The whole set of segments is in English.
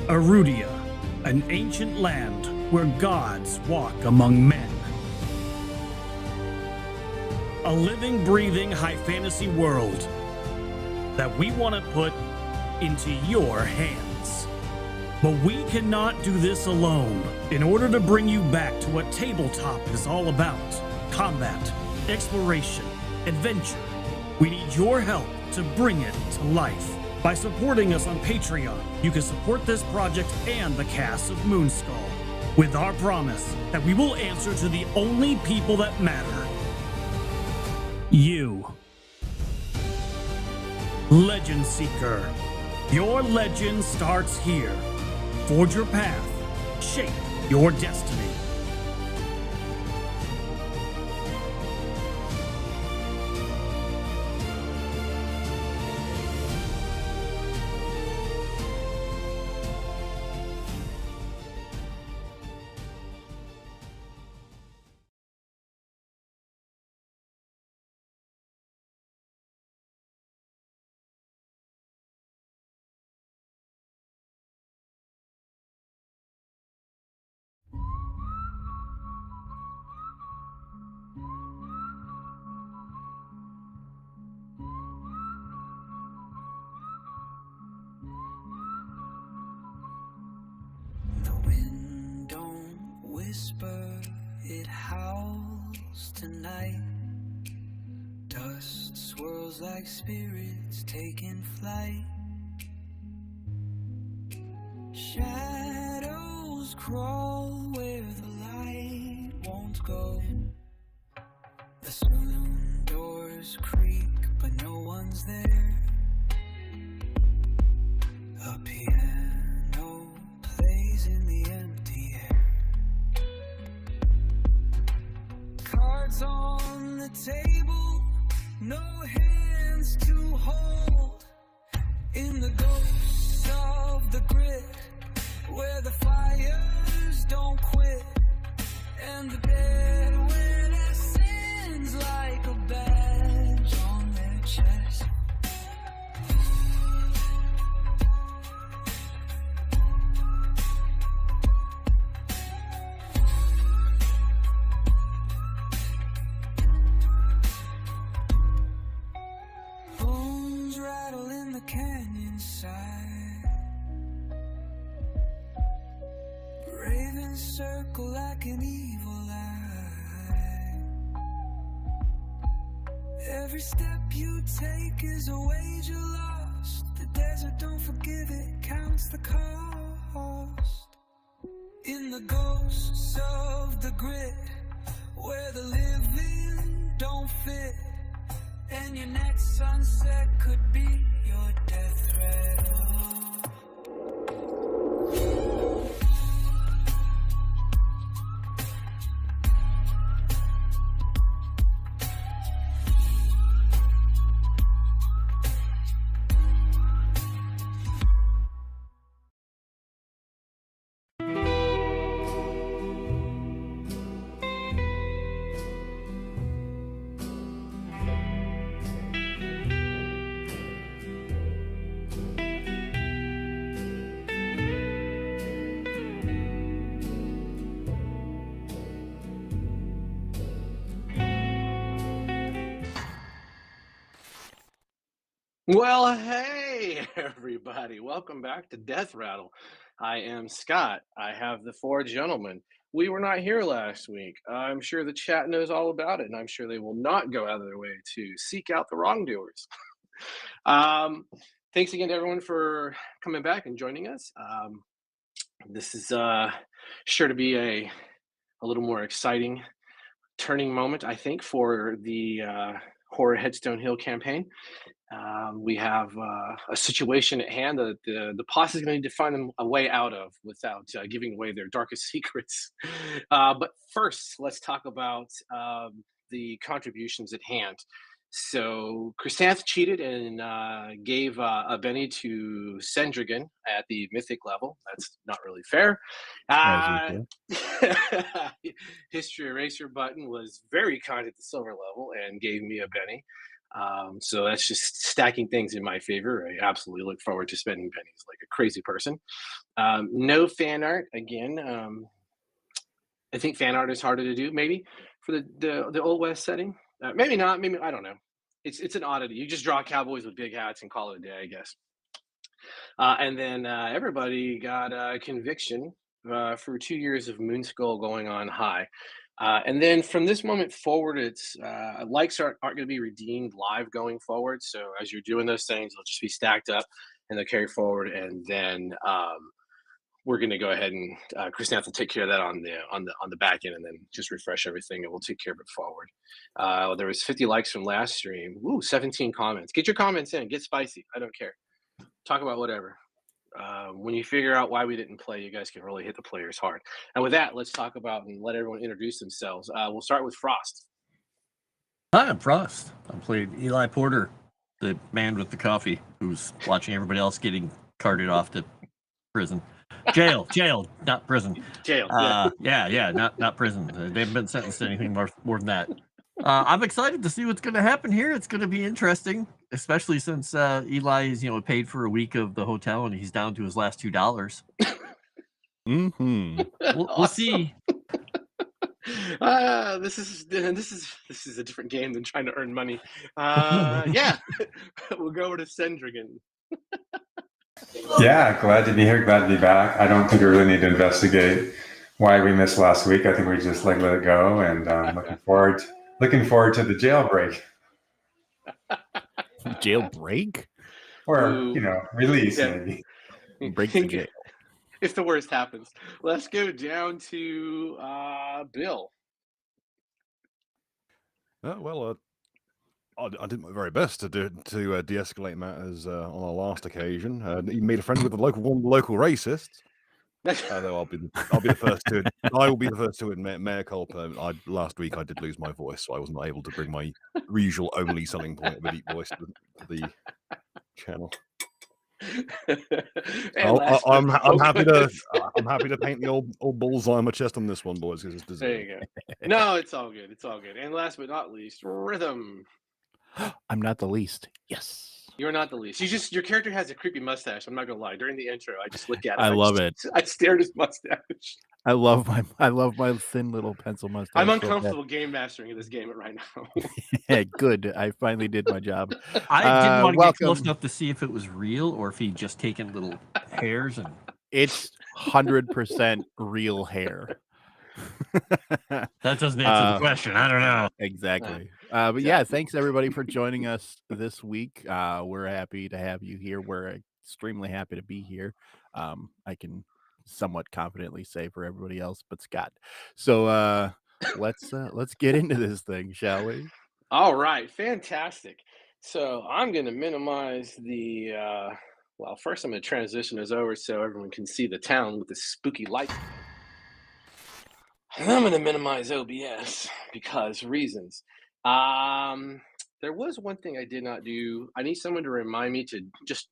Arudia, an ancient land where gods walk among men. A living, breathing high fantasy world that we want to put into your hands. But we cannot do this alone. In order to bring you back to what tabletop is all about, combat, exploration, adventure, we need your help to bring it to life. By supporting us on Patreon, you can support this project and the cast of Moonskull, with our promise that we will answer to the only people that matter. You. Legend Seeker. Your legend starts here. Forge your path. Shape your destiny. Whisper, it howls tonight. Dust swirls like spirits taking flight. Shadows crawl where the light won't go. The saloon doors creak, but no one's there. A piano plays in the empty air. Cards on the table, no hands to hold. In the ghosts of the grid, where the fires don't quit, and the dead wear their sins like a badge on their chest. Rattle in the canyon side. Ravens circle like an evil eye. Every step you take is a wager lost. The desert don't forgive it, counts the cost. In the ghosts of the grid, where the living don't fit, and your next sunset could be your Deathrattle. Well, hey, everybody. Welcome back to Deathrattle. I am Scott. I have the four gentlemen. We were not here last week. I'm sure the chat knows all about it, and I'm sure they will not go out of their way to seek out the wrongdoers. Thanks again to everyone for coming back and joining us. This is sure to be a little more exciting turning moment, I think, for the Horror Headstone Hill campaign. We have a situation at hand that the posse is going to need to find a way out of without giving away their darkest secrets. But first, let's talk about the contributions at hand. So Chrysanth cheated and gave a Benny to Sendrigan at the mythic level. That's not really fair. History Eraser Button was very kind at the silver level and gave me a Benny. So that's just stacking things in my favor. I absolutely look forward to spending pennies like a crazy person. No fan art again. I think fan art is harder to do, maybe for the old west setting. Maybe not. Maybe I don't know. It's an oddity. You just draw cowboys with big hats and call it a day, I guess. And then everybody got conviction for 2 years of Moonskull going on high. And then from this moment forward, it's likes aren't going to be redeemed live going forward. So as you're doing those things, they'll just be stacked up and they'll carry forward. And then we're going to go ahead and Chris will take care of that on the back end, and then just refresh everything, and we'll take care of it forward. There was 50 likes from last stream. Ooh, 17 comments. Get your comments in. Get spicy. I don't care. Talk about whatever. When you figure out why we didn't play, you guys can really hit the players hard. And with that, let's talk about and let everyone introduce themselves. We'll start with Frost. Hi, I'm Frost. I'm playing Eli Porter, the man with the coffee, who's watching everybody else getting carted off to prison. Jail, not prison. Jail. Yeah, not prison. They haven't been sentenced to anything more than that. I'm excited to see what's going to happen here. It's going to be interesting, especially since Eli is, paid for a week of the hotel and he's down to his last $2. Mm-hmm. We'll see. This is a different game than trying to earn money. Yeah, we'll go over to Sendrigan. Yeah, glad to be here. Glad to be back. I don't think we really need to investigate why we missed last week. I think we just let it go, and looking forward to the jailbreak Jailbreak? or Ooh. release Yeah. maybe. Break the jail. If the worst happens, let's go down to Bill. Well, I did my very best to de-escalate matters on our last occasion. You made a friend with one of the local racists. Though I'll be the first to. I will be the first to admit, mea culpa. Last week I did lose my voice, so I wasn't able to bring my usual only selling point of a deep voice to the channel. I'm happy to paint the old bullseye on my chest on this one, boys, because it's deserved. There you go. No, it's all good. It's all good. And last but not least, Rhythm. I'm not the least. Yes. You're not the least. Your character has a creepy mustache. I'm not gonna lie. During the intro, I just look at it. I love it. I stared at his mustache. I love my thin little pencil mustache. I'm uncomfortable game mastering this game right now. Yeah, good. I finally did my job. I didn't want to get close enough to see if it was real or if he'd just taken little hairs and. It's 100% real hair. That doesn't answer the question. I don't know. Exactly. But yeah, thanks everybody for joining us this week. We're happy to have you here. We're extremely happy to be here. I can somewhat confidently say for everybody else but Scott. So let's get into this thing, shall we? All right, fantastic. So I'm going to minimize the well, first I'm going to transition this over so everyone can see the town with the spooky light. And I'm going to minimize OBS because reasons. There was one thing I did not do. I need someone to remind me to just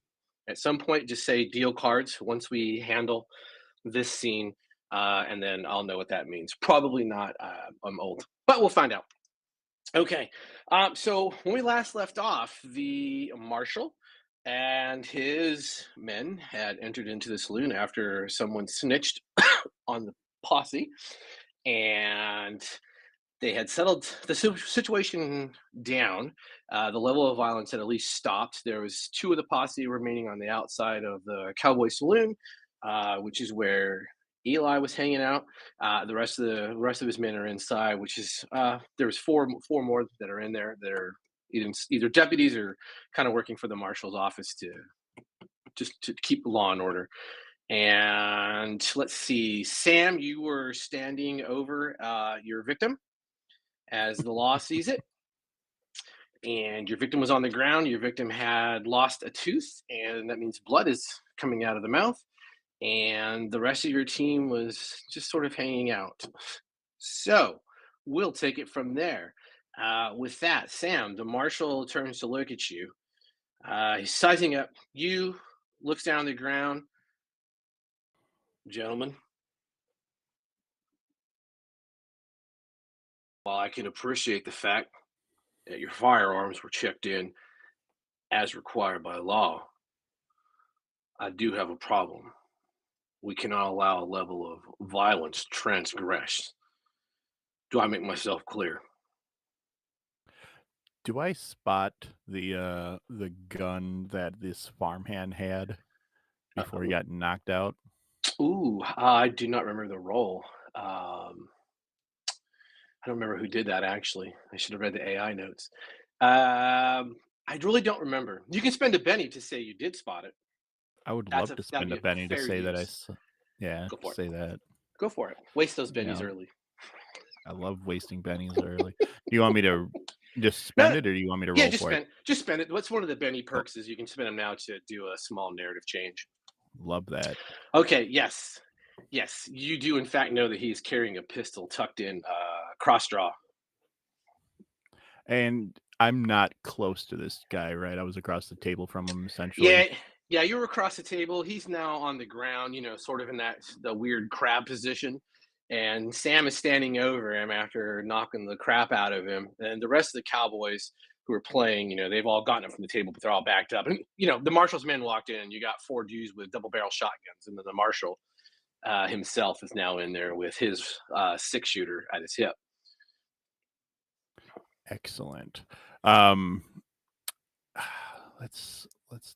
at some point just say deal cards once we handle this scene, and then I'll know what that means. Probably not. I'm old, but we'll find out. Okay, so when we last left off, the Marshal and his men had entered into the saloon after someone snitched on the posse, and they had settled the situation down. The level of violence had at least stopped. There was 2 of the posse remaining on the outside of the Cowboy Saloon, which is where Eli was hanging out. The rest of his men are inside, which is there was four more that are in there that are either deputies or kind of working for the marshal's office to keep law and order. And let's see, Sam, you were standing over your victim as the law sees it. And your victim was on the ground. Your victim had lost a tooth, and that means blood is coming out of the mouth. And the rest of your team was just sort of hanging out. So we'll take it from there. With that, Sam, the marshal turns to look at you. He's sizing up you, looks down the ground. Gentlemen, while I can appreciate the fact that your firearms were checked in as required by law, I do have a problem. We cannot allow a level of violence transgress. Do I make myself clear? Do I spot the gun that this farmhand had before he got knocked out? Ooh, I do not remember the role. I don't remember who did that actually. I should have read the AI notes. I really don't remember. You can spend a Benny to say you did spot it. I would That'd love to be spend a penny to fair say that I use. yeah, Go for it. say that. Go for it. Waste those bennies Yeah. early. I love wasting pennies early. Do you want me to just spend it, or do you want me to roll Yeah, just for spend it? just spend it. What's one of the Benny perks is you can spend them now to do a small narrative change. Love that. Okay, yes. Yes, you do in fact know that he is carrying a pistol tucked in cross draw. And I'm not close to this guy, right? I was across the table from him, essentially. Yeah, you were across the table. He's now on the ground, sort of in the weird crab position. And Sam is standing over him after knocking the crap out of him. And the rest of the cowboys who are playing, they've all gotten up from the table, but they're all backed up. And the Marshal's men walked in. You got 4 dudes with double barrel shotguns, and then the Marshal himself is now in there with his 6-shooter at his hip. Excellent. Let's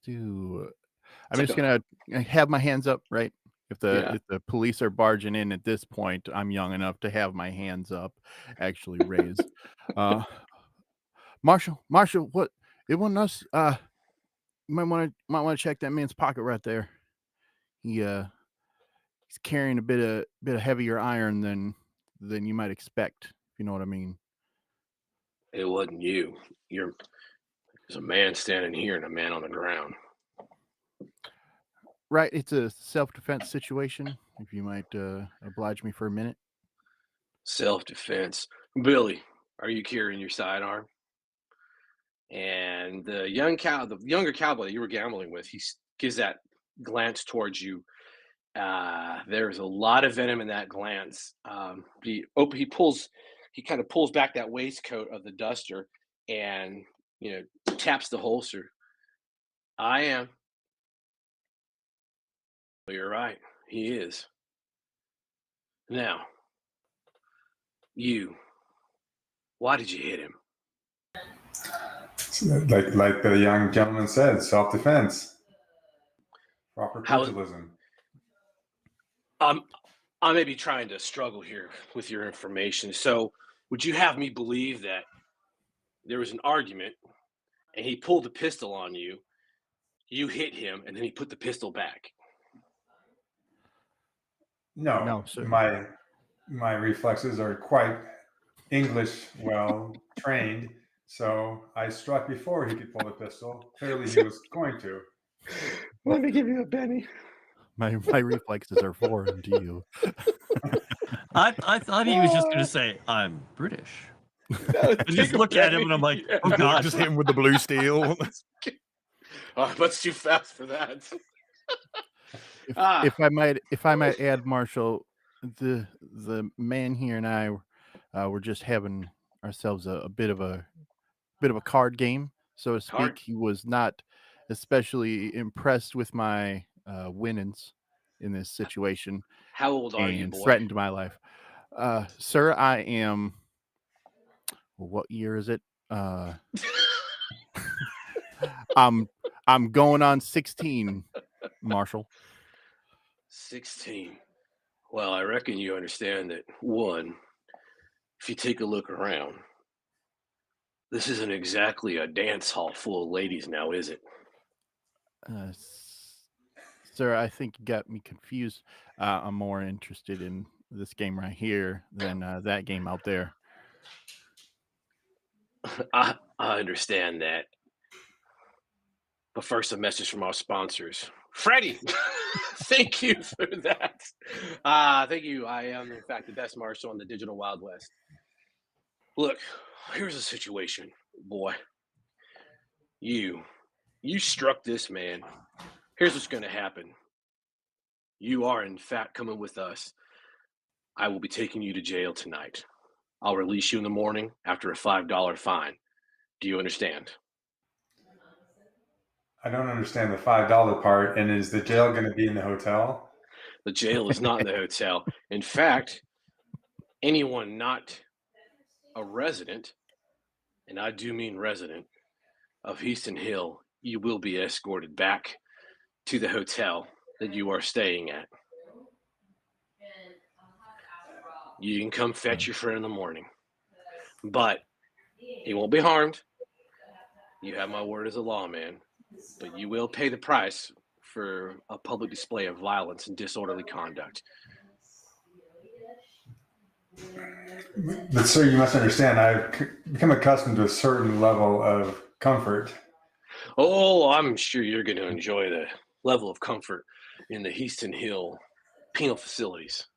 do. I'm just gonna have my hands up, right? If the police are barging in at this point, I'm young enough to have my hands up, actually raised. Marshal, what? It wasn't us. You might want to check that man's pocket right there. He's carrying a bit of heavier iron than you might expect. If you know what I mean. It wasn't you. There's a man standing here and a man on the ground. Right, it's a self-defense situation. If you might oblige me for a minute. Self-defense. Billy, are you carrying your sidearm? And the younger cowboy that you were gambling with, he gives that glance towards you. There's a lot of venom in that glance. He kind of pulls back that waistcoat of the duster and taps the holster. I am. You're right. He is. Now, why did you hit him? Like the young gentleman said, self-defense. Proper pugilism. I may be trying to struggle here with your information. So would you have me believe that there was an argument and he pulled the pistol on you, you hit him, and then he put the pistol back? No, sir. My reflexes are quite English well trained, so I struck before he could pull the pistol. Clearly he was going to. Let me give you a Benny. My reflexes are foreign to you. I thought he was just going to say, I'm British. I just look at him and I'm like, oh God. Just hit him with the blue steel. That's too fast for that. If I might add, Marshal, the man here and I were just having ourselves a bit of a card game, so to speak. He was not especially impressed with my winnings in this situation. How old are you, boy? Threatened my life. Sir, I am. What year is it? I'm going on 16, Marshal. 16. Well, I reckon you understand that, one, if you take a look around, this isn't exactly a dance hall full of ladies now, is it? Sir, I think you got me confused. I'm more interested in this game right here than that game out there. I understand that. But first, a message from our sponsors. Freddie, thank you for that. Thank you. I am, in fact, the best marshal in the digital Wild West. Look, here's the situation, boy. You struck this man. Here's what's going to happen. You are, in fact, coming with us. I will be taking you to jail tonight. I'll release you in the morning after a $5 fine. Do you understand? I don't understand the $5 part. And is the jail going to be in the hotel? The jail is not in the hotel. In fact, anyone not a resident, and I do mean resident, of Headstone Hill, you will be escorted back to the hotel that you are staying at. You can come fetch your friend in the morning, but he won't be harmed. You have my word as a lawman, but you will pay the price for a public display of violence and disorderly conduct. But sir, you must understand, I've become accustomed to a certain level of comfort. Oh, I'm sure you're going to enjoy the level of comfort in the Headstone Hill penal facilities.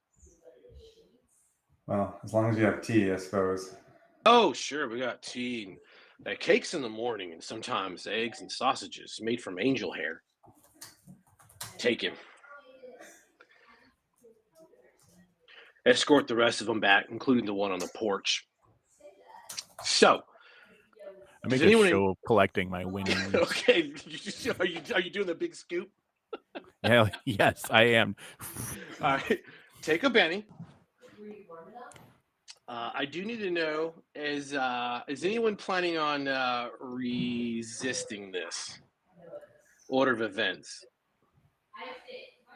Well, as long as you have tea, I suppose. Oh, sure, we got tea and cakes in the morning, and sometimes eggs and sausages made from angel hair. Take him. Escort the rest of them back, including the one on the porch. So, I make a show of collecting my winnings. Okay, are you doing the big scoop? Yeah, yes, I am. All right, take a Benny. I do need to know, is anyone planning on resisting this order of events?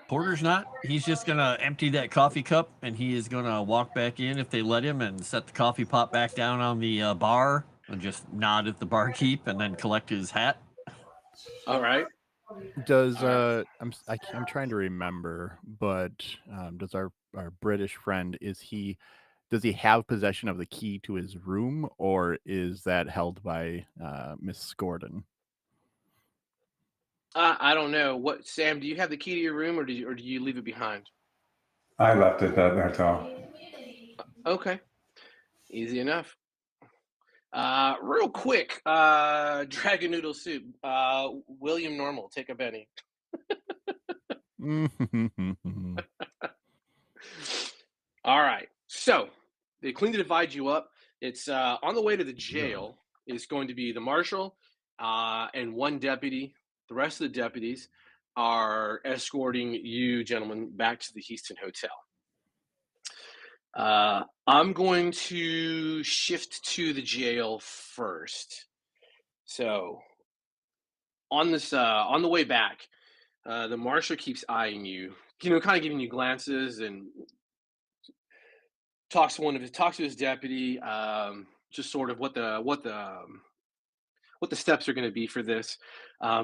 Porter's not. He's just going to empty that coffee cup, and he is going to walk back in if they let him and set the coffee pot back down on the bar and just nod at the barkeep and then collect his hat. All right. Does I'm trying to remember, but does our British friend, does he have possession of the key to his room, or is that held by Miss Gordon? I don't know. What, Sam? Do you have the key to your room, or do you leave it behind? I left it at the hotel. Okay, easy enough. Real quick, Dragon Noodle Soup. William Normal, take a Benny. All right. So they cleanly divide you up. It's on the way to the jail is going to be the marshal and one deputy. The rest of the deputies are escorting you gentlemen back to the Headstone Hotel. I'm going to shift to the jail first. So on this on the way back, the marshal keeps eyeing you, kind of giving you glances and talks to his deputy, just sort of what the steps are going to be for this,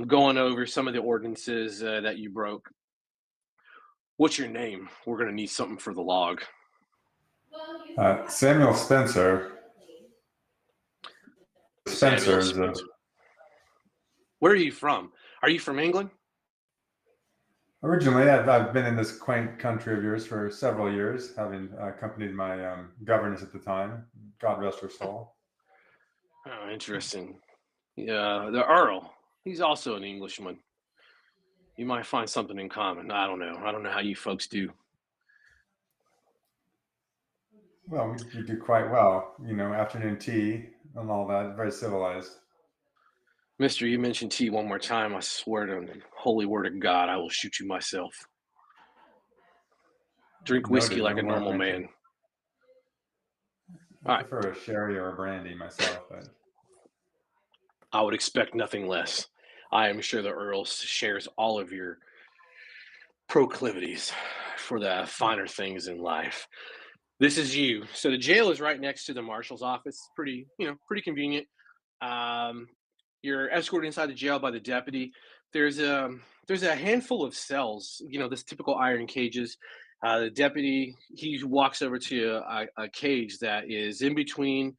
going over some of the ordinances that you broke. What's your name? We're going to need something for the log. Samuel Spencer. Spencer's. Where are you from? Are you from England? Originally, I've been in this quaint country of yours for several years, having accompanied my governess at the time. God rest her soul. Oh, interesting. Yeah, the Earl. He's also an Englishman. You might find something in common. I don't know how you folks do. Well, we do quite well. Afternoon tea and all that. Very civilized. Mister, you mentioned tea one more time. I swear to the holy word of God, I will shoot you myself. Drink whiskey like a normal man. I prefer a sherry or a brandy myself, but I would expect nothing less. I am sure the Earl shares all of your proclivities for the finer things in life. This is you. So the jail is right next to the marshal's office. Pretty convenient. You're escorted inside the jail by the deputy. There's a handful of cells, this typical iron cages. The deputy, he walks over to a cage that is in between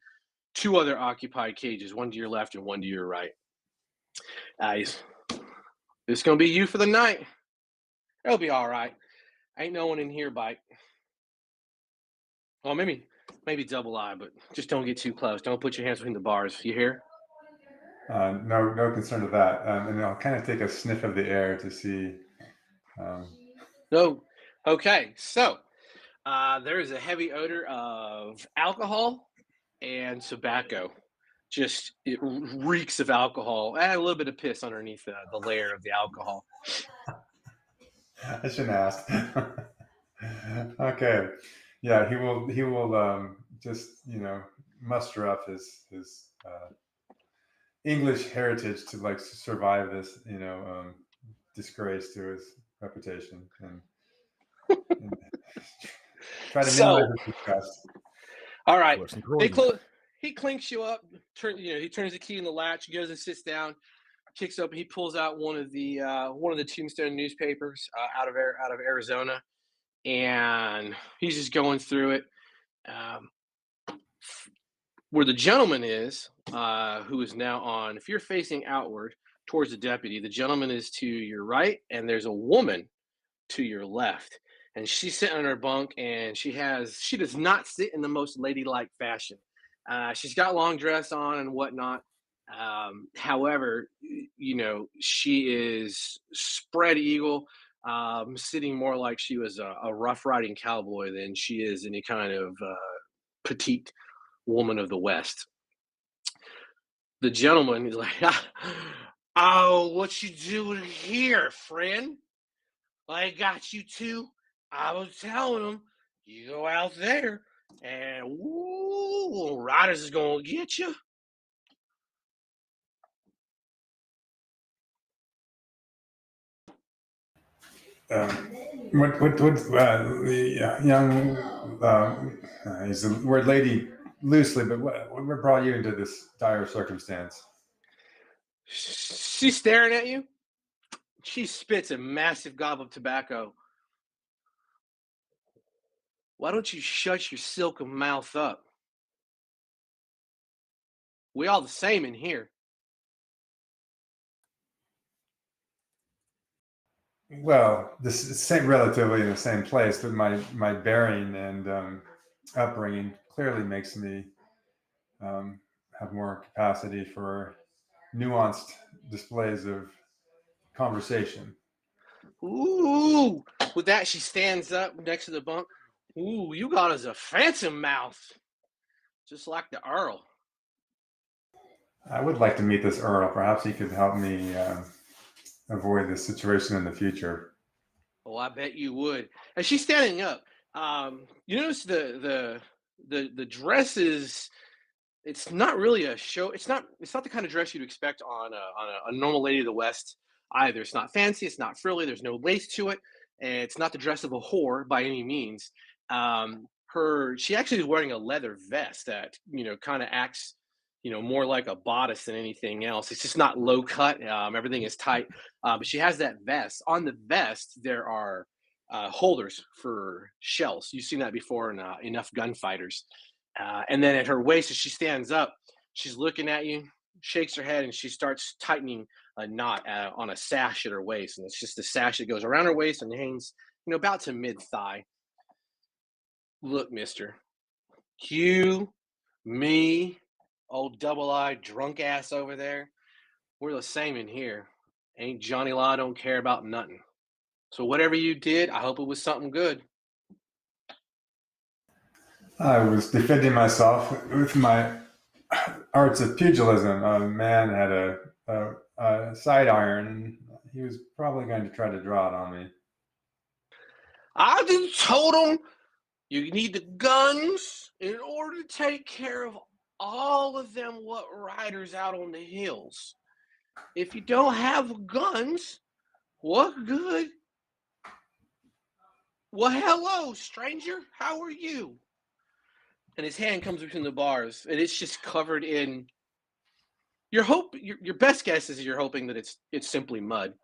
two other occupied cages, one to your left and one to your right. This is going to be you for the night. It'll be all right. Ain't no one in here, bite. Well, maybe double eye, but just don't get too close. Don't put your hands between the bars. You hear? No concern with that. And I'll kind of take a sniff of the air to see. No. Okay. So there is a heavy odor of alcohol and tobacco just it reeks of alcohol. A little bit of piss underneath the layer of the alcohol. I shouldn't ask. Okay, yeah, he will just muster up his English heritage to like survive this disgrace to his reputation and try to minimize his disgust. All right, he clinks you up. He turns the key in the latch, goes and sits down, kicks up. He pulls out one of the Tombstone newspapers out of Arizona, and he's just going through it. Where the gentleman is, who is now on, if you're facing outward towards the deputy, the gentleman is to your right, and there's a woman to your left. And she's sitting on her bunk, and she does not sit in the most ladylike fashion. She's got long dress on and whatnot. However, she is spread eagle, sitting more like she was a rough riding cowboy than she is any kind of petite woman of the West. The gentleman is like, "Oh, what you doing here, friend? I got you too. I was telling them you go out there, and riders is gonna get you." What the young use the word lady loosely, but what brought you into this dire circumstance? She's staring at you. She spits a massive gob of tobacco. "Why don't you shut your silken mouth up? We all the same in here." Well, this is relatively in the same place, but my bearing and upbringing clearly makes me have more capacity for nuanced displays of conversation. Ooh! With that, she stands up next to the bunk. "Ooh, you got us a fancy mouth, just like the Earl." I would like to meet this Earl. Perhaps he could help me avoid this situation in the future. Oh, I bet you would. And she's standing up. You notice the dress is. It's not really a show. It's not the kind of dress you'd expect on a normal lady of the West either. It's not fancy. It's not frilly. There's no lace to it. And it's not the dress of a whore by any means. She actually is wearing a leather vest that kind of acts more like a bodice than anything else. It's just not low cut. Everything is tight. But she has that vest. On the vest, there are holders for shells. You've seen that before in enough gunfighters. And then at her waist, as she stands up, she's looking at you, shakes her head, and she starts tightening a knot on a sash at her waist. And it's just the sash that goes around her waist and hangs, about to mid-thigh. "Look, mister, you, me, old double-eyed drunk ass over there, we're the same in here. Ain't Johnny Law don't care about nothing. So whatever you did, I hope it was something good." I was defending myself with my arts of pugilism. A man had a side iron, and he was probably going to try to draw it on me. "I just told him you need the guns in order to take care of all of them what riders out on the hills. If you don't have guns, what good?" "Well, hello, stranger. How are you?" And his hand comes between the bars, and it's just covered in. Your best guess is you're hoping that it's simply mud.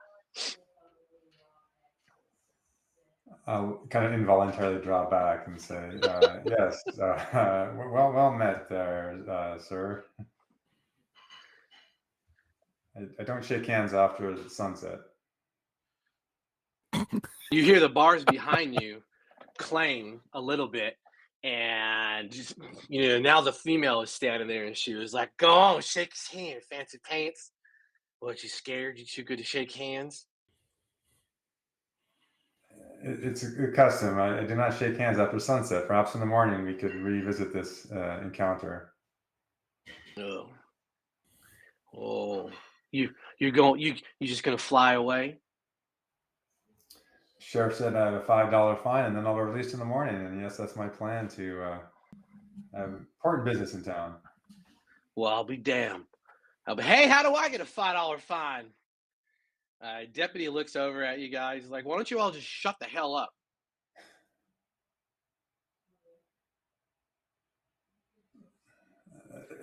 I'll kind of involuntarily draw back and say, "Yes, well met there, sir. I don't shake hands after sunset." You hear the bars behind you clang a little bit, and just, now the female is standing there, and she was like, "Go on, shake his hand, fancy pants. What, you scared? You too good to shake hands?" It's a custom. I do not shake hands after sunset. Perhaps in the morning we could revisit this encounter. "Oh, Oh, you just gonna fly away? Sheriff said I have a $5 fine, and then I'll be released in the morning. And yes, that's my plan to have important business in town. Well, I'll be damned. Hey, how do I get a $5 fine? Deputy looks over at you guys like, why don't you all just shut the hell up?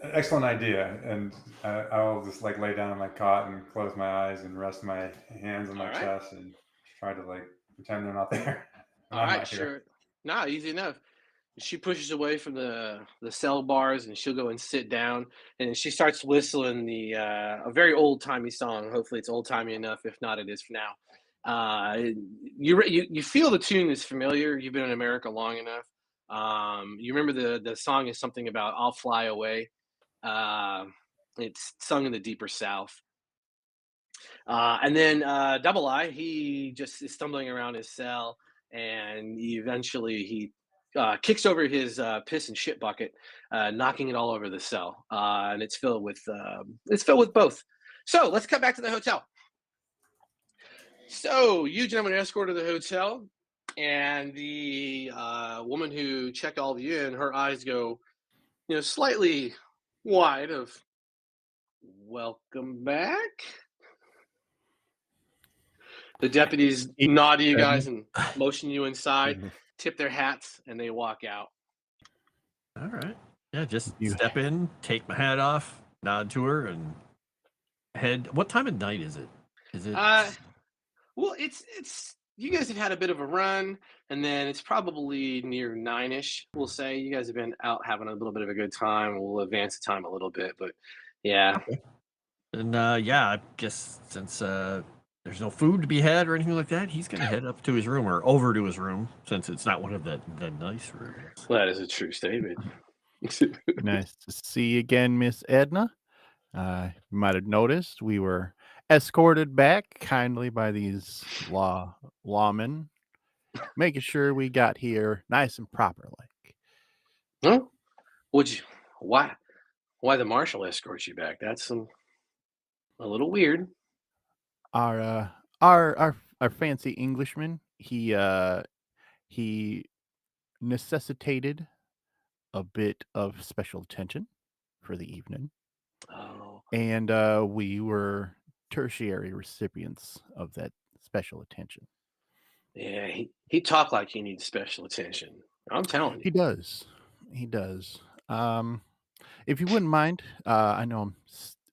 Excellent idea. And I'll just like lay down on my cot and close my eyes and rest my hands on my chest and try to like pretend they're not there. All right, sure. No, easy enough. She pushes away from the cell bars and she'll go and sit down, and she starts whistling a very old timey song. Hopefully, it's old timey enough. If not, it is for now. You feel the tune is familiar. You've been in America long enough. You remember the song is something about "I'll fly away." It's sung in the deeper South. And then Double I, he just is stumbling around his cell, and eventually he kicks over his piss and shit bucket, knocking it all over the cell, and it's filled with both. So let's come back to the hotel. So you gentlemen are escorted to the hotel, and the woman who checked all of you in, her eyes go, slightly wide of welcome back. The deputies nod to you guys and motion you inside, tip their hats, and they walk out. All right. Yeah, just step in, take my hat off, nod to her, and head. What time of night is it? Is it? Well, it's you guys have had a bit of a run, and then it's probably near 9-ish. We'll say you guys have been out having a little bit of a good time. We'll advance the time a little bit, but yeah. Okay. And yeah, I guess since there's no food to be had or anything like that, he's gonna head up to his room or over to his room, since it's not one of the nice rooms. Well, that is a true statement. Nice to see you again, Miss Edna. You might have noticed we were escorted back kindly by these lawmen, making sure we got here nice and proper like. Huh? Why the Marshal escorts you back? That's a little weird. Our fancy Englishman, he necessitated a bit of special attention for the evening. Oh. And we were tertiary recipients of that special attention. Yeah, he talked like he needs special attention. I'm telling you. He does. If you wouldn't mind, I know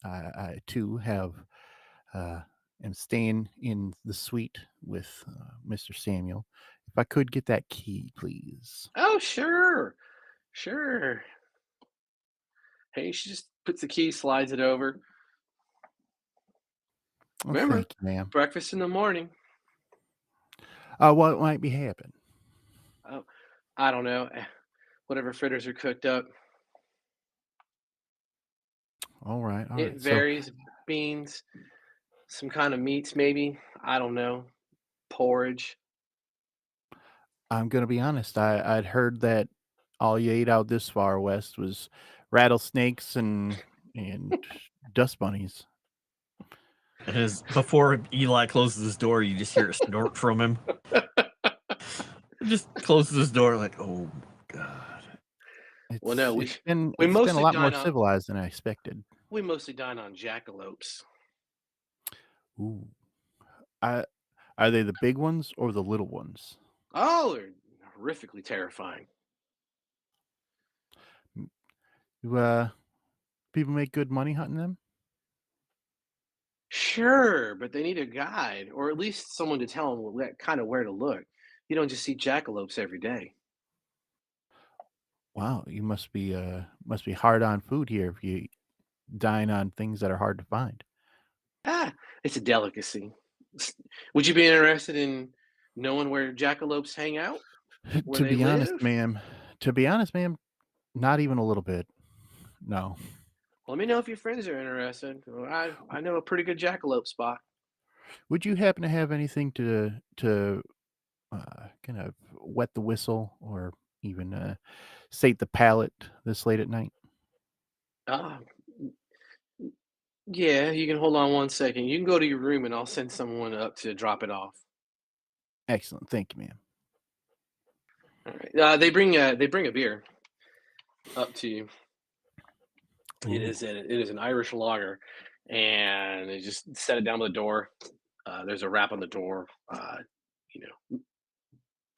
I too am staying in the suite with Mr. Samuel. If I could get that key, please. Oh, sure. Hey, she just puts the key, slides it over. Remember, thank you, ma'am. Breakfast in the morning. What might be happening? Oh, I don't know. Whatever fritters are cooked up. All right. It varies. So, beans, some kind of meats, maybe. I don't know. Porridge. I'm gonna be honest. I'd heard that all you ate out this far west was rattlesnakes and dust bunnies. Before Eli closes his door, you just hear a snort from him. He just closes his door like, oh god. Well, no, it's been a lot more civilized than I expected. We mostly dine on jackalopes. Ooh. Are they the big ones or the little ones? Oh, they're horrifically terrifying. People make good money hunting them? Sure, but they need a guide, or at least someone to tell them kind of where to look. You don't just see jackalopes every day. Wow, you must be hard on food here if you dine on things that are hard to find. It's a delicacy. Would you be interested in knowing where jackalopes hang out? To be honest, ma'am, not even a little bit. No. Let me know if your friends are interested. I know a pretty good jackalope spot. Would you happen to have anything to kind of wet the whistle or even sate the palate this late at night? Yeah, you can hold on 1 second. You can go to your room, and I'll send someone up to drop it off. Excellent. Thank you, ma'am. All right. They bring a beer up to you. It is an Irish lager, and they just set it down by the door. There's a rap on the door. You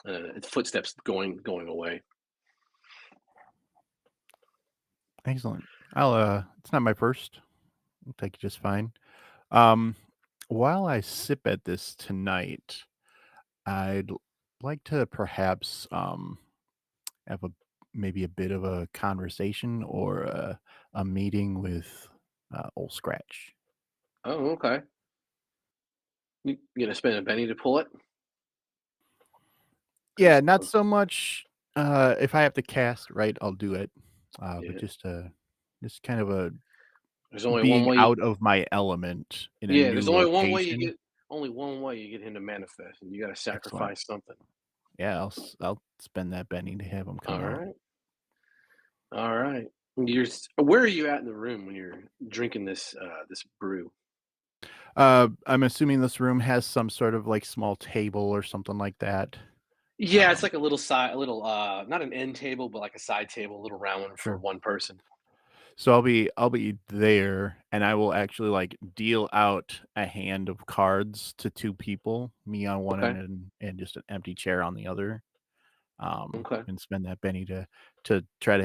it's footsteps going away. Excellent. I'll it's not my first. I'll take it just fine. While I sip at this tonight, I'd like to perhaps have maybe a bit of a conversation or a meeting with Old Scratch. Oh, okay. You gonna spend a penny to pull it? Yeah, not so much if I have to cast, right, I'll do it. But Yeah. just kind of a There's only one being way. out of my element in a There's new only one way you location. get. Only one way you get him to manifest, and you got to Excellent. sacrifice something. Yeah, I'll spend that penny to have him come All out. right. All right. Where are you at in the room when you're drinking this brew? I'm assuming this room has some sort of like small table or something like that. Yeah, it's like a little not an end table, but like a side table, a little round one for Sure. one person. So I'll be there, and I will actually like deal out a hand of cards to two people, me on one Okay. end and just an empty chair on the other. Okay. And spend that penny to try to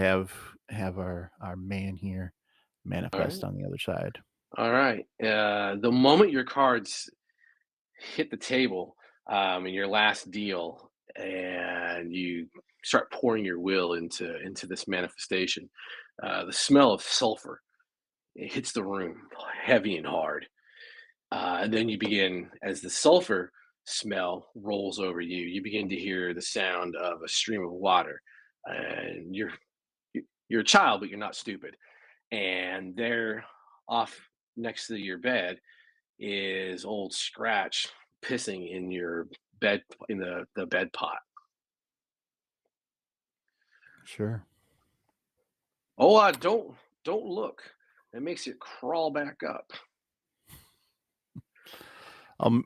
have our man here All manifest right. on the other side. All right. The moment your cards hit the table in your last deal, and you start pouring your will into this manifestation, the smell of sulfur, it hits the room heavy and hard. And then you begin, as the sulfur smell rolls over you, you begin to hear the sound of a stream of water. And you're a child, but you're not stupid. And there, off next to your bed, is old Scratch pissing in your bed, in the bed pot. Sure. Oh, don't look. It makes it crawl back up.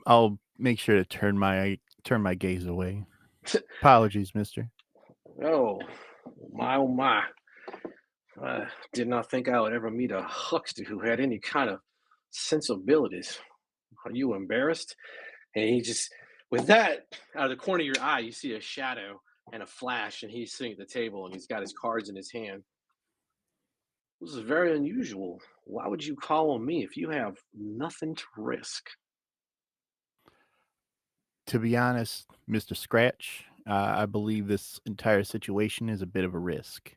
I'll make sure to turn my gaze away. Apologies, mister. Oh my, oh my. I did not think I would ever meet a huckster who had any kind of sensibilities. Are you embarrassed? And he just, with that, out of the corner of your eye, you see a shadow and a flash, and he's sitting at the table and he's got his cards in his hand. This is very unusual. Why would you call on me if you have nothing to risk? To be honest, Mr. Scratch, I believe this entire situation is a bit of a risk.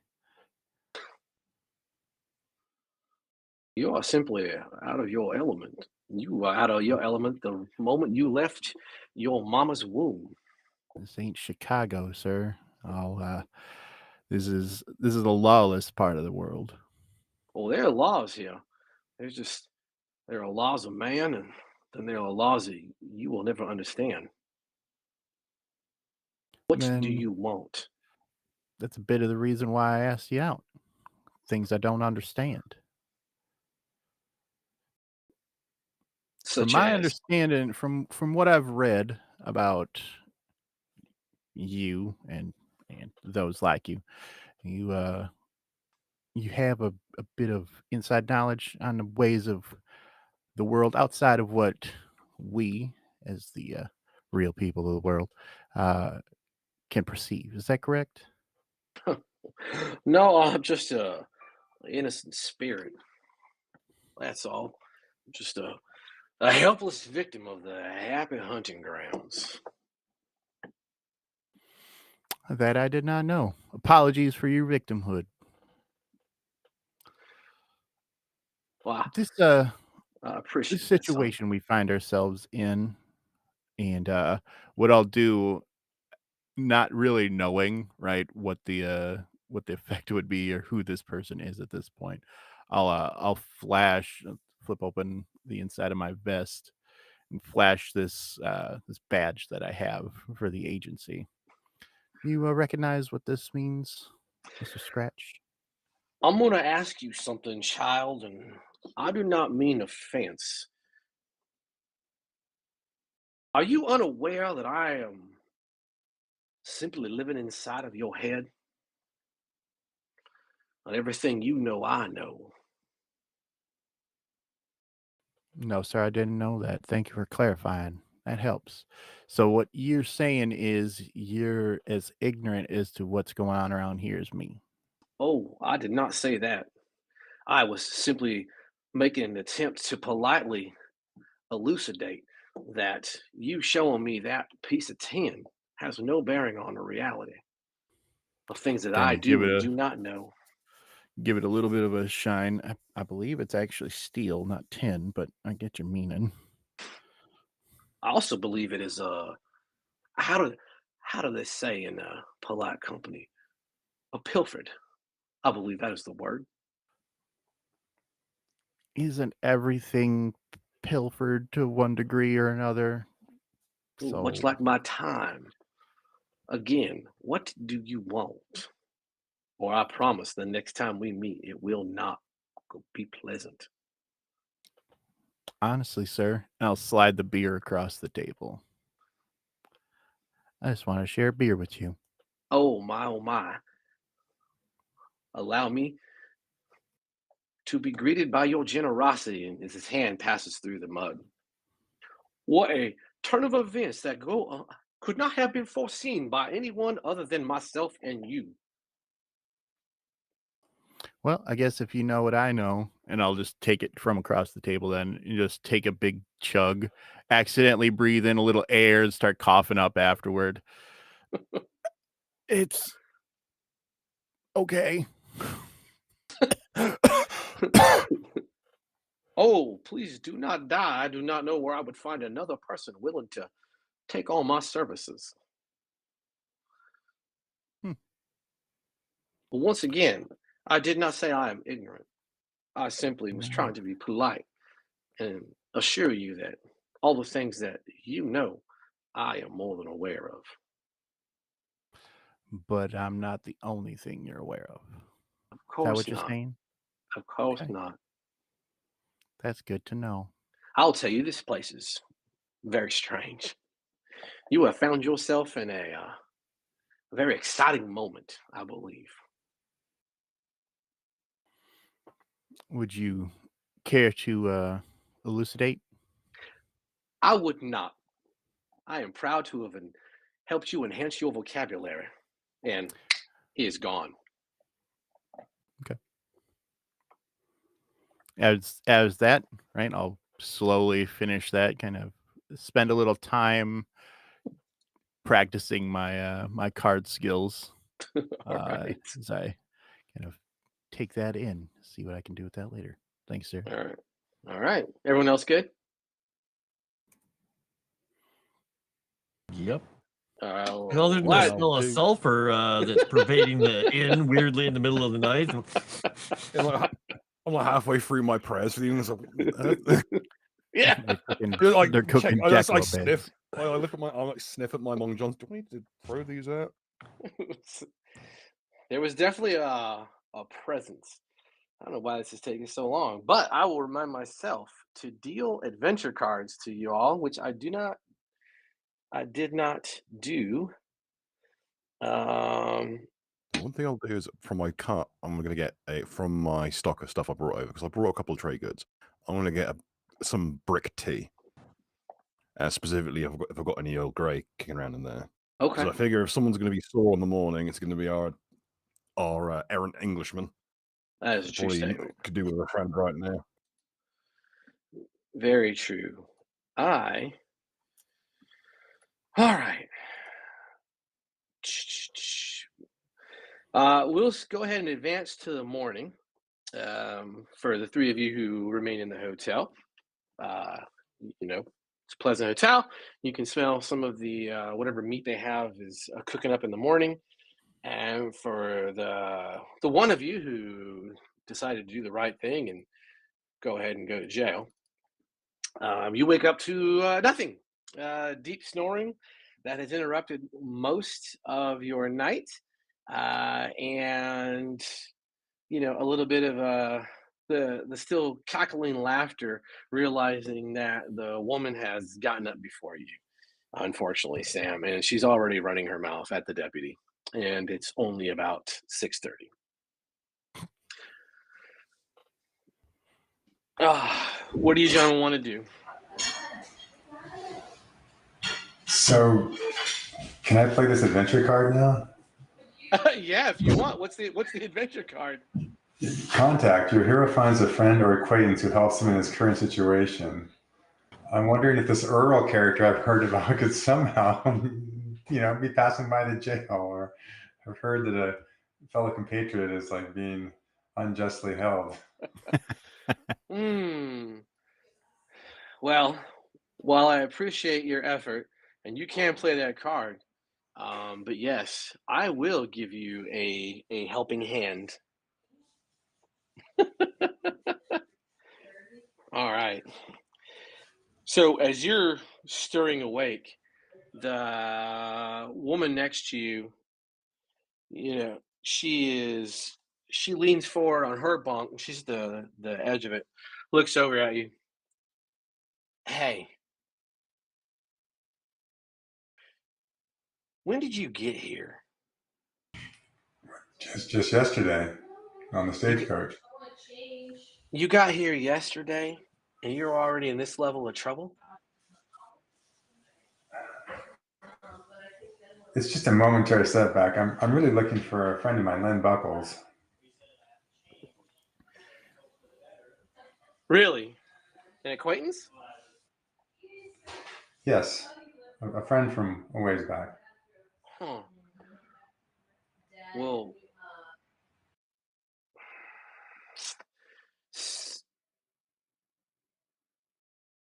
You are simply out of your element. You are out of your element the moment you left your mama's womb. This ain't Chicago, sir. This is a lawless part of the world. Well, there are laws here. There are laws of man, and then there are laws that you will never understand. What do Then you want? that's a bit of the reason why I asked you out. Things I don't understand. From Such my as, understanding, from what I've read about you and those like you, you you have a bit of inside knowledge on the ways of the world outside of what we, as the real people of the world, uh, can perceive. Is that correct? no, I'm just a innocent spirit. That's all. Just a helpless victim of the happy hunting grounds. That I did not know. Apologies for your victimhood. Wow, This I this appreciate that, son. situation we find ourselves in, and what I'll do, not really knowing right what the effect would be or who this person is at this point, I'll flash, flip open the inside of my vest and flash this badge that I have for the agency. You recognize what this means, Mr. Scratch? I'm gonna ask you something, child, and I do not mean offense. Are you unaware that I am simply living inside of your head? And everything you know, I know. No, sir, I didn't know that. Thank you for clarifying. That helps. So what you're saying is you're as ignorant as to what's going on around here as me. Oh, I did not say that. I was simply making an attempt to politely elucidate that you showing me that piece of tin has no bearing on the reality of things that Then I to give do it and a do not know. little bit of a shine. I believe it's actually steel, not tin, but I get your meaning. I also believe it is how do how do they say in a polite company? A pilfered. I believe that is the word. Isn't everything pilfered to one degree or another? Ooh, much So like my time. Again, what do you want? Or I promise the next time we meet, it will not be pleasant. honestly, sir, I'll slide the beer across the table. I just want to share beer with you. Oh my, oh my. Allow me to be greeted by your generosity, and as his hand passes through the mud. What a turn of events that could not have been foreseen by anyone other than myself and you. Well, I guess if you know what I know, and I'll just take it from across the table, then you just take a big chug, accidentally breathe in a little air, and start coughing up afterward. It's okay. Oh, please do not die. I do not know where I would find another person willing to take on my services. Hmm. But once again, I did not say I am ignorant. I simply was trying to be polite and assure you that all the things that you know, I am more than aware of. But I'm not the only thing you're aware of. Of Is that course what you're not. saying? Of course Okay, not. that's good to know. I'll tell you, this place is very strange. You have found yourself in a very exciting moment, I believe. Would you care to elucidate? I would not. I am proud to have helped you enhance your vocabulary, and he is gone. Okay. As that, right? I'll slowly finish that, kind of spend a little time practicing my card skills All right. as I kind of take that in, see what I can do with that later. Thanks, sir. All right. All right. Everyone else good? Yep. Well, Other than the smell of sulfur that's pervading the inn weirdly in the middle of the night. I'm like halfway through my prayers for you. yeah. They're cooking I jackalope sniff. eggs. I look at I sniff at my Long Johns. Do I need to throw these out? There was definitely a presence. I don't know why this is taking so long, but I will remind myself to deal adventure cards to you all, which I did not do. One thing I'll do is from my cart, I'm going to get from my stock of stuff I brought over because I brought a couple of trade goods. I'm going to get some brick tea. Specifically, if I've got any Earl Grey kicking around in there. Okay. Because I figure if someone's going to be sore in the morning, it's going to be our errant Englishman. That is a true statement. Could do with a friend right now. Very true. All right. We'll go ahead and advance to the morning for the three of you who remain in the hotel. It's a pleasant hotel. You can smell some of the whatever meat they have is cooking up in the morning. And for the one of you who decided to do the right thing and go ahead and go to jail, you wake up to nothing. Deep snoring that has interrupted most of your night, and a little bit of the still cackling laughter, realizing that the woman has gotten up before you. Unfortunately, Sam, and she's already running her mouth at the deputy, and it's only about 6:30. What do you gentlemen want to do? So, can I play this adventure card now? Yeah, if you want. What's the adventure card? Contact. Your hero finds a friend or acquaintance who helps him in his current situation. I'm wondering if this Earl character I've heard about could somehow, be passing by the jail, or I've heard that a fellow compatriot is like being unjustly held. Well, while I appreciate your effort, and you can play that card, but yes, I will give you a helping hand. All right. So as you're stirring awake, the woman next to you, she leans forward on her bunk. She's the edge of it, looks over at you. Hey, when did you get here? Just yesterday on the stagecoach. You got here yesterday, and you're already in this level of trouble? It's just a momentary setback. I'm really looking for a friend of mine, Len Buckles. Really? An acquaintance? Yes, a friend from a ways back. Huh. Well,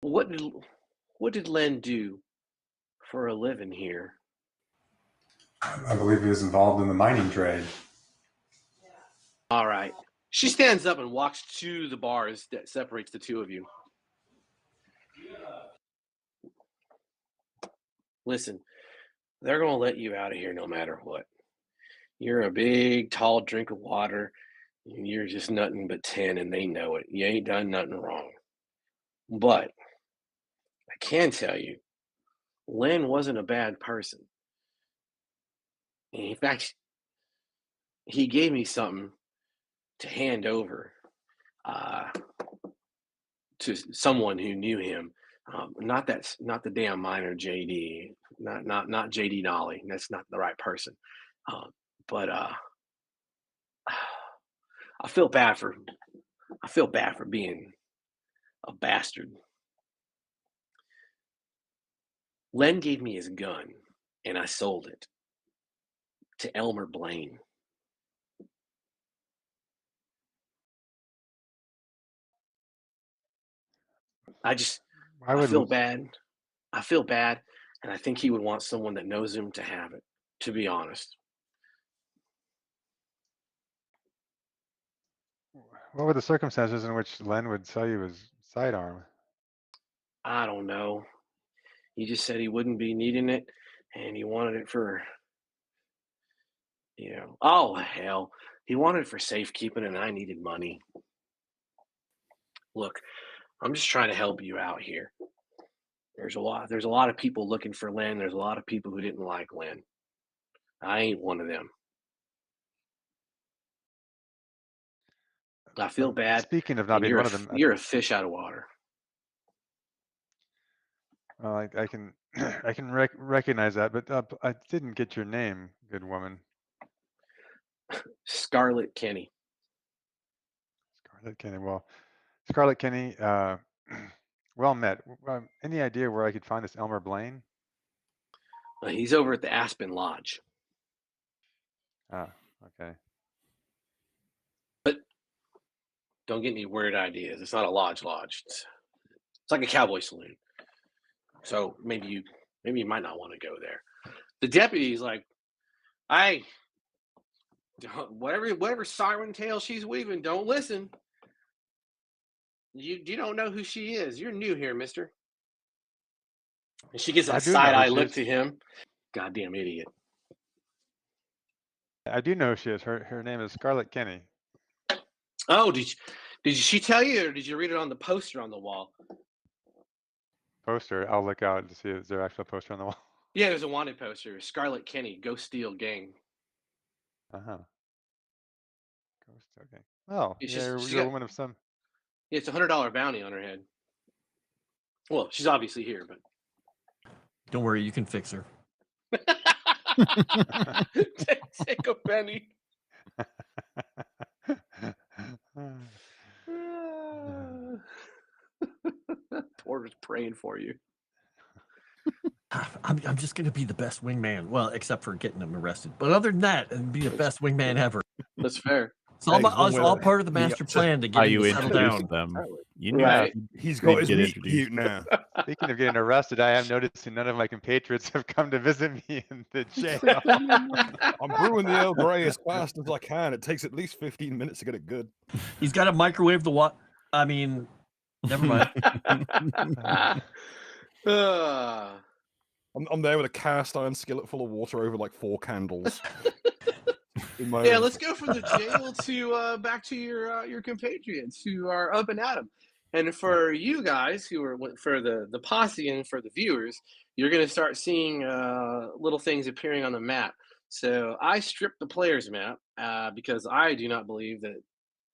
what did Len do for a living here? I believe he was involved in the mining trade. All right. She stands up and walks to the bars that separates the two of you. Listen, they're going to let you out of here no matter what. You're a big, tall drink of water, and you're just nothing but 10, and they know it. You ain't done nothing wrong. But I can tell you, Len wasn't a bad person. In fact, he gave me something to hand over to someone who knew him. Not the damn miner JD, not JD Nollie. That's not the right person. But I feel bad for being a bastard. Len gave me his gun, and I sold it to Elmer Blaine. I feel bad. I feel bad, and I think he would want someone that knows him to have it, to be honest. What were the circumstances in which Len would sell you his sidearm? I don't know. He just said he wouldn't be needing it, and he wanted it for, oh, hell. He wanted it for safekeeping, and I needed money. Look, I'm just trying to help you out here. There's a lot of people looking for Len. There's a lot of people who didn't like Len. I ain't one of them. I feel bad. Speaking of not being one of them, you're a fish out of water. Well, I can recognize that, but I didn't get your name, good woman. Scarlet Kenny. Scarlet Kenny. Well, Scarlet Kenny, well met. Any idea where I could find this Elmer Blaine? He's over at the Aspen Lodge. Ah, okay. But don't get any weird ideas. It's not a lodge. It's like a cowboy saloon. So maybe you might not want to go there. The deputy's like, whatever siren tale she's weaving, don't listen. You don't know who she is. You're new here, mister. And she gives that side-eye look to him. Goddamn idiot. I do know who she is. Her name is Scarlet Kenny. Oh, Did she tell you, or did you read it on the poster on the wall? Poster. I'll look out to see is there actual poster on the wall. Yeah, there's a wanted poster. Scarlet Kenny, Go Steal Gang. Uh-huh. Ghost, okay. Oh, It's yeah, just you're a woman of some. Yeah, it's $100 bounty on her head. Well, she's obviously here, but Don't worry, you can fix her. take a penny. Porter's praying for you. I'm just gonna be the best wingman. Well, except for getting him arrested. But other than that, and be the best wingman ever. That's fair. It's all part of the master plan to get him to settle down. Them. You Right. He's got his get meat introduced. cute now. Speaking of getting arrested, I am noticing none of my compatriots have come to visit me in the jail. I'm brewing the Earl Grey as fast as I can. It takes at least 15 minutes to get it good. He's got to microwave the what? I mean, never mind. I'm there with a cast iron skillet full of water over like 4 candles. Yeah, let's go from the jail to back to your compatriots who are up and at 'em. And for you guys who are for the posse and for the viewers, you're going to start seeing little things appearing on the map. So I stripped the player's map because I do not believe that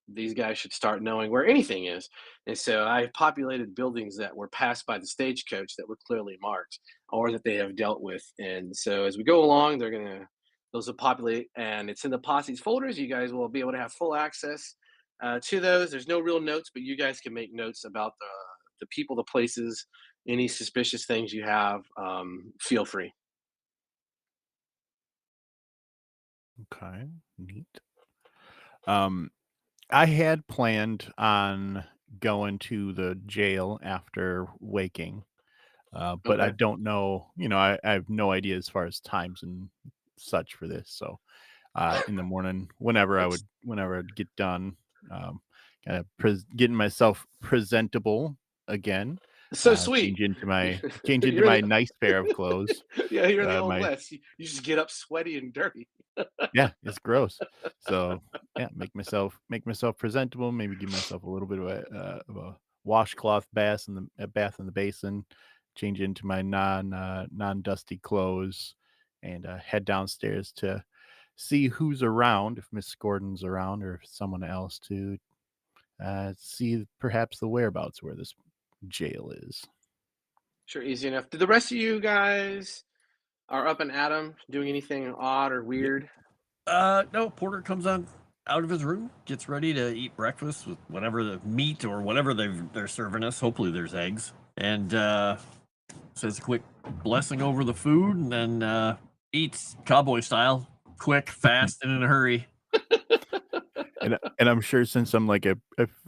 these guys should start knowing where anything is. And so I populated buildings that were passed by the stagecoach that were clearly marked or that they have dealt with. And so as we go along, those will populate, and it's in the posse's folders. You guys will be able to have full access to those. There's no real notes, but you guys can make notes about the people, the places, any suspicious things you have. Feel free. Okay, neat. I had planned on going to the jail after waking, but I Okay. don't know. I have no idea as far as times and such for this. So in the morning, whenever I'd get done, kind of getting myself presentable again. So sweet. Change into my nice pair of clothes. Yeah, you're in the old my- West. You just get up sweaty and dirty. Yeah, it's gross. So yeah, make myself presentable. Maybe give myself a little bit of a washcloth bath in the basin. Change into my non dusty clothes, and head downstairs to see who's around, if Miss Gordon's around, or if someone else to see perhaps the whereabouts where this jail is. Sure, easy enough. Did the rest of you guys are up and at 'em doing anything odd or weird? No, Porter comes out of his room, gets ready to eat breakfast with whatever the meat or whatever they're serving us. Hopefully there's eggs. And says a quick blessing over the food, and then eats cowboy style, quick, fast, and in a hurry. And I'm sure since I'm like a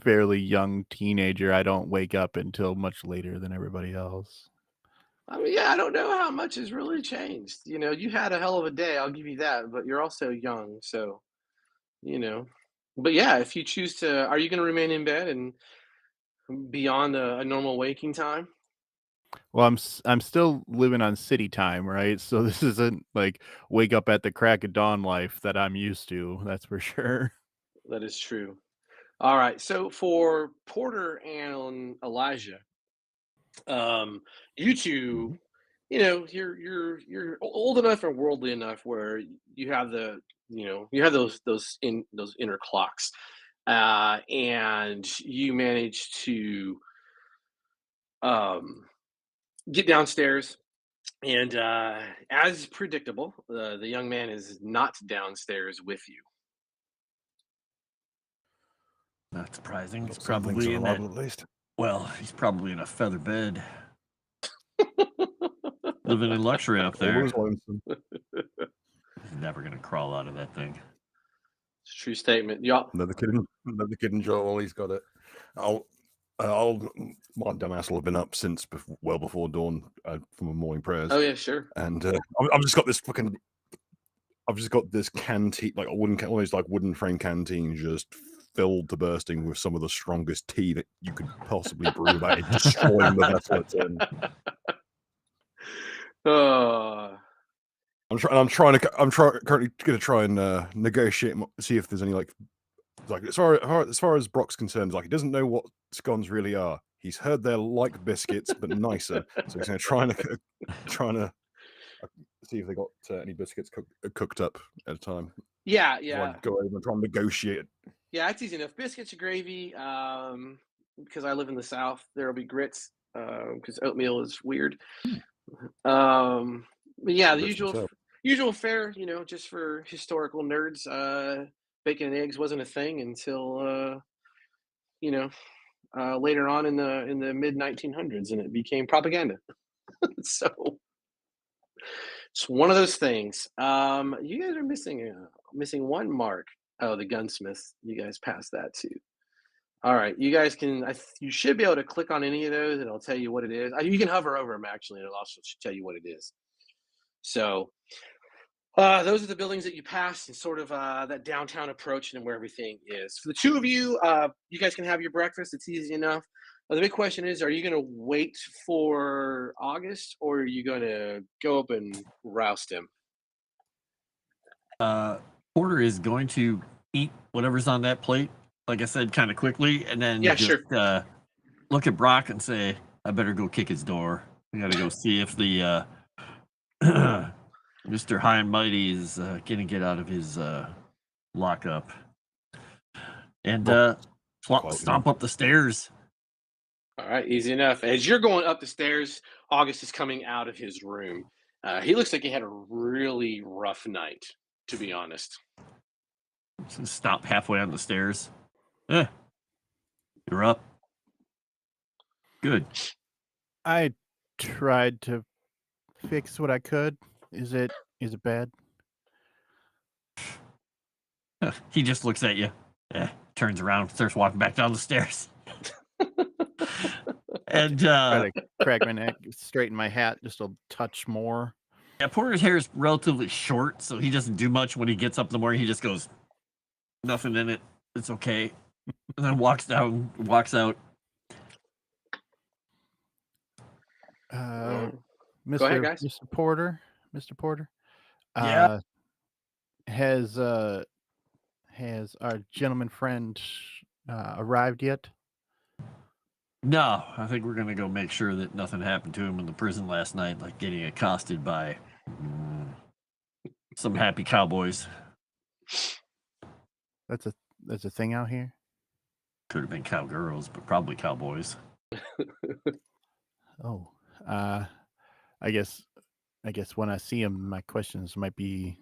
fairly young teenager, I don't wake up until much later than everybody else. I mean, yeah, I don't know how much has really changed. You had a hell of a day, I'll give you that, but you're also young, so, But yeah, if you choose to, are you going to remain in bed and beyond a normal waking time? Well, I'm still living on city time, right? So this isn't like wake up at the crack of dawn life that I'm used to. That's for sure. That is true. All right, so for Porter and Elijah, you two, you're old enough and worldly enough where you have those inner clocks, and you manage to get downstairs, and as predictable, the young man is not downstairs with you. Not surprising. He's Some things probably are in that. reliable, at least. Well, he's probably in a feather bed, living in luxury up there. Always lonesome. He's never gonna crawl out of that thing. It's a true statement. Y'all, Another kid in Joel. He's got it. My dumbass will have been up since well before dawn from my morning prayers. oh yeah, sure. And I've just got this canteen, like one of those like wooden frame canteens, just filled to bursting with some of the strongest tea that you could possibly brew by destroying the vessel it's in. I'm currently going to try and negotiate, see if there's any like like as far as Brock's concerned, like he doesn't know what scones really are. He's heard they're like biscuits but nicer, so he's going to trying to see if they got any biscuits cooked up at a time. Yeah, So I go over and try and negotiate. Yeah, it's easy enough. Biscuits or gravy. Because I live in the South, there'll be grits. Because oatmeal is weird. But yeah, the usual fare. You know, just for historical nerds. Bacon and eggs wasn't a thing until later on in the mid 1900s, and it became propaganda. So it's one of those things. You guys are missing one mark. Oh, the gunsmith. You guys passed that too. All right, you guys can. You should be able to click on any of those, and it'll tell you what it is. You can hover over them actually, and it'll also tell you what it is. So those are the buildings that you passed, and sort of that downtown approach and where everything is. For the two of you, you guys can have your breakfast. It's easy enough. The big question is, are you going to wait for August, or are you going to go up and roust him? Porter is going to eat whatever's on that plate, like I said, kind of quickly, and then look at Brock and say, I better go kick his door. I got to go see if the Mr. High and Mighty is going to get out of his lockup. And stomp up the stairs. All right, easy enough. As you're going up the stairs, August is coming out of his room. He looks like he had a really rough night, to be honest. Just stop halfway on the stairs. You're up. Good. I tried to fix what I could. Is it bad? He just looks at you. Turns around, starts walking back down the stairs. And try to crack my neck, straighten my hat just a touch more. Yeah, Porter's hair is relatively short, so he doesn't do much when he gets up in the morning. He just goes, nothing in it. It's okay. And then walks out. Go ahead, guys. Mr. Porter. Yeah. Has our gentleman friend arrived yet? No, I think we're going to go make sure that nothing happened to him in the prison last night, like getting accosted by some happy cowboys. That's a thing out here? Could have been cowgirls, but probably cowboys. Oh, I guess when I see him, my questions might be,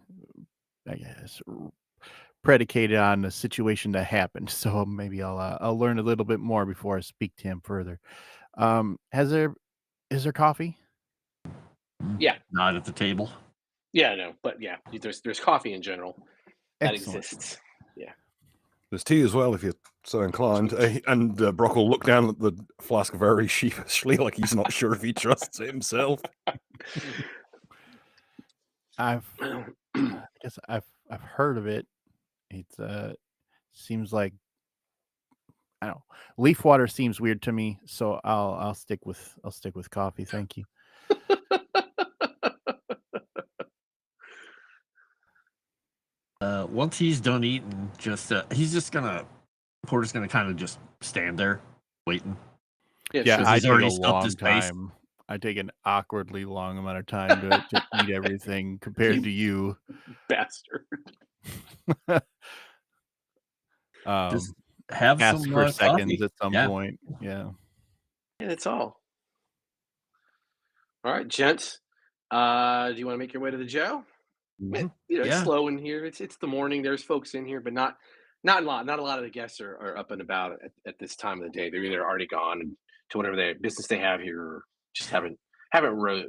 predicated on the situation that happened. So maybe I'll learn a little bit more before I speak to him further. Is there coffee? Yeah. Not at the table. Yeah, no, but yeah, there's coffee in general that Excellent. exists. Yeah. There's tea as well if you're so inclined. And Brock will look down at the flask very sheepishly, like he's not sure if he trusts it himself. I guess I've heard of it. It seems like, I don't know, leaf water seems weird to me, so I'll stick with coffee. Thank you. Once he's done eating, Porter's gonna kind of just stand there waiting. Yeah, I take already a stuffed long his face. time. I take an awkwardly long amount of time to eat everything compared to you. Bastard. Just have ask some for seconds coffee at some point. Yeah. Yeah, that's all. All right, gents. Do you want to make your way to the jail? Mhm. It's slow in here. It's the morning. There's folks in here, but not a lot. Not a lot of the guests are up and about at this time of the day. They're either already gone to whatever business they have here, or just haven't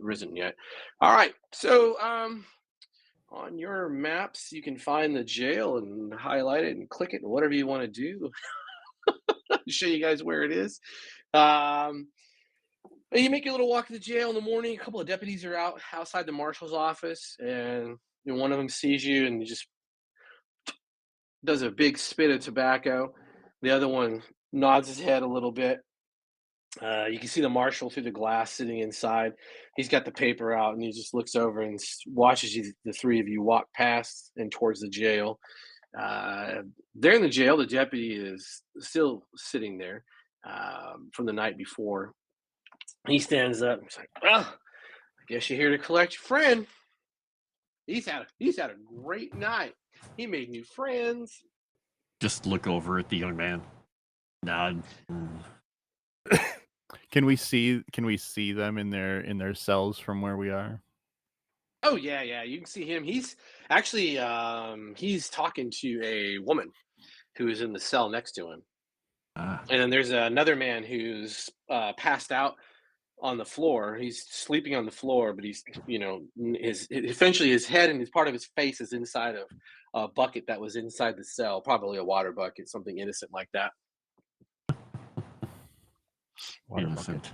risen yet. All right. So on your maps, you can find the jail and highlight it and click it and whatever you want to do. Show you guys where it is. You make your little walk to the jail in the morning. A couple of deputies are outside the marshal's office, and one of them sees you and just does a big spit of tobacco. The other one nods his head a little bit. You can see the marshal through the glass sitting inside. He's got the paper out, and he just looks over and watches the three of you walk past and towards the jail. They're in the jail. The deputy is still sitting there from the night before. He stands up. He's like, "Well, I guess you're here to collect your friend. He's had a great night. He made new friends." Just look over at the young man. Nod. Can we see them in their cells from where we are? Oh yeah, you can see him. He's actually he's talking to a woman who is in the cell next to him. And then there's another man who's passed out on the floor. He's sleeping on the floor, but he's, essentially his head and his part of his face is inside of a bucket that was inside the cell, probably a water bucket, something innocent like that. Water bucket.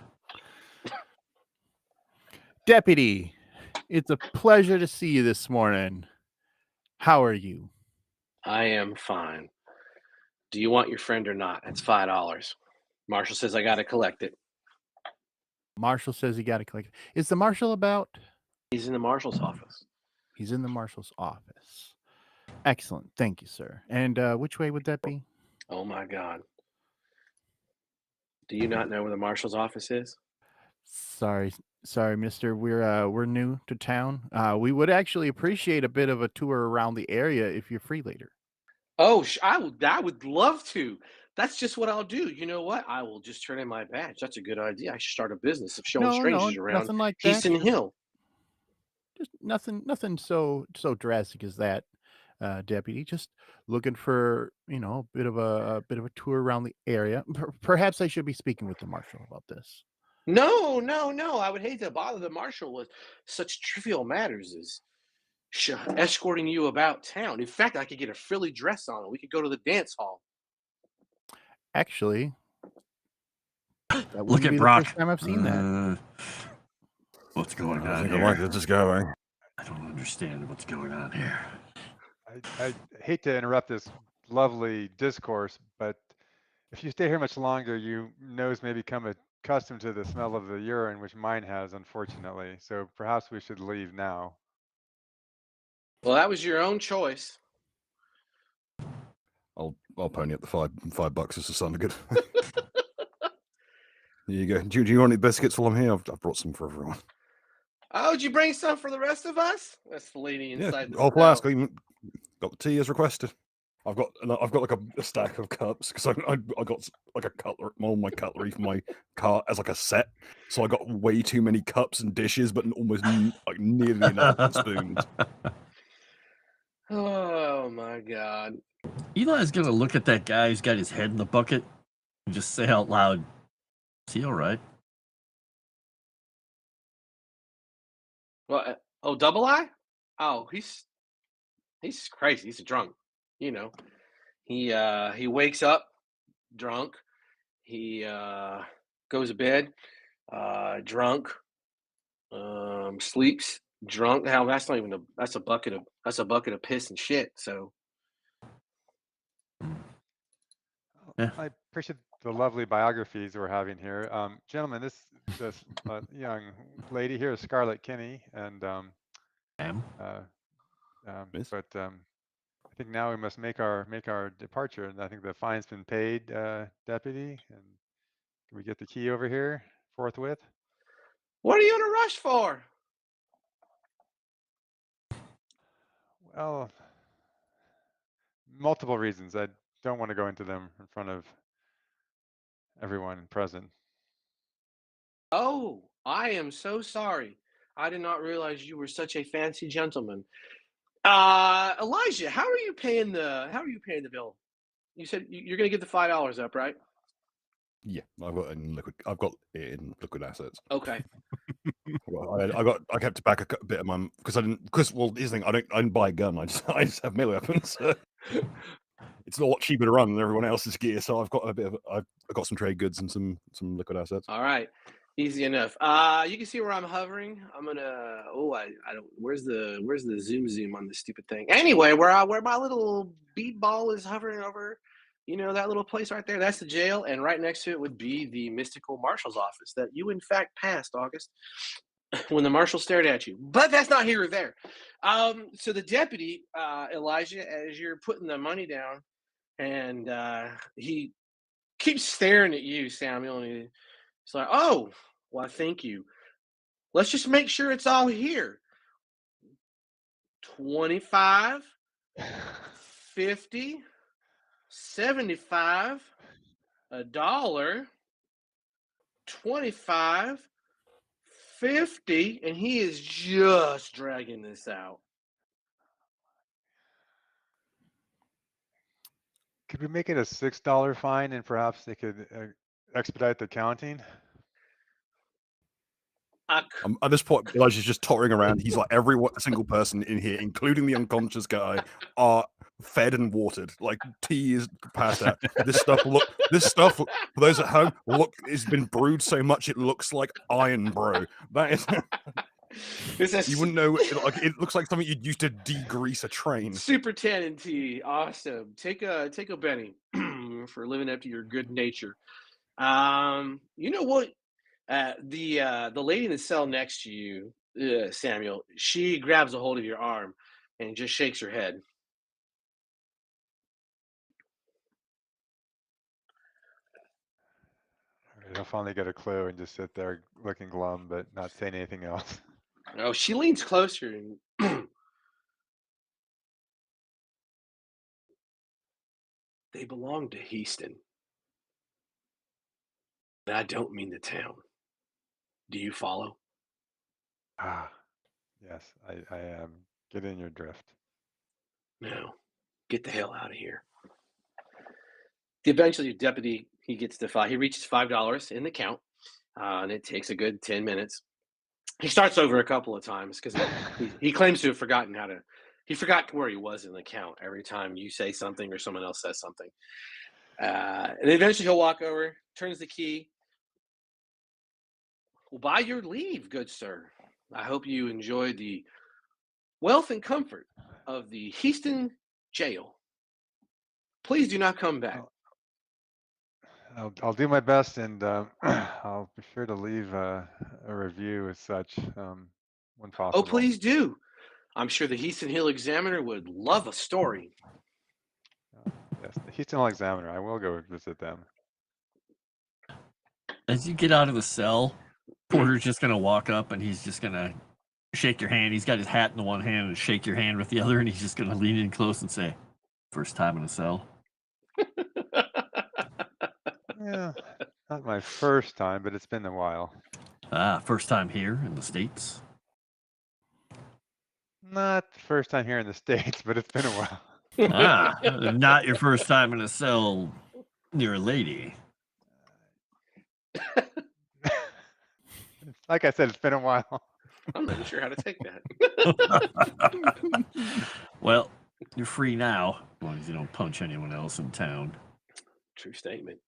Deputy, it's a pleasure to see you this morning. How are you? I am fine. Do you want your friend or not? It's $5. Marshal says I got to collect it. Marshal says you got to collect it. Is the marshal about? He's in the marshal's office. He's in the marshal's office. Excellent. Thank you, sir. And which way would that be? Oh, my God. Do you not know where the marshal's office is? Sorry, mister. We're new to town. We would actually appreciate a bit of a tour around the area if you're free later. Oh, I would love to. That's just what I'll do. You know what? I will just turn in my badge. That's a good idea. I should start a business of showing strangers around nothing like that. Headstone Hill. Just nothing so drastic as that, deputy. Just looking for a bit of a tour around the area. Perhaps I should be speaking with the marshal about this. No. I would hate to bother the marshal with such trivial matters as escorting you about town. In fact, I could get a frilly dress on and we could go to the dance hall. Actually, Look at Brock. First time I've seen that. What's going on I think here? I like it. Just going. I don't understand what's going on here. I hate to interrupt this lovely discourse, but if you stay here much longer, your nose may become accustomed to the smell of the urine, which mine has, unfortunately. So perhaps we should leave now. Well, that was your own choice. I'll pony up the $5 as the sound good. There you go. Do you want any biscuits while I'm here? I've brought some for everyone. Oh, did you bring some for the rest of us? That's the lady inside the whole cell. flask. I even got the tea as requested. I've got like a stack of cups because I got like a cutlery, all my cutlery for my car as like a set. So I got way too many cups and dishes, but almost like nearly enough for spoons. Oh my God. Eli's gonna look at that guy who's got his head in the bucket and just say out loud, "Is he all right?" Well, Double I? Oh, he's crazy. He's a drunk. He wakes up drunk. He goes to bed drunk. Sleeps drunk. Hell, that's not even that's a bucket of piss and shit. So. Yeah. I appreciate the lovely biographies we're having here. Gentlemen, this young lady here is Scarlett Kinney, and but I think now we must make our departure, and I think the fine's been paid, deputy. And can we get the key over here forthwith? What are you in a rush for? Well, multiple reasons. I don't want to go into them in front of everyone present. Oh, I am so sorry. I did not realize you were such a fancy gentleman. Elijah, how are you paying the bill? You said you're going to get the $5 up, right? Yeah, I've got it in liquid assets. Okay. I kept back a bit of my because here's the thing, I don't buy a gun. I just have melee weapons. It's a lot cheaper to run than everyone else's gear, so I've got I've got some trade goods and some liquid assets. All right, easy enough. You can see where I'm hovering. I'm gonna. Oh, I don't. Where's the zoom on this stupid thing? Anyway, where my little bead ball is hovering over, that little place right there. That's the jail, and right next to it would be the mystical marshal's office that you in fact passed, August. when the marshal stared at you. But that's not here or there. So the deputy, Elijah, as you're putting the money down, and he keeps staring at you, Samuel, and he's like, "Oh, well, thank you. Let's just make sure it's all here. 25, 50, 75, $1, 25, 50, and he is just dragging this out." Could we make it a $6 fine and perhaps they could expedite the counting? At this point, Elijah's just tottering around. He's like every single person in here, including the unconscious guy, are fed and watered. Like tea is passed out. This stuff for those at home, it's been brewed so much it looks like iron, bro. That is. You wouldn't know. It looks like something you'd use to degrease a train. Super tannin tea, awesome. Take a Benny for living up to your good nature. You know what? The lady in the cell next to you, Samuel, she grabs a hold of your arm and just shakes her head. He'll finally get a clue and just sit there looking glum, but not saying anything else. Oh, she leans closer and they belong to Heaston. And I don't mean the town. Do you follow? Ah, yes, I am getting your drift. No, get the hell out of here. Eventually, deputy, he gets to he reaches $5 in the count, and it takes a good 10 minutes. He starts over a couple of times because he claims to have forgotten he forgot where he was in the count every time you say something or someone else says something. And eventually he'll walk over, turns the key. Well, by your leave, good sir. I hope you enjoy the wealth and comfort of the Heaston jail. Please do not come back. I'll do my best, and I'll be sure to leave a review as such when possible. Oh, please do. I'm sure the Heaston Hill Examiner would love a story. Yes, the Heaston Hill Examiner. I will go visit them. As you get out of the cell, Porter's just gonna walk up and he's just gonna shake your hand. He's got his hat in the one hand and shake your hand with the other, and he's just gonna lean in close and say, "First time in a cell." Yeah, not my first time, but it's been a while. First time here in the States? Not the first time here in the States, but it's been a while. Not your first time in a cell near a lady. Like I said, it's been a while. I'm not sure how to take that. Well, you're free now, as long as you don't punch anyone else in town. True statement.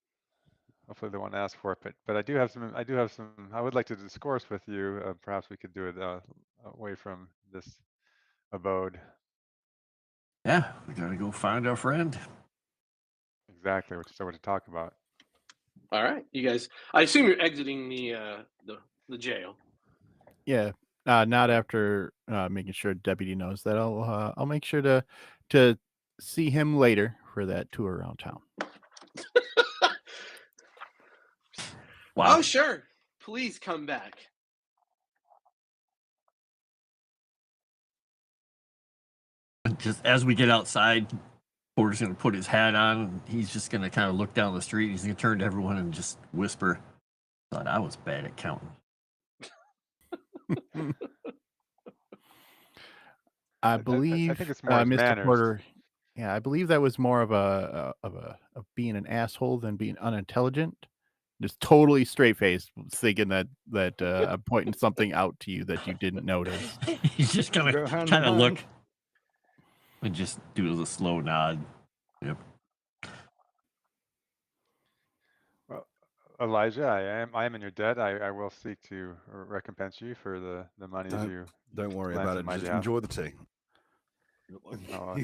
Hopefully they won't ask for it, but I do have some. I would like to discourse with you. Perhaps we could do it away from this abode. Yeah, we gotta go find our friend. Exactly, which is what to talk about. All right, you guys. I assume you're exiting the jail. Yeah, not after making sure Deputy knows that. I'll make sure to see him later for that tour around town. Wow. Oh, sure. Please come back. Just as we get outside, Porter's going to put his hat on, and he's just going to kind of look down the street. He's going to turn to everyone and just whisper, "Thought I was bad at counting." I believe, I think it's more Mr. manners. Porter. Yeah, I believe that was more of being an asshole than being unintelligent. Just totally straight faced, thinking that I'm pointing something out to you that you didn't notice. He's just gonna kind of look and just do a slow nod. Yep. Well, Elijah, I am in your debt. I will seek to recompense you for the money you. Don't worry about it. Just enjoy the tea.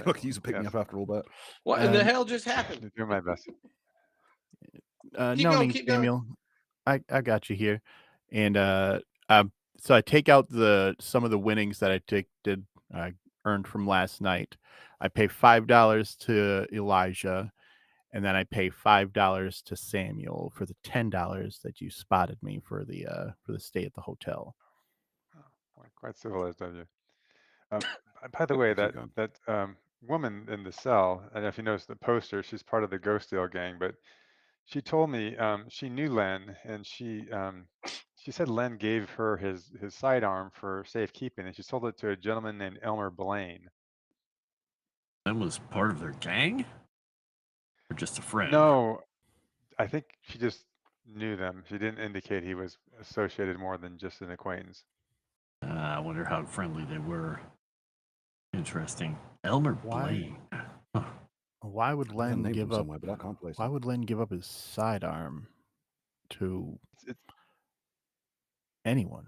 Look, he's picking up after all that. What in the hell just happened? Do my best. Keep going, Samuel. I got you here, and So I take out some of the winnings that I earned from last night. I pay $5 to Elijah, and then I pay $5 to Samuel for the $10 that you spotted me for the stay at the hotel. Oh, quite civilized of you. By the way, Keep that woman in the cell, I don't know if you noticed the poster, she's part of the Ghost Deal gang, but she told me she knew Len, and she said Len gave her his sidearm for safekeeping, and she sold it to a gentleman named Elmer Blaine. That was part of their gang? Or just a friend? No, I think she just knew them. She didn't indicate he was associated more than just an acquaintance. I wonder how friendly they were. Interesting. Elmer Blaine. Huh. Why would Len give up? Somewhere, but I can't place Why it. would Len give up his sidearm to anyone?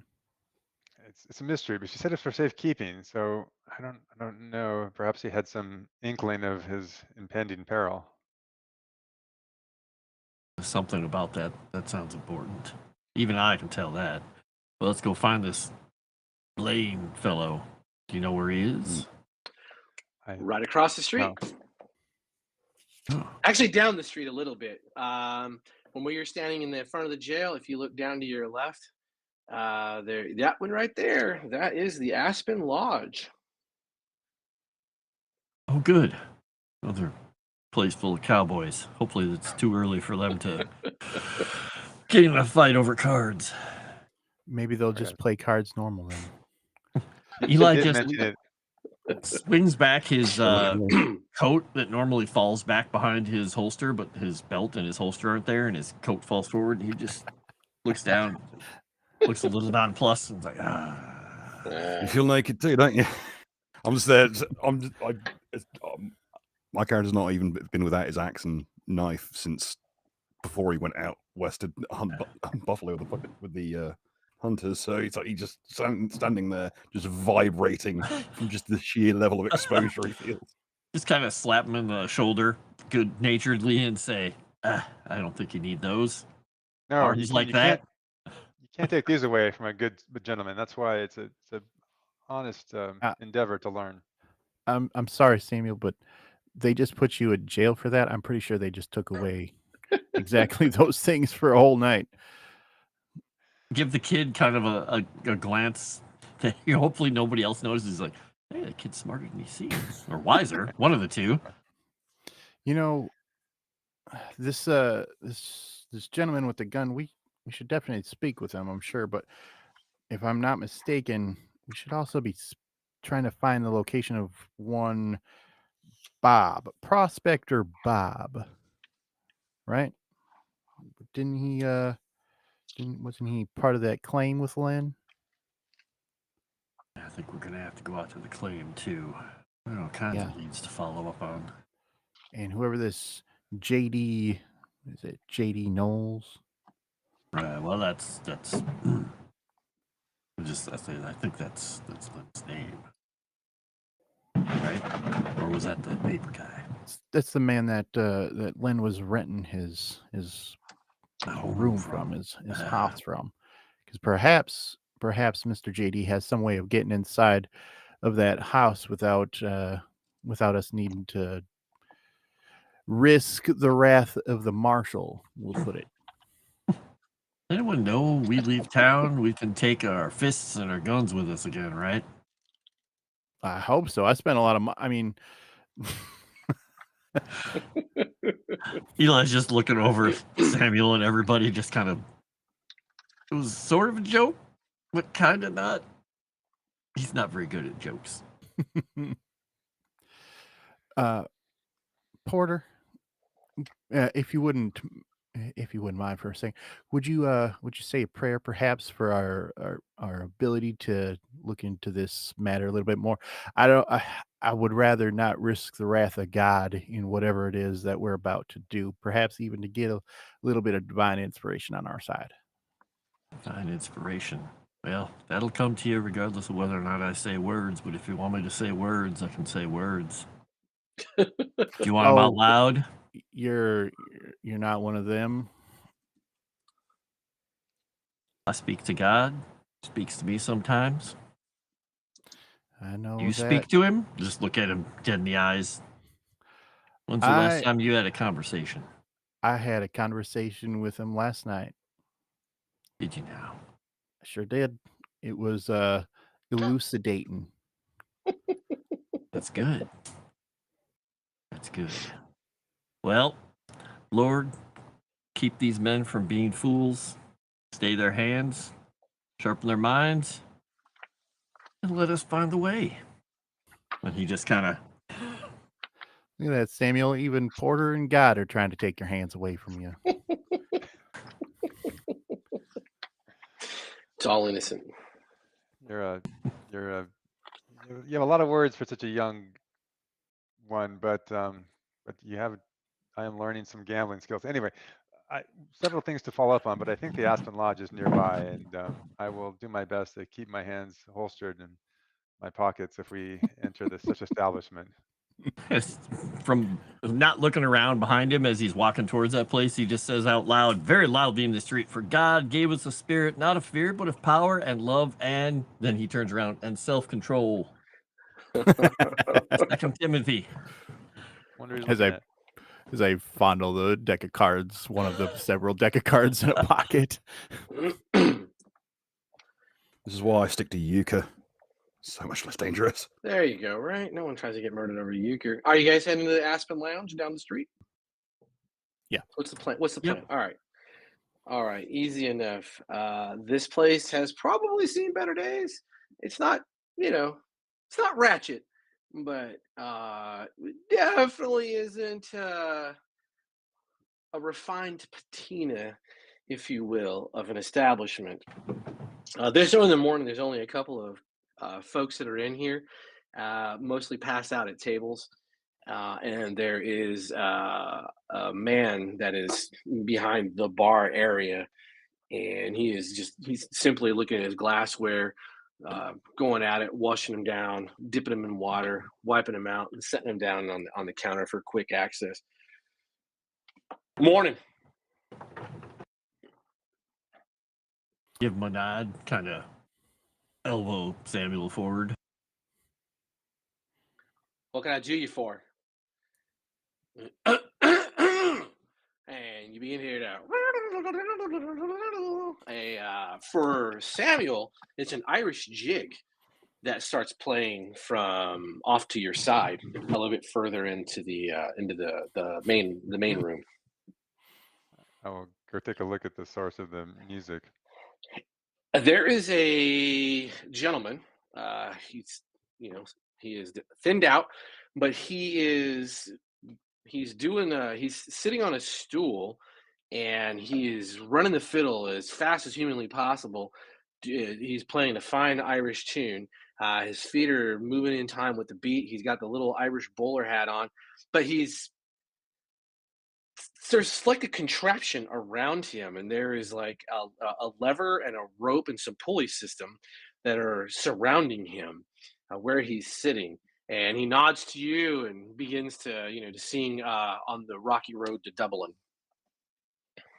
It's a mystery, but she said it's for safekeeping, so I don't know. Perhaps he had some inkling of his impending peril. Something about that sounds important. Even I can tell that. But let's go find this Blaine fellow. Do you know where he is? Right across the street. Oh. Actually, down the street a little bit. From where you're standing in the front of the jail, if you look down to your left, there, that one right there, that is the Aspen Lodge. Oh, good. Another place full of cowboys. Hopefully it's too early for them to get in a fight over cards. Maybe they'll just play cards normal then. Eli just swings back his coat that normally falls back behind his holster, but his belt and his holster aren't there, and his coat falls forward, and he just looks down, looks a little nonplussed, and is like, You feel naked too, don't you? I'm just there. My character's not even been without his axe and knife since before he went out west to hunt buffalo with the hunters. So he's like, he's just standing there, just vibrating from just the sheer level of exposure he feels. Just kind of slap him in the shoulder good-naturedly and say, I don't think you need those. No, you can't take these away from a good gentleman. That's why it's a honest endeavor to learn. I'm sorry, Samuel, but they just put you in jail for that. I'm pretty sure they just took away exactly those things for a whole night. Give the kid kind of a glance that hopefully nobody else notices. He's like, hey, the kid's smarter than he seems, or wiser, one of the two. You know, this gentleman with the gun, we should definitely speak with him, I'm sure. But if I'm not mistaken, we should also be trying to find the location of one Bob, Prospector Bob, right? Didn't he? Wasn't he part of that claim with Len? I think we're gonna have to go out to the claim too. There are all kinds of leads to follow up on. And whoever this JD, is it JD Knowles? Right. Well, that's I think that's Len's name, right? Or was that the neighbor guy? That's the man that that Len was renting his room from, his house from, because perhaps Mr. JD has some way of getting inside of that house without us needing to risk the wrath of the Marshal, we'll put it. Anyone know we leave town, we can take our fists and our guns with us again, right? I hope so. I spent a lot of I mean, Eli's just looking over Samuel and everybody, just kind of. It was sort of a joke, but kind of not. He's not very good at jokes. Porter, if you wouldn't mind for a second, would you say a prayer perhaps for our ability to look into this matter a little bit more? I would rather not risk the wrath of God in whatever it is that we're about to do, perhaps even to get a little bit of divine inspiration on our side. Divine inspiration. Well, that'll come to you regardless of whether or not I say words, but if you want me to say words, I can say words. Do you want them out loud? You're not one of them. I speak to God. Speaks to me sometimes. I know You that. speak to him? Just look at him dead in the eyes. When's the last time you had a conversation? I had a conversation with him last night. Did you now? I sure did. It was elucidating. That's good. That's good. Well, Lord, keep these men from being fools. Stay their hands. Sharpen their minds. And let us find the way. And he just kind of... Look at that, Samuel. Even Porter and God are trying to take your hands away from you. It's all innocent. You have a lot of words for such a young one, but you have. I am learning some gambling skills. Anyway, several things to follow up on, but I think the Aspen Lodge is nearby, and I will do my best to keep my hands holstered in my pockets if we enter such establishment. From not looking around behind him as he's walking towards that place, he just says out loud, very loudly in the street, "For God gave us a spirit, not of fear, but of power and love," and then he turns around, "and self-control." Second Timothy. As I fondle the deck of cards, one of the several deck of cards in a pocket. This is why I stick to euchre. So much less dangerous. There you go, right? No one tries to get murdered over euchre. Are you guys heading to the Aspen Lounge down the street? Yeah. What's the plan? What's the plan? Yep. All right. Easy enough. This place has probably seen better days. It's not, it's not ratchet, but definitely isn't a refined patina, if you will, of an establishment. This early in the morning, there's only a couple of folks that are in here, mostly pass out at tables. And there is a man that is behind the bar area, and he's simply looking at his glassware, going at it, washing them down, dipping them in water, wiping them out, and setting them down on the counter for quick access. Morning. Give him a nod, kind of elbow Samuel forward. What can I do you for? And you begin here to. For Samuel, it's an Irish jig that starts playing from off to your side, a little bit further into the main room. I will go take a look at the source of the music. There is a gentleman. He is thinned out, but he's sitting on a stool, and he is running the fiddle as fast as humanly possible. He's playing a fine Irish tune. His feet are moving in time with the beat. He's got the little Irish bowler hat on, but there's like a contraption around him, and there is like a lever and a rope and some pulley system that are surrounding him where he's sitting. And he nods to you and begins to sing on the rocky road to Dublin.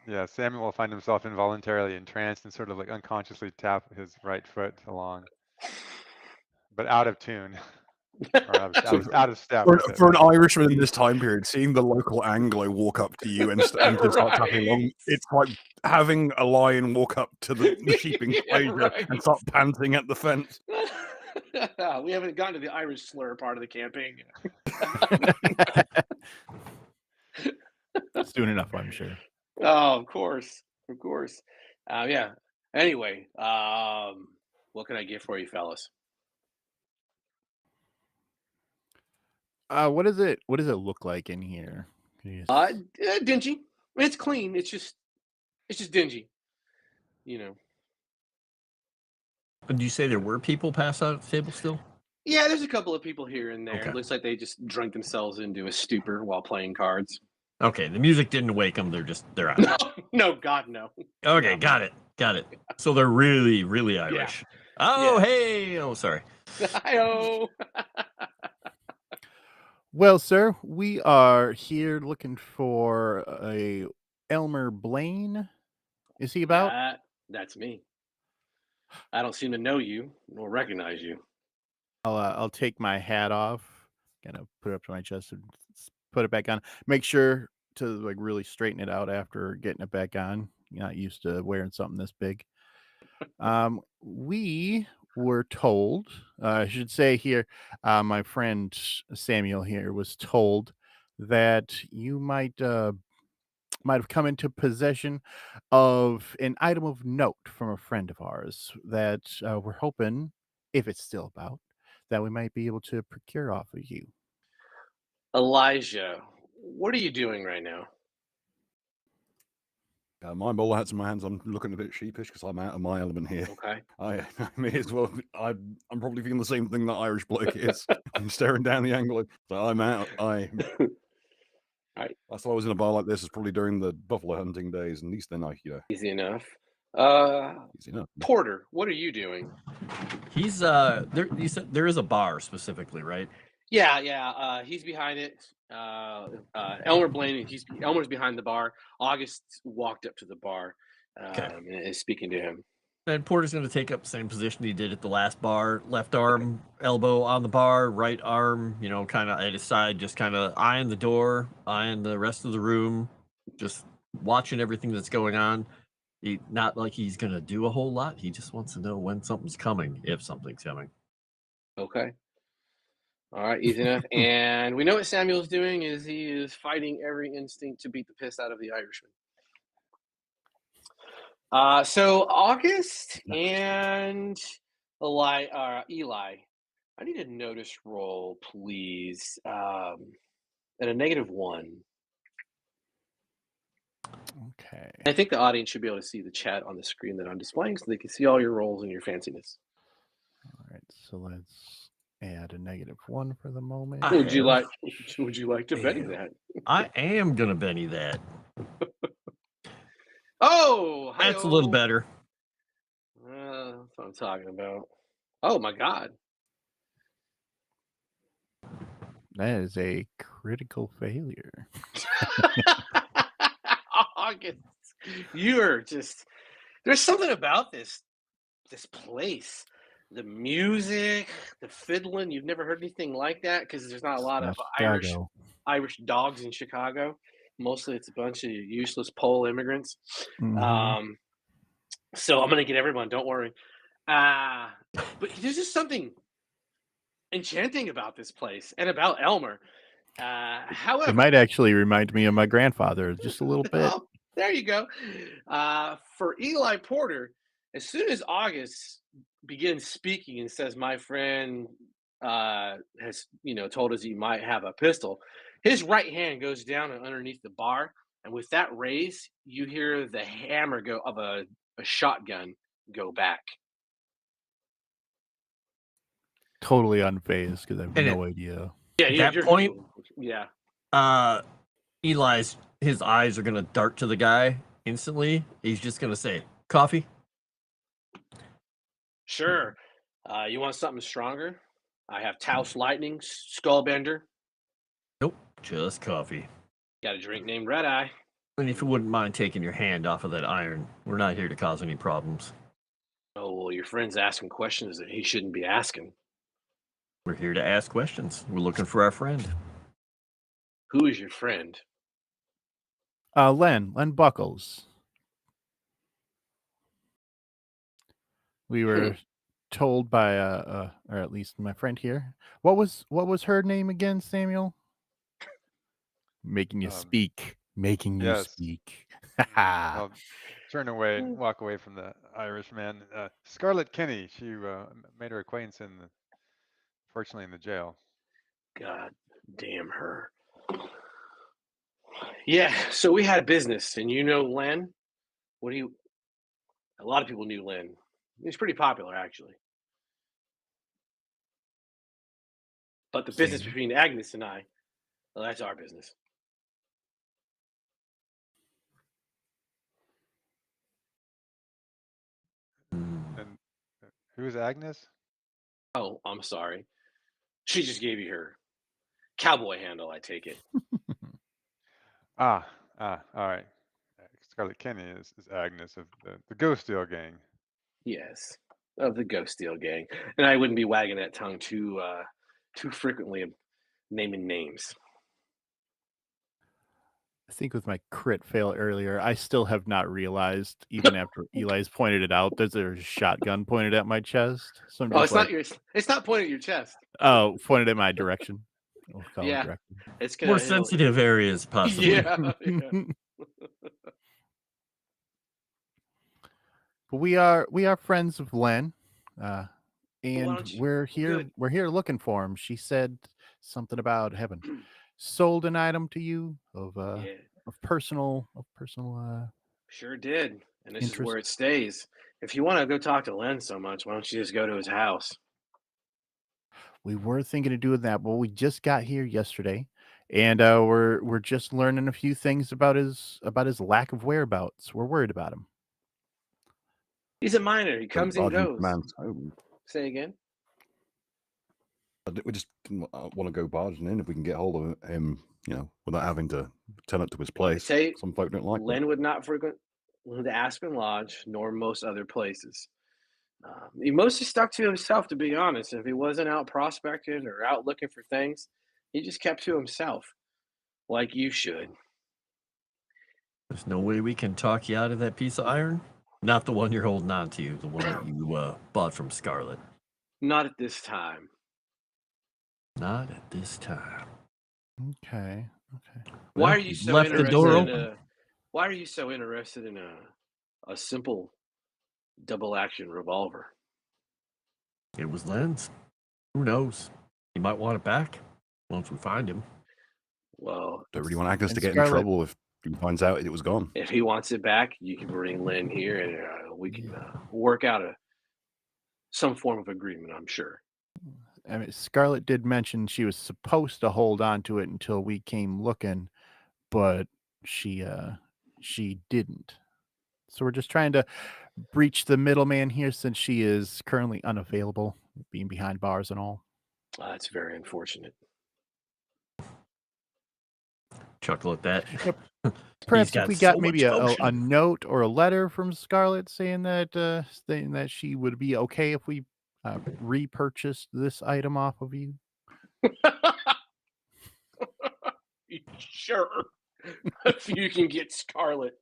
Yeah, Samuel will find himself involuntarily entranced and sort of like unconsciously tap his right foot along, but out of tune. Or out of step. For an Irishman in this time period, seeing the local Anglo walk up to you and just start tapping along, it's like having a lion walk up to the sheep enclosure and start panting at the fence. We haven't gotten to the Irish slur part of the campaign yet. Soon enough, I'm sure. Oh, of course. Yeah. Anyway, what can I get for you, fellas? What does it look like in here? Dingy. It's clean. It's just dingy. Did you say there were people passed out at the table still? Yeah, there's a couple of people here and there. Okay. It looks like they just drank themselves into a stupor while playing cards. Okay, the music didn't wake them. They're out. No, God, no. Okay, got it. So they're really, really Irish. Yeah. Oh, yeah. Hey. Oh, sorry. Hi-oh. Well, sir, we are here looking for a Elmer Blaine. Is he about? That's me. I don't seem to know you nor recognize you. I'll take my hat off, kind of put it up to my chest and put it back on. Make sure to like really straighten it out after getting it back on. You're not used to wearing something this big. We were told, I should say here, my friend Samuel here was told that you might have come into possession of an item of note from a friend of ours that we're hoping, if it's still about, that we might be able to procure off of you. Elijah, what are you doing right now? My bowler hat's in my hands. I'm looking a bit sheepish because I'm out of my element here. Okay. I may as well. I'm probably feeling the same thing that Irish bloke is. I'm staring down the angle. So I'm out. Right. Last time I was in a bar like this is probably during the buffalo hunting days, and at least then Easy enough. easy enough. Porter, what are you doing? He's there. You said there is a bar specifically, right? Yeah. He's behind it. Elmer Blaine. Elmer's behind the bar. August walked up to the bar and is speaking to him. And Porter's going to take up the same position he did at the last bar. Left arm, elbow on the bar, right arm, kind of at his side, just kind of eyeing the door, eyeing the rest of the room, just watching everything that's going on. Not like he's going to do a whole lot. He just wants to know when something's coming, if something's coming. Okay. All right, easy enough. And we know what Samuel's doing is he is fighting every instinct to beat the piss out of the Irishman. So August and Eli, I need a notice roll, please, at a -1. Okay. I think the audience should be able to see the chat on the screen that I'm displaying so they can see all your rolls and your fanciness. All right. So let's add a -1 for the moment. Would you like to Benny that? I am going to Benny that. Oh, that's a little better. That's what I'm talking about. Oh my God. That is a critical failure. August, you're just, there's something about this place. The music, the fiddling, you've never heard anything like that because there's not a lot of Irish dogs in Chicago. Mostly it's a bunch of useless Pole immigrants. Mm-hmm. So I'm going to get everyone, don't worry. But there's just something enchanting about this place and about Elmer. However, it might actually remind me of my grandfather just a little bit. Oh, there you go. For Eli Porter, as soon as August begins speaking and says, "My friend has, told us he might have a pistol," his right hand goes down and underneath the bar, and with that raise, you hear the hammer go of a shotgun go back. Totally unfazed because I have no idea. Yeah, at that point, yeah. Eli's his eyes are gonna dart to the guy instantly. He's just gonna say, "Coffee." Sure. You want something stronger? I have Taos Lightning, Skullbender. Nope, just coffee. Got a drink named Red Eye. And if you wouldn't mind taking your hand off of that iron, we're not here to cause any problems. Oh, well, your friend's asking questions that he shouldn't be asking. We're here to ask questions. We're looking for our friend. Who is your friend? Len Buckles. We were told by or at least my friend here. What was her name again, Samuel? Making you speak. Making you speak. I'll turn away, walk away from the Irishman. Scarlett Kinney. She made her acquaintance fortunately in the jail. God damn her. Yeah, so we had a business, and Len? A lot of people knew Len. He's pretty popular, actually. But the business between Agnes and I, well, that's our business. And who's Agnes? Oh, I'm sorry. She just gave you her cowboy handle, I take it. All right. Scarlett Kinney is Agnes of the Ghost Deal gang. Yes. of the Ghost Steel gang, and I wouldn't be wagging that tongue too frequently, naming names. I think with my crit fail earlier, I still have not realized, even after Eli's pointed it out, that there's a shotgun pointed at my chest. So I'm Oh, just it's not pointed at your chest. Oh, pointed at my direction. We'll call it Yeah. direction. It's More sensitive areas, possibly. Yeah. But we are friends of Len, and don't you- we're here. good. We're here looking for him. She said something about having sold an item to you of Yeah, personal sure did. And this is interest. where it stays. If you want to go talk to Len so much, why don't you just go to his house? We were thinking of doing that, but we just got here yesterday, and we're just learning a few things about his lack of whereabouts. We're worried about him. He's a miner. He comes and Barging goes. man's home. Say again. We just didn't want to go barging in if we can get hold of him, without having to turn up to his place. Say, Some folk don't like Len would not frequent the Aspen Lodge nor most other places. He mostly stuck to himself, to be honest. If he wasn't out prospecting or out looking for things, he just kept to himself, like you should. There's no way we can talk you out of that piece of iron. Not the one you're holding on to, the one that you bought from Scarlet. Not at this time. Not at this time. Okay. Why Well, are you so left the interested door in open. Why are you so interested in a simple double action revolver? It was Len's. Who knows? He might want it back once we find him. Well, Don't really want Agnes And to get Scarlet- in trouble if he finds out it was gone. if he wants it back, you can bring Len here, and we can work out some form of agreement. I'm sure. I mean, Scarlet did mention she was supposed to hold on to it until we came looking, but she didn't. So we're just trying to breach the middleman here since she is currently unavailable, being behind bars and all. That's very unfortunate. Chuckle at that. Yep. Perhaps got if we so got much maybe a gumption. note or a letter from Scarlet saying that she would be okay if we repurchased this item off of you. Sure. If you can get Scarlet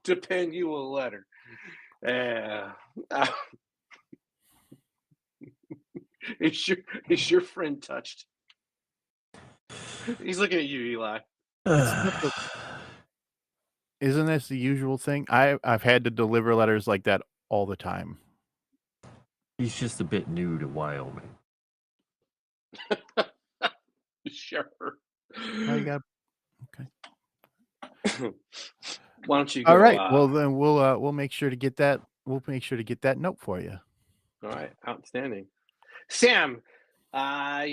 to pen you a letter. Is your friend touched? He's looking at you, Eli. Isn't this the usual thing? I've had to deliver letters like that all the time. He's just a bit new to Wyoming. Sure. Oh, you got okay. Why don't you go? All right. Well, then we'll make sure to get that. We'll make sure to get that note for you. All right. Outstanding. Sam, when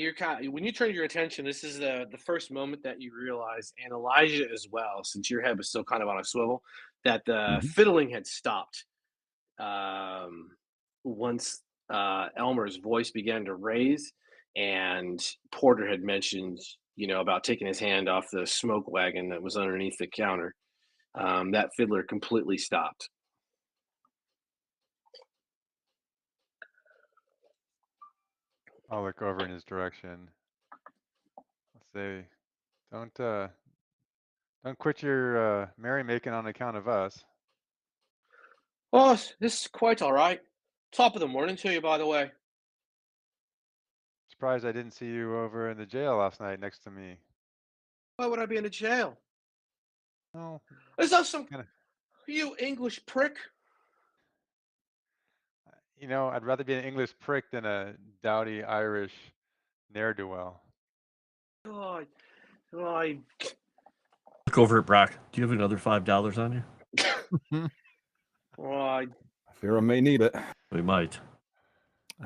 you turn your attention, this is the first moment that you realize, and Elijah as well, since your head was still kind of on a swivel, that the fiddling had stopped once Elmer's voice began to raise, and Porter had mentioned, about taking his hand off the smoke wagon that was underneath the counter. That fiddler completely stopped. I'll look over in his direction. Let's say, don't quit your merrymaking on account of us. Oh, this is quite all right. Top of the morning to you, by the way. Surprised I didn't see you over in the jail last night next to me. Why would I be in a jail? Oh, Is that some kinda- you English prick? I'd rather be an English prick than a dowdy Irish ne'er-do-well. God, Look over at Brock. Do you have another $5 on you? I fear I may need it. We might.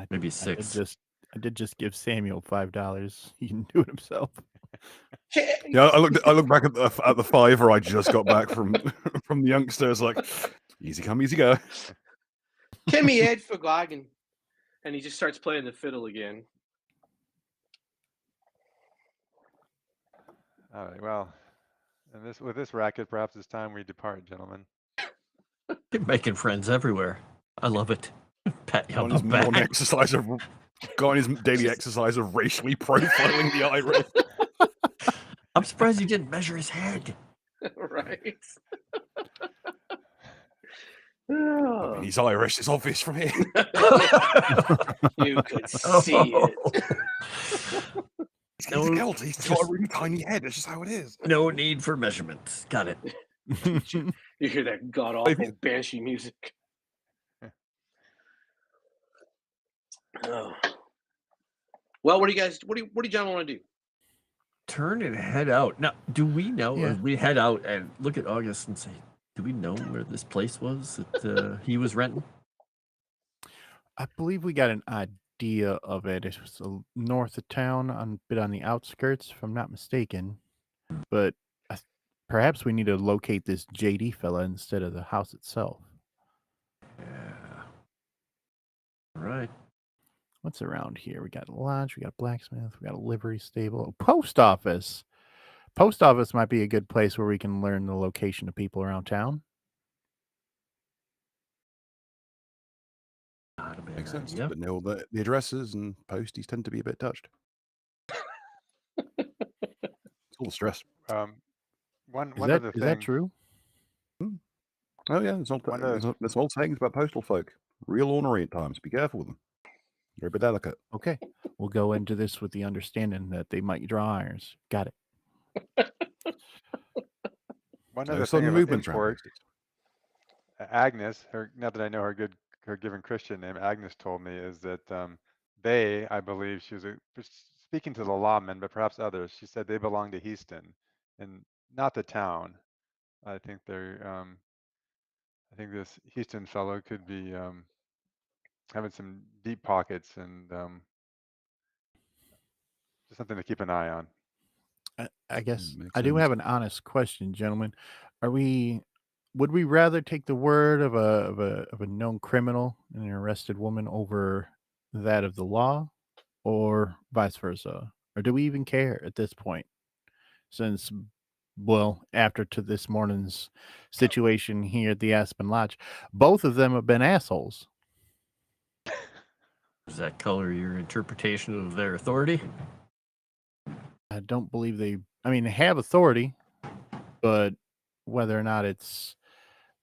Maybe I 6. did just give Samuel $5. He can do it himself. Yeah, I look back at the $5 I just got back from from the youngsters. Like, easy come, easy go. Timmy Ed for Goggin. And he just starts playing the fiddle again. All right, well, and with this racket, perhaps it's time we depart, gentlemen. You're making friends everywhere. I love it. Pat you Got on on his the back. morning exercise of got on his daily exercise of racially profiling the Irish. I'm surprised he didn't measure his head. Right. I mean, he's Irish. It's obvious from here. You could see it. He's a Celt. He's got a really tiny head. It's just how it is. No need for measurements. Got it. You hear that god awful banshee music. Oh. Well, what do you gentlemen want to do? Turn and head out. Now, do we know Yeah. as we head out and look at August and say, do we know where this place was that he was renting? I believe we got an idea of it. It was north of town, a bit on the outskirts, if I'm not mistaken. But perhaps we need to locate this JD fella instead of the house itself. Yeah. All right. What's around here? We got a lodge, we got a blacksmith, we got a livery stable, a post office. Post office might be a good place where we can learn the location of people around town. Not a bad Makes sense. idea. But no, the addresses and posties tend to be a bit touched. It's all the stress. One Is other that thing. true? Oh yeah, there's old sayings about postal folk. Real ornery at times. Be careful with them. They're a bit delicate. Okay. We'll go into this with the understanding that they might draw irons. Got it. One No other sudden thing about movements around import. posties. Agnes, now that I know her given Christian name, Agnes told me is that I believe she was speaking to the lawmen, but perhaps others. She said they belong to Heaston and not the town. I think I think this Heaston fellow could be having some deep pockets and just something to keep an eye on. I guess Makes I do sense. have an honest question, gentlemen. Would we rather take the word of a known criminal and an arrested woman over that of the law, or vice versa? Or do we even care at this point? Since, well, after to this morning's situation here at the Aspen Lodge, both of them have been assholes. Does that color your interpretation of their authority? I don't believe they have authority, but whether or not it's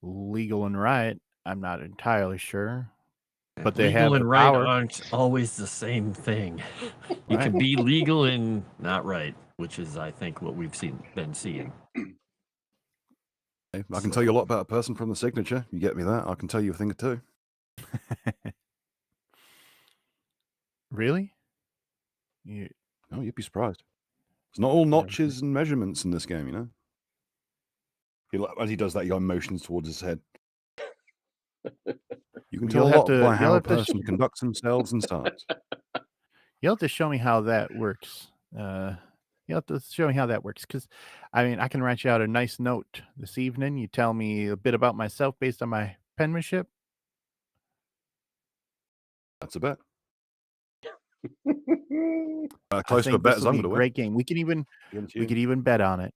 legal and right, I'm not entirely sure. But they legal have and the right power. aren't always the same thing. You can Right. be legal and not right, which is, I think, what we've been seeing. Hey, I can tell you a lot about a person from the signature. You get me that? I can tell you a thing or two. Really? Oh, you'd be surprised. It's not all notches and measurements in this game, you know. As he does that, he motions towards his head. You can tell You'll a have lot to- by you'll how a have to person conducts themselves and starts. You'll have to show me how that works. You'll have to show me how that works, because I can write you out a nice note this evening. You tell me a bit about myself based on my penmanship. That's a bet. I Close to a think bet this as will I'm be going a to win. great game. We could even bet on it.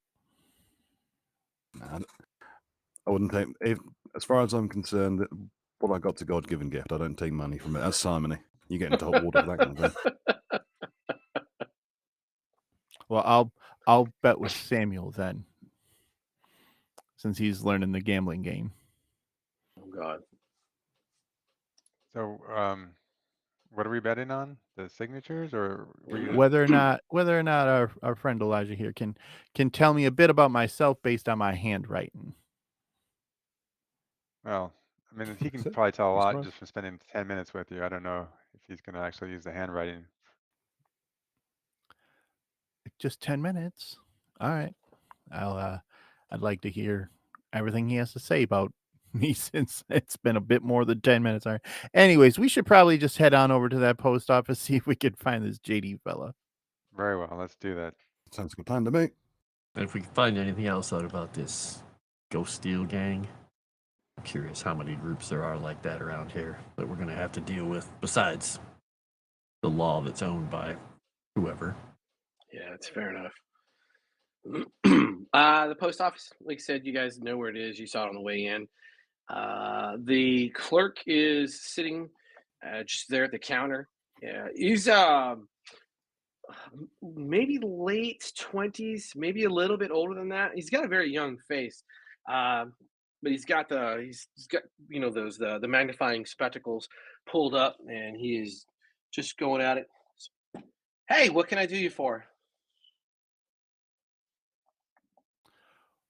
Nah, I wouldn't take, as far as I'm concerned, what I got's a God-given gift. I don't take money from it. That's simony. You get into hot water for that kind of thing. Well, I'll bet with Samuel then, since he's learning the gambling game. Oh God. So what are we betting on? The signatures, or Whether or not our friend Elijah here can tell me a bit about myself based on my handwriting. Well, he can probably tell a lot just from spending 10 minutes with you. I don't know if he's going to actually use the handwriting. Just 10 minutes. All right. I'd like to hear everything he has to say about me, since it's been a bit more than 10 minutes. All right. Anyways, we should probably just head on over to that post office, see if we could find this JD fella. Very well. Let's do that. Sounds like a good plan to me. And if we can find anything else out about this Ghost Steel gang, I'm curious how many groups there are like that around here that we're going to have to deal with, besides the law that's owned by whoever. Yeah, that's fair enough. The post office, like I said, you guys know where it is. You saw it on the way in. The clerk is sitting just there at the counter. Yeah, he's maybe late 20s, maybe a little bit older than that. He's got a very young face, but he's got those the magnifying spectacles pulled up, and he is just going at it. Hey, what can I do you for?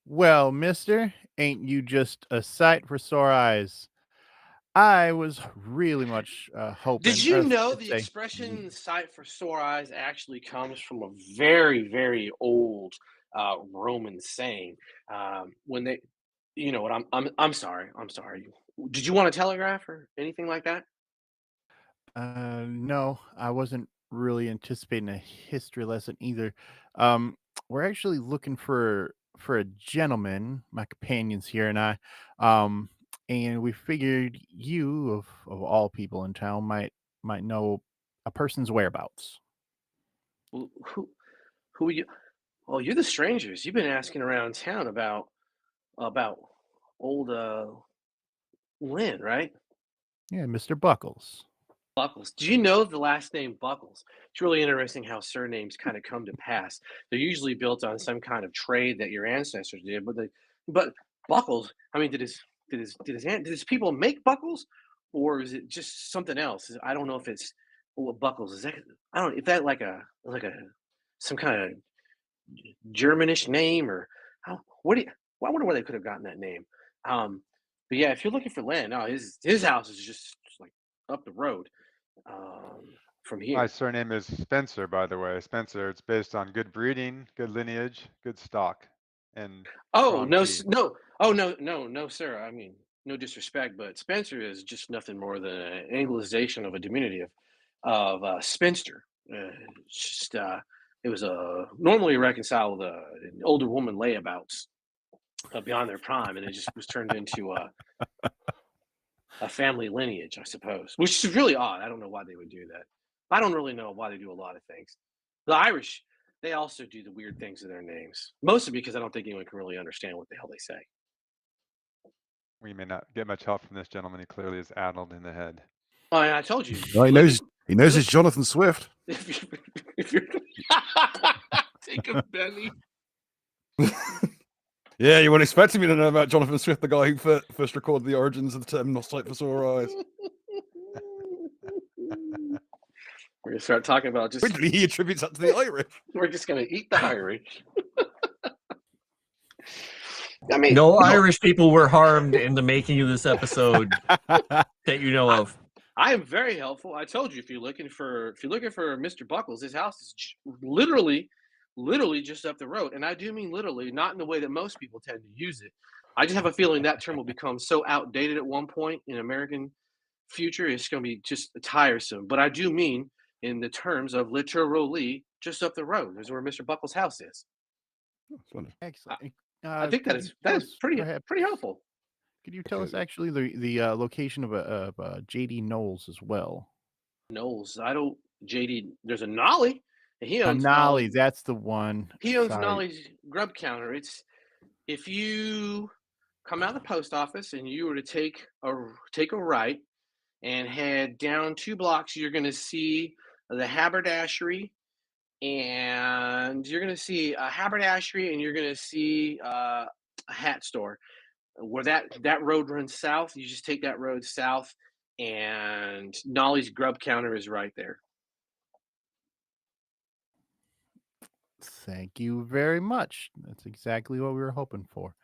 Well, mister, ain't you just a sight for sore eyes? I was really much hoping. Did you or know should the say, expression "sight for sore eyes" actually comes from a very, very old Roman saying? When they, you know what? I'm sorry. I'm sorry. Did you want a telegraph or anything like that? No, I wasn't really anticipating a history lesson either. Um, we're actually looking for a gentleman, my companions here and I, um, and we figured you, of all people in town, might know a person's whereabouts. Who are you? Oh, you're the strangers. You've been asking around town about old Lynn, right? Yeah, Mr. Buckles. Buckles. Do you know the last name Buckles? It's really interesting how surnames kind of come to pass. They're usually built on some kind of trade that your ancestors did, but Buckles. I mean, did his people make buckles, or is it just something else? I don't know if it's what Buckles is. That, I don't. If that like a some kind of Germanish name or how? What do you? Well, I wonder where they could have gotten that name. But yeah, if you're looking for land, no, his house is just like up the road from My here. surname is Spencer, by the way. Spencer, it's based on good breeding, good lineage, good stock, and Oh strong no, tea. no, oh no, sir. I mean, no disrespect, but Spencer is just nothing more than an Anglicization of a diminutive of spinster. It's just it was normally reconciled with an older woman layabouts beyond their prime, and it just was turned into a family lineage, I suppose, which is really odd. I don't know why they would do that. I don't really know why they do a lot of things. The Irish, they also do the weird things in their names, mostly because I don't think anyone can really understand what the hell they say. We may not get much help from this gentleman. He clearly is addled in the head. Oh, and I told you, Well, you live in, he you knows live, it's Jonathan Swift. if you're take a belly. Yeah, you weren't expecting me to know about Jonathan Swift, the guy who first recorded the origins of the term "not sight for sore eyes." We're gonna start talking about just. Weirdly, he attributes that to the Irish. We're just gonna eat the Irish. I mean, No Irish people were harmed in the making of this episode that you know of. I am very helpful. I told you if you're looking for Mr. Buckles, his house is literally just up the road, and I do mean literally, not in the way that most people tend to use it. I just have a feeling that term will become so outdated at one point in American future, it's going to be just tiresome. But I do mean in the terms of literally just up the road is where Mr. Buckles' house is. Excellent. I think Could you tell that is us pretty perhaps- helpful. Could you tell us actually the location of JD Knowles as well? Knowles, I don't. JD, there's a Nollie. And he owns Nollie, Nollie. that's the one. He owns Sorry. Nollie's grub counter. It's if you come out of the post office and you were to take a right and head down 2 blocks, you're going to see the haberdashery, and you're going to see a haberdashery, and you're going to see a hat store. Where that road runs south, you just take that road south, and Nollie's grub counter is right there. Thank you very much. That's exactly what we were hoping for.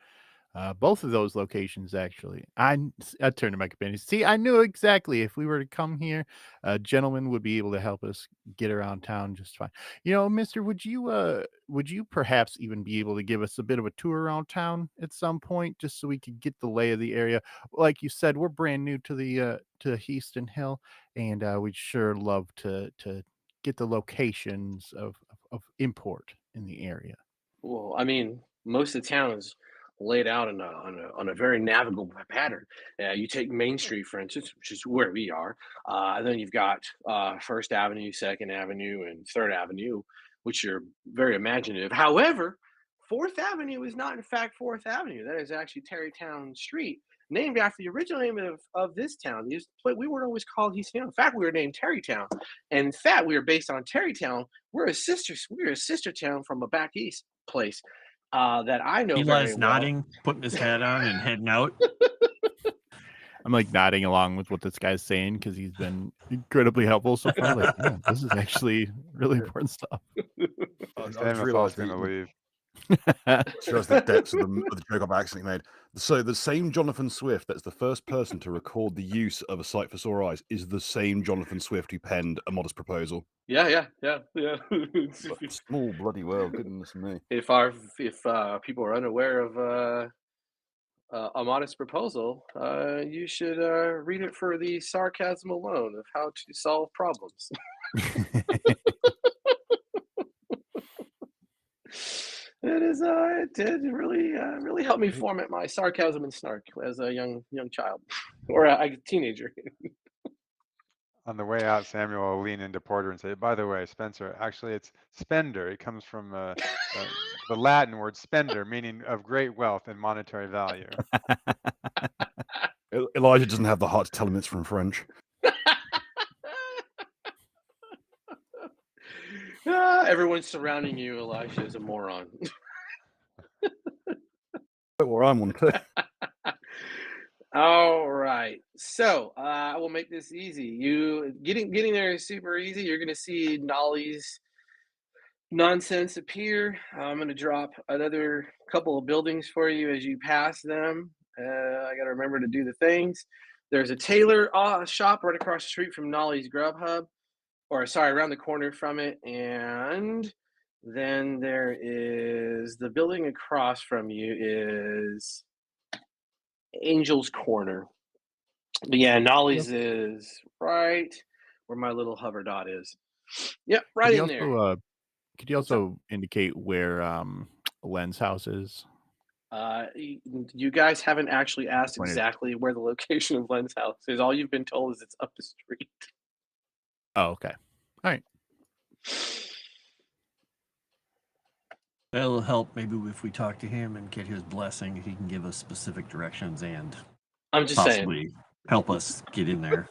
Both of those locations, actually. I turned to my companions. See, I knew exactly if we were to come here, a gentleman would be able to help us get around town just fine. You know, Mister, would you perhaps even be able to give us a bit of a tour around town at some point, just so we could get the lay of the area? Like you said, we're brand new to the to Headstone Hill, and we'd sure love to get the locations of import in the area. Well, I mean, most of the town is laid out on a very navigable pattern. You take Main Street, for instance, which is where we are, and then you've got First Avenue, Second Avenue, and Third Avenue, which are very imaginative. However, Fourth Avenue is not, in fact, Fourth Avenue. That is actually Tarrytown Street. named after the original name of this town. We weren't always called Heathtown. In fact, we were named Terrytown. And in fact, we were based on Terrytown. We're a sister town from a back east place that I know very Eli's well. nodding, putting his hat on, and heading out. I'm like nodding along with what this guy's saying because he's been incredibly helpful so far. Like, yeah, this is actually really important stuff. I just Samuel realised going to leave. shows the depths of the joke I've accidentally made. So the same Jonathan Swift that's the first person to record the use of a sight for sore eyes is the same Jonathan Swift who penned A Modest Proposal. Yeah. Small bloody world, goodness me. If people are unaware of A Modest Proposal, you should read it for the sarcasm alone of how to solve problems. It did really help me format my sarcasm and snark as a young child or a teenager. On the way out, Samuel will lean into Porter and say, by the way, Spencer, actually it's spender. It comes from the Latin word spender, meaning of great wealth and monetary value. Elijah doesn't have the heart to tell him it's from French. Everyone surrounding you, Elijah, is a moron. Where I'm on too. All right, so I will make this easy. You getting there is super easy. You're going to see Nollie's nonsense appear. I'm going to drop another couple of buildings for you as you pass them. I got to remember to do the things. There's a tailor shop right across the street from Nollie's Grub Hub, around the corner from it, and then there is the building across from you is Angel's Corner. But yeah, Nollie's is right where my little hover dot is. Yep, right in there. Could you also indicate where Len's house is? You guys haven't actually asked exactly where the location of Len's house is. All you've been told is it's up the street. Oh, okay. All right. That'll help maybe if we talk to him and get his blessing. He can give us specific directions and I'm just possibly saying, help us get in there.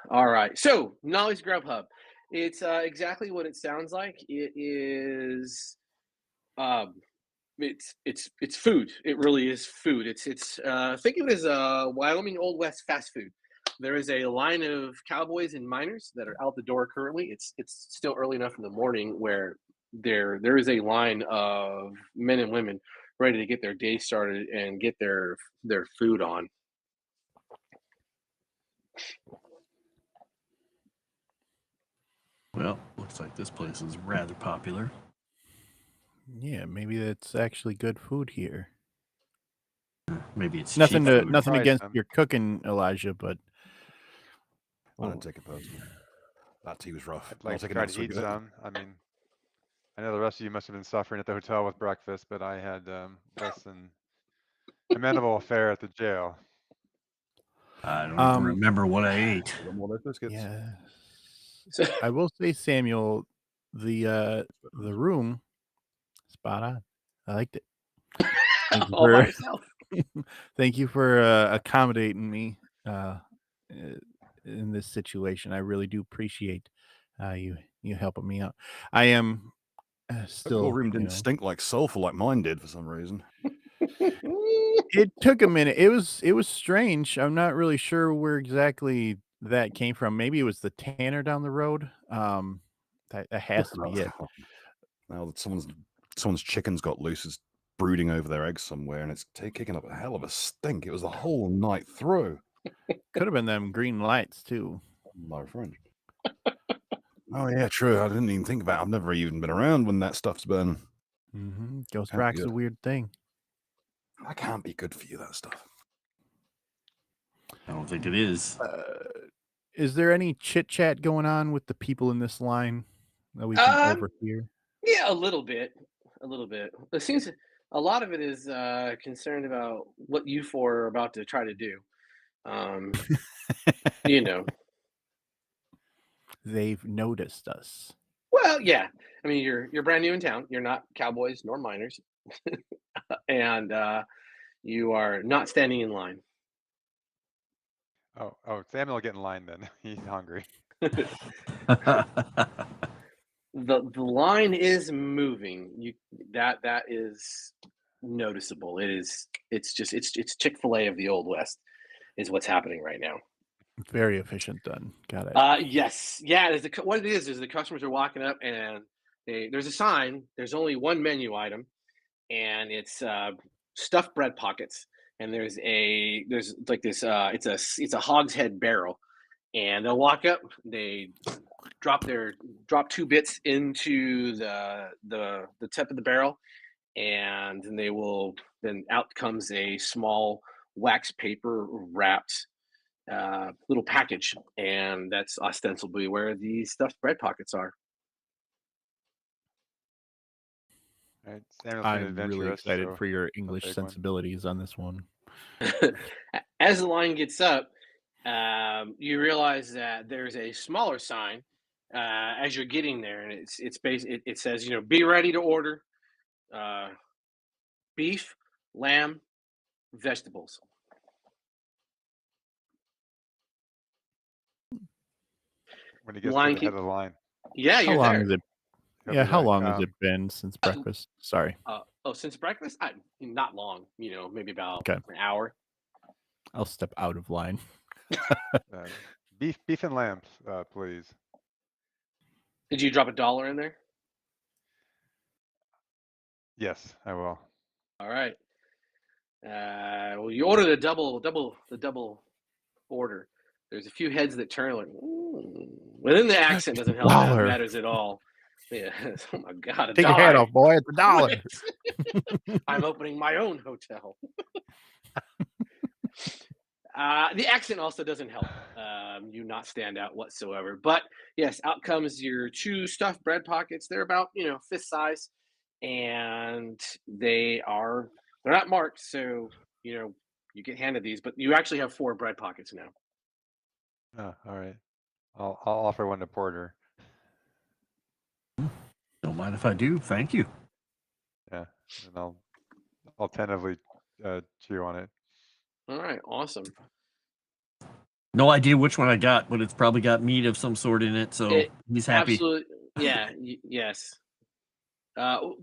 All right. So Nollie's Grub Hub. It's exactly what it sounds like. It is it's food. It really is food. It's think of it as a Wyoming Old West fast food. There is a line of cowboys and miners that are out the door currently. It's still early enough in the morning where there is a line of men and women ready to get their day started and get their food on. Well, looks like this place is rather popular. Yeah, maybe that's actually good food here. Maybe it's nothing cheap food. Nothing against your cooking, Elijah, but I don't take it personally. That tea was rough. I'd like to try to eat some. I mean, I know the rest of you must have been suffering at the hotel with breakfast, but I had less than amenable fare at the jail. I don't even remember what I ate. Yeah. I will say, Samuel, the room, spot on. I liked it. Thank you All by yourself. Thank you for accommodating me in this situation. I really do appreciate you helping me out. I am still. Your room didn't stink like sulfur like mine did for some reason. It took a minute. It was strange. I'm not really sure where exactly that came from. Maybe it was the tanner down the road. That has to be it. Now that someone's chickens got loose, is brooding over their eggs somewhere, and it's kicking up a hell of a stink. It was the whole night through. Could have been them green lights too. My friend. Oh yeah, true. I didn't even think about it. I've never even been around when that stuff's burning. Ghost rock's a weird thing. That can't be good for you, that stuff. I don't think it is. Is there any chit chat going on with the people in this line that we can overhear? Yeah, a little bit. It seems a lot of it is concerned about what you four are about to try to do. You know, they've noticed us. Well, yeah. I mean, you're brand new in town. You're not cowboys nor miners. and you are not standing in line. Oh, Samuel will get in line then. He's hungry. The line is moving. That is noticeable. It's Chick-fil-A of the Old West is what's happening right now. Very efficient done. Got it. Yes. Yeah, what it is the customers are walking up and there's a sign. There's only one menu item, and it's stuffed bread pockets. And there's like this it's a hogshead barrel, and they'll walk up, they drop 2 bits into the tip of the barrel, and then out comes a small wax paper wrapped little package, and that's ostensibly where the stuffed bread pockets are. Right. Samuel's been I'm really adventurous, excited so for your a English big one. sensibilities on this one. As the line gets up, you realize that there's a smaller sign as you're getting there, and it says, be ready to order beef, lamb, vegetables. When he gets Line to the head of the line. Yeah, How you're long there. is it? he'll Yeah, be how like, long has it been since breakfast? Sorry. Since breakfast? Not long. Maybe about Okay. an hour. I'll step out of line. beef and lamb, please. Did you drop $1 in there? Yes, I will. All right. Well, you order the double order. There's a few heads that turn like, but then the accent doesn't help that $1. matters at all. Yeah. Oh my God. $1. Take your head off, boy. It's $1. I'm opening my own hotel. The accent also doesn't help you not stand out whatsoever. But yes, out comes your 2 stuffed bread pockets. They're about fist size, and they're not marked, so you get handed these. But you actually have 4 bread pockets now. Oh, all right. I'll offer one to Porter. Don't mind if I do. Thank you. Yeah, and I'll tentatively chew on it. All right, awesome. No idea which one I got, but it's probably got meat of some sort in it, so he's happy. Absolutely, yeah, yes.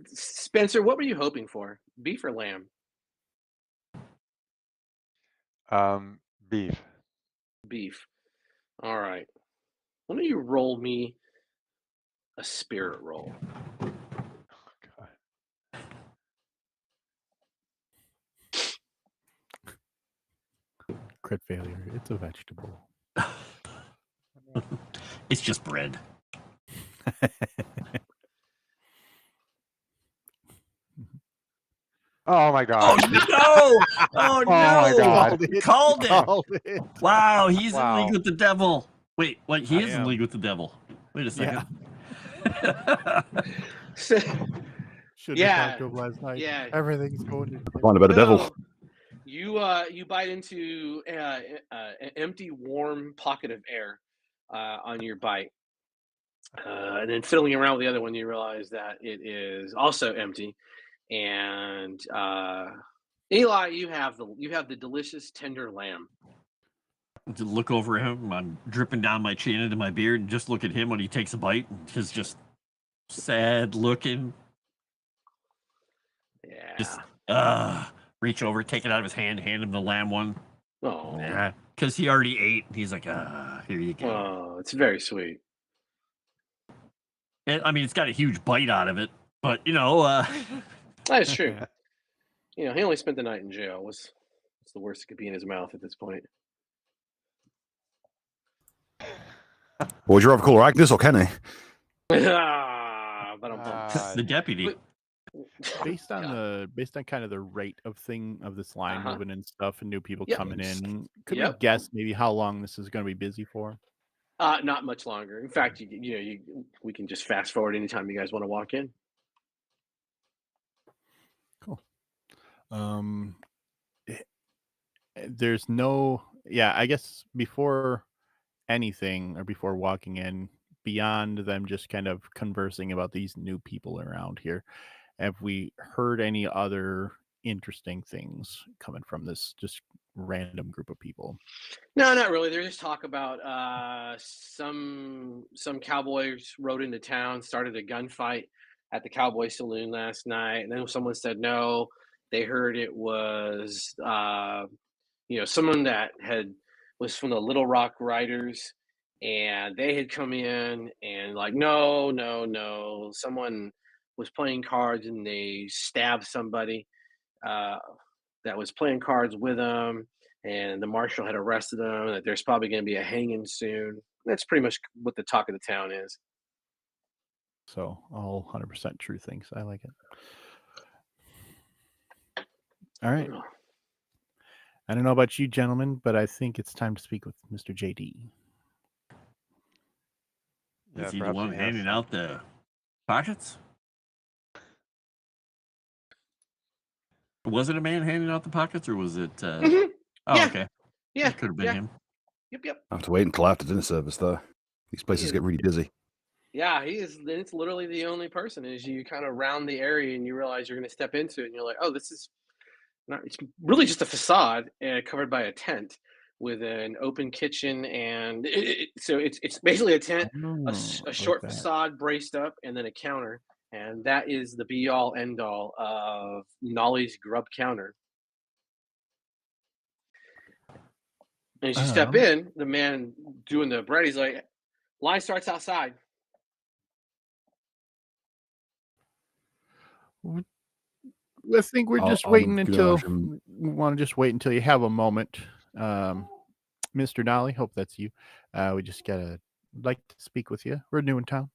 Spencer, what were you hoping for? Beef or lamb? Beef. Beef. All right. Why don't you roll me a spirit roll? Oh, God. Crit failure. It's a vegetable. It's just bread. Oh my God. Oh no! Oh no! my God. Called it. Wow, he's in Wow. league with the devil. Wait, what? He I is in am. league with the devil. Wait a second. Should Yeah, have talked to him last night. yeah. Everything's going to Find a better devil. You bite into an empty, warm pocket of air on your bite, and then fiddling around with the other one, you realize that it is also empty. And Eli, you have the delicious tender lamb. To look over him, I'm dripping down my chin into my beard, and just look at him when he takes a bite. He's just sad looking. Yeah. Just reach over, take it out of his hand, hand him the lamb one. Oh. Yeah, because he already ate. He's like, here you go. Oh, it's very sweet. And, I mean, it's got a huge bite out of it, but That's true. He only spent the night in jail. What's the worst that could be in his mouth at this point? Would you rather call her Agnes or Kenny? The deputy. Based on kind of the rate of this line moving and stuff, and new people coming in, could we guess maybe how long this is going to be busy for? Not much longer. In fact, we can just fast forward anytime you guys want to walk in. Cool. There's no, I guess before anything or before walking in, beyond them just kind of conversing about these new people around here, have we heard any other interesting things coming from this just random group of people? No, not really. There's just talk about some cowboys rode into town, started a gunfight at the Cowboy Saloon last night, and then someone said no, they heard it was someone that was from the Little Rock Riders, and they had come in and like no, someone was playing cards and they stabbed somebody that was playing cards with them, and the marshal had arrested them, and that there's probably going to be a hanging soon. That's pretty much what the talk of the town is. So all 100% true things. I like it. All right. I don't know about you gentlemen, but I think it's time to speak with Mr. JD. Is he the one handing out the pockets? Was it a man handing out the pockets, or was it? Oh, yeah. Okay. Yeah, it could have been him. Yep. I have to wait until after dinner service, though. These places get really busy. Yeah, he is. It's literally the only person. As you kind of round the area and you realize you're going to step into it, and you're like, oh, this is not. It's really just a facade covered by a tent with an open kitchen, and so it's basically a tent, a short facade braced up, and then a counter, and that is the be all end all of Nollie's grub counter. And as you step in, the man doing the bread, he's like, line starts outside. I think we're just waiting until we want to just wait until you have a moment. Mr. Nollie, hope that's you. We just like to speak with you. We're new in town.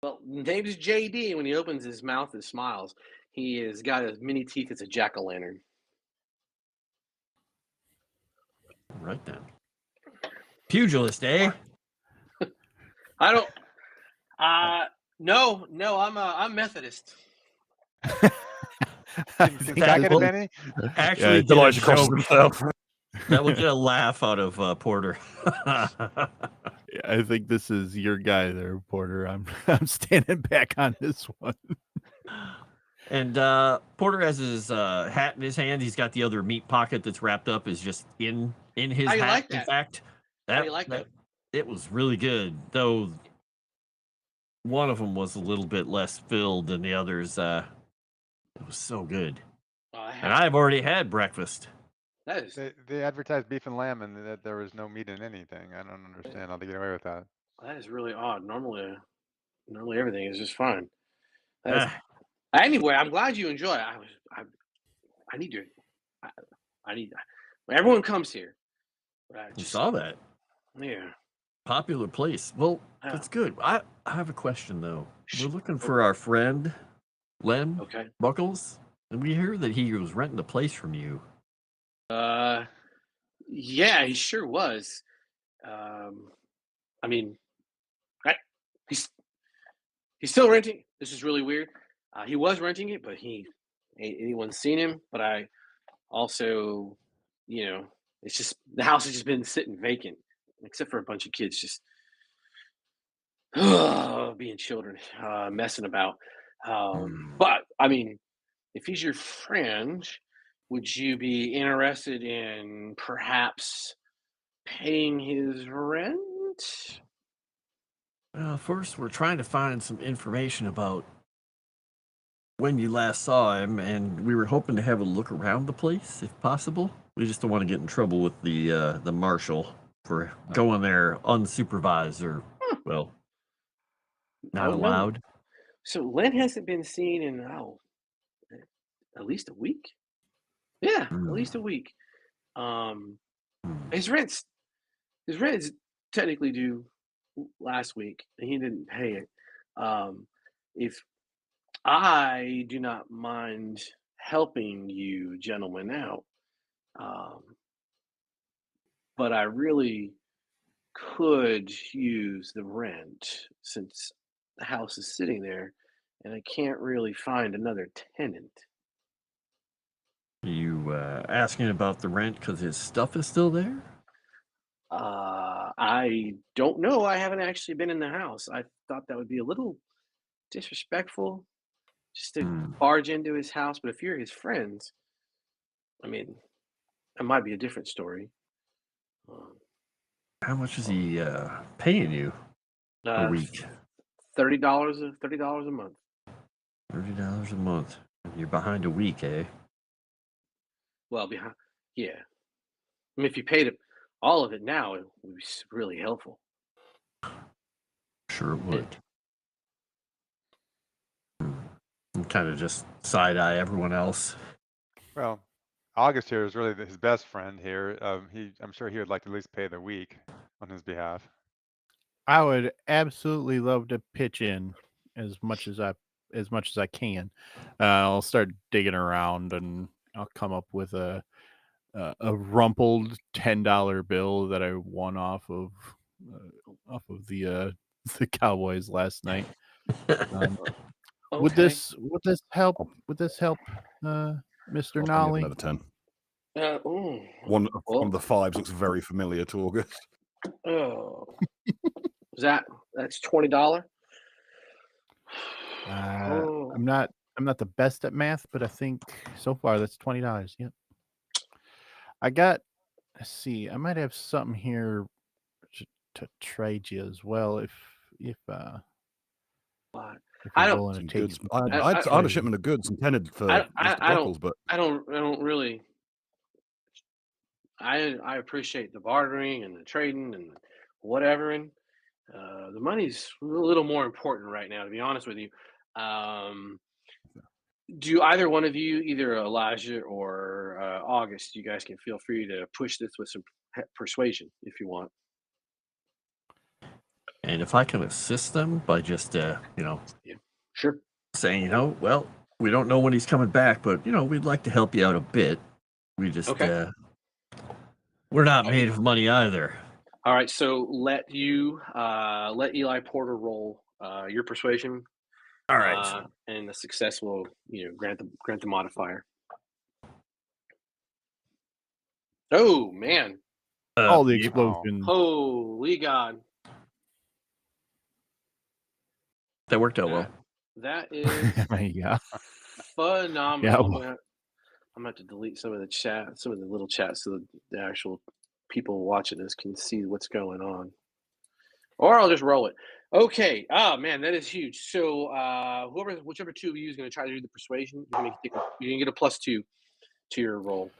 Well, name's JD. When he opens his mouth and smiles, he has got as many teeth as a jack-o'-lantern. Right then. Pugilist, eh? I don't. No, I'm Methodist. Actually, that will get a laugh out of Porter. I think this is your guy there, Porter. I'm standing back on this one. And Porter has his hat in his hand. He's got the other meat pocket that's wrapped up is just in his hat. Like that? In fact, How do you like that? It was really good, though. One of them was a little bit less filled than the others. It was so good. And I've already had breakfast. That is. They advertised beef and lamb, and that there was no meat in anything. I don't understand how they get away with that. That is really odd. Normally everything is just fine. Anyway, I'm glad you enjoy it. I need to. I need. Everyone comes here. You saw that? Yeah. Popular place. Well, that's good. I have a question though. We're looking for our friend Len Buckles, and we hear that he was renting a place from you. Yeah, he sure was. I mean, he's still renting. This is really weird. He was renting it, but anyone's seen him. But I also, it's just the house has just been sitting vacant, except for a bunch of kids just being children, messing about. But I mean, if he's your friend, would you be interested in perhaps paying his rent? First, we're trying to find some information about when you last saw him, and we were hoping to have a look around the place, if possible. We just don't want to get in trouble with the Marshal for going there unsupervised or, well, not allowed. No. So Len hasn't been seen in at least a week. Yeah, at least a week. His rent is technically due last week, and he didn't pay it. If I do not mind helping you gentlemen out, but I really could use the rent since the house is sitting there, and I can't really find another tenant. You asking about the rent because his stuff is still there? I don't know. I haven't actually been in the house. I thought that would be a little disrespectful. just to barge into his house. But if you're his friends, I mean, it might be a different story. How much is he paying you a week? $30 a month. $30 a month. You're behind a week, eh? Well, behind, yeah. I mean, if you paid him all of it now, it would be really helpful. Sure it would. And kind of just side eye everyone else. Well, August here is really his best friend here. I'm sure he would like to at least pay the week on his behalf. I would absolutely love to pitch in as much as I can. I'll start digging around and I'll come up with a rumpled $10 bill that I won off of the Cowboys last night. Would this help? Would this help, Mr. Nollie? Another 10. Ooh. One of the fives looks very familiar to August. Oh, that's $20? I'm not the best at math, but I think so far that's $20. Yep. Let's see, I might have something here to trade you as well if I don't. willing to take I had a shipment of goods intended for Mr. Buckles, but I don't really. I appreciate the bartering and the trading and whatever, and the money's a little more important right now, to be honest with you. Do either one of you, either Elijah or August, you guys can feel free to push this with some persuasion if you want. And if I can assist them by just, Sure. saying, well, we don't know when he's coming back, but, we'd like to help you out a bit. We just, we're not made of money either. All right, so let Eli Porter roll your persuasion. All right. And the success will, grant the modifier. Oh man! All the explosions. Holy God! That worked out well. That is phenomenal. Yeah. I'm going to have to delete some of the chat, some of the little chats, so the actual people watching this can see what's going on. Or I'll just roll it. Okay. Oh man, that is huge. So whichever two of you is going to try to do the persuasion, you're going to get a +2 to your roll.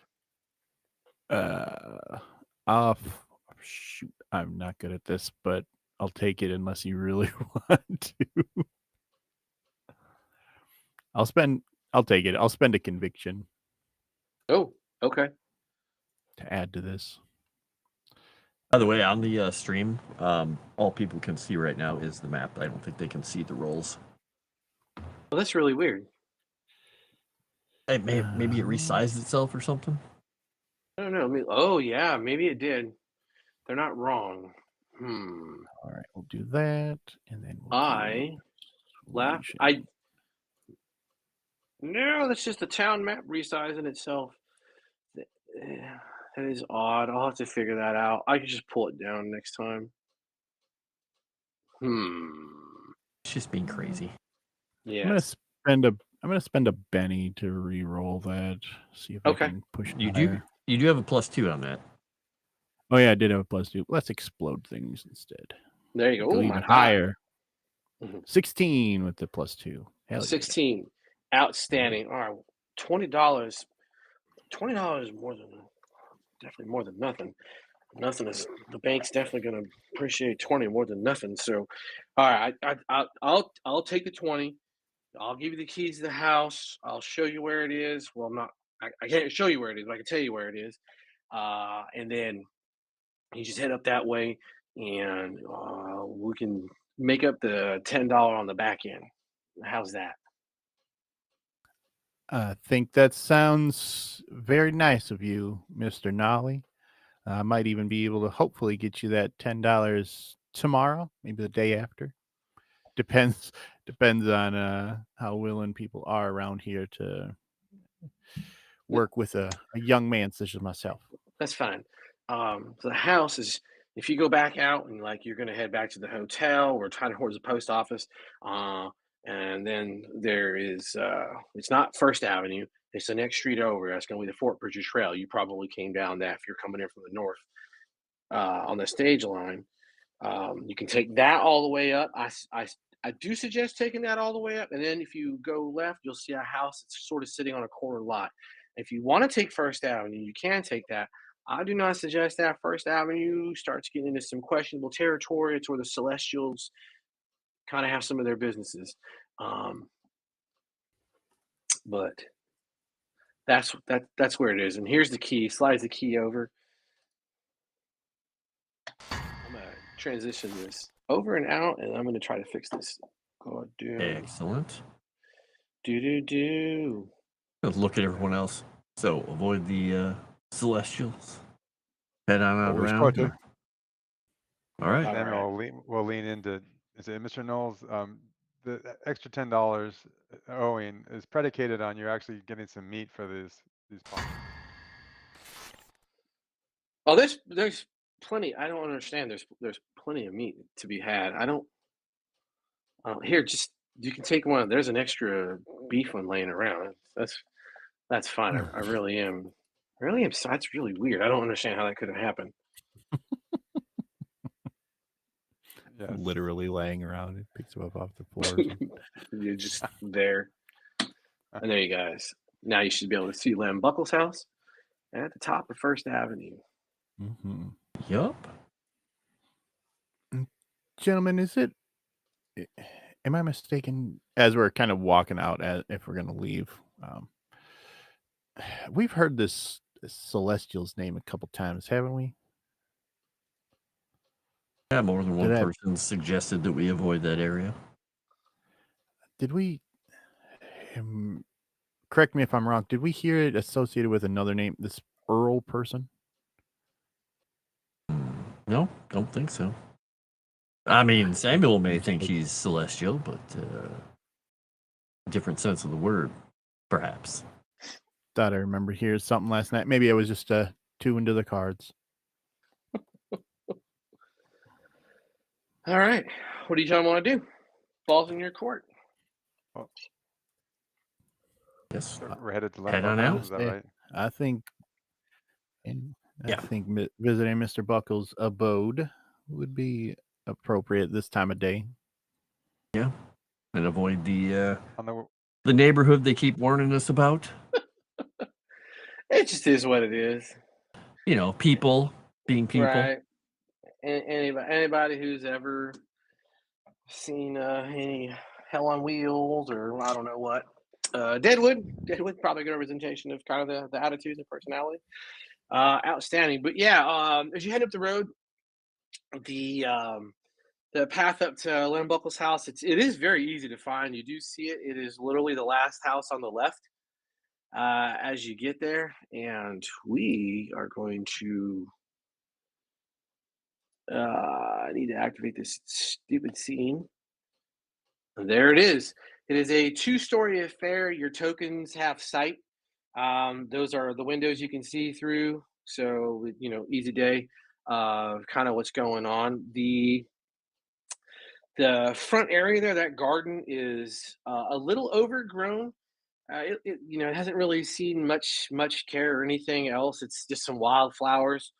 Shoot, I'm not good at this, but I'll take it unless you really want to. I'll take it. I'll spend a conviction. Oh, okay. To add to this. By the way, on the stream, all people can see right now is the map. I don't think they can see the rolls. Well, that's really weird. Hey, maybe it resized itself or something? I don't know. Maybe it did. They're not wrong. All right, we'll do that, and then No, that's just the town map resizing itself. That is odd. I'll have to figure that out. I can just pull it down next time. It's just being crazy. Yeah. I'm gonna spend a Benny to re-roll that. See if I can push it higher. You do have a +2 on that. Oh yeah, I did have a +2. Let's explode things instead. There you go. Go even higher. 16 with the +2. Hell 16. Yeah. Outstanding. All right. $20. $20 is definitely more than nothing. The bank's definitely going to appreciate 20 more than nothing. So, all right, I'll take the 20. I'll give you the keys to the house. I'll show you where it is. Well, I can't show you where it is, but I can tell you where it is. And then you just head up that way, and we can make up the $10 on the back end. How's that? I think that sounds very nice of you, Mr. Nollie. I might even be able to hopefully get you that $10 tomorrow, maybe the day after. Depends on how willing people are around here to work with a young man such as myself. That's fine. The house is, if you go back out and you're going to head back to the hotel or try towards the post office, And then there is, it's not First Avenue. It's the next street over. That's going to be the Fort Bridger Trail. You probably came down that if you're coming in from the north on the stage line. You can take that all the way up. I do suggest taking that all the way up. And then if you go left, you'll see a house that's sort of sitting on a corner lot. If you want to take First Avenue, you can take that. I do not suggest that. First Avenue starts getting into some questionable territory. It's where the Celestials kind of have some of their businesses. But that's where it is. And here's the key. Slides the key over. I'm gonna transition this over and out, and I'm gonna try to fix this. God damn. Excellent. Do. Let's look at everyone else. So avoid the Celestials. Head on out Always around. try to. All right. All Then right. we'll lean into, is it Mr. Knowles? The extra $10 owing is predicated on you actually getting some meat for these ponds. Oh, there's plenty. I don't understand. There's plenty of meat to be had. I don't. Here, just you can take one. There's an extra beef one laying around. That's fine. I really am. So that's really weird. I don't understand how that could have happened. Yes. Literally laying around. It picks them up off the floor. or something. You're just there. And there you guys. Now you should be able to see Lamb Buckle's house at the top of First Avenue. Mm-hmm. Yup. Gentlemen, am I mistaken? As we're kind of walking out, if we're going to leave, we've heard this Celestial's name a couple times, haven't we? Yeah, more than one person suggested that we avoid that area. Did we? Correct me if I'm wrong. Did we hear it associated with another name? This Earl person? No, don't think so. I mean, Samuel may think he's celestial, but different sense of the word, perhaps. Thought I remember hearing something last night. Maybe I was just too into the cards. All right. What do you gentlemen want to do? Ball's in your court. Well, yes. We're headed to Head on out. Is that right? I think visiting Mr. Buckle's abode would be appropriate this time of day. Yeah. And avoid the neighborhood they keep warning us about. It just is what it is. You know, people being people. Right. Anybody who's ever seen any Hell on Wheels or I don't know what. Deadwood, probably a good representation of kind of the attitudes and personality. Outstanding. But yeah, as you head up the road, the path up to Lamb Buckle's house, it is very easy to find. You do see it. It is literally the last house on the left as you get there. And we are going to I need to activate this stupid scene. And there it is. It is a 2-story affair. Your tokens have sight. Those are the windows you can see through. So, easy day of kind of what's going on. The front area there, that garden is a little overgrown. It hasn't really seen much care or anything else. It's just some wildflowers.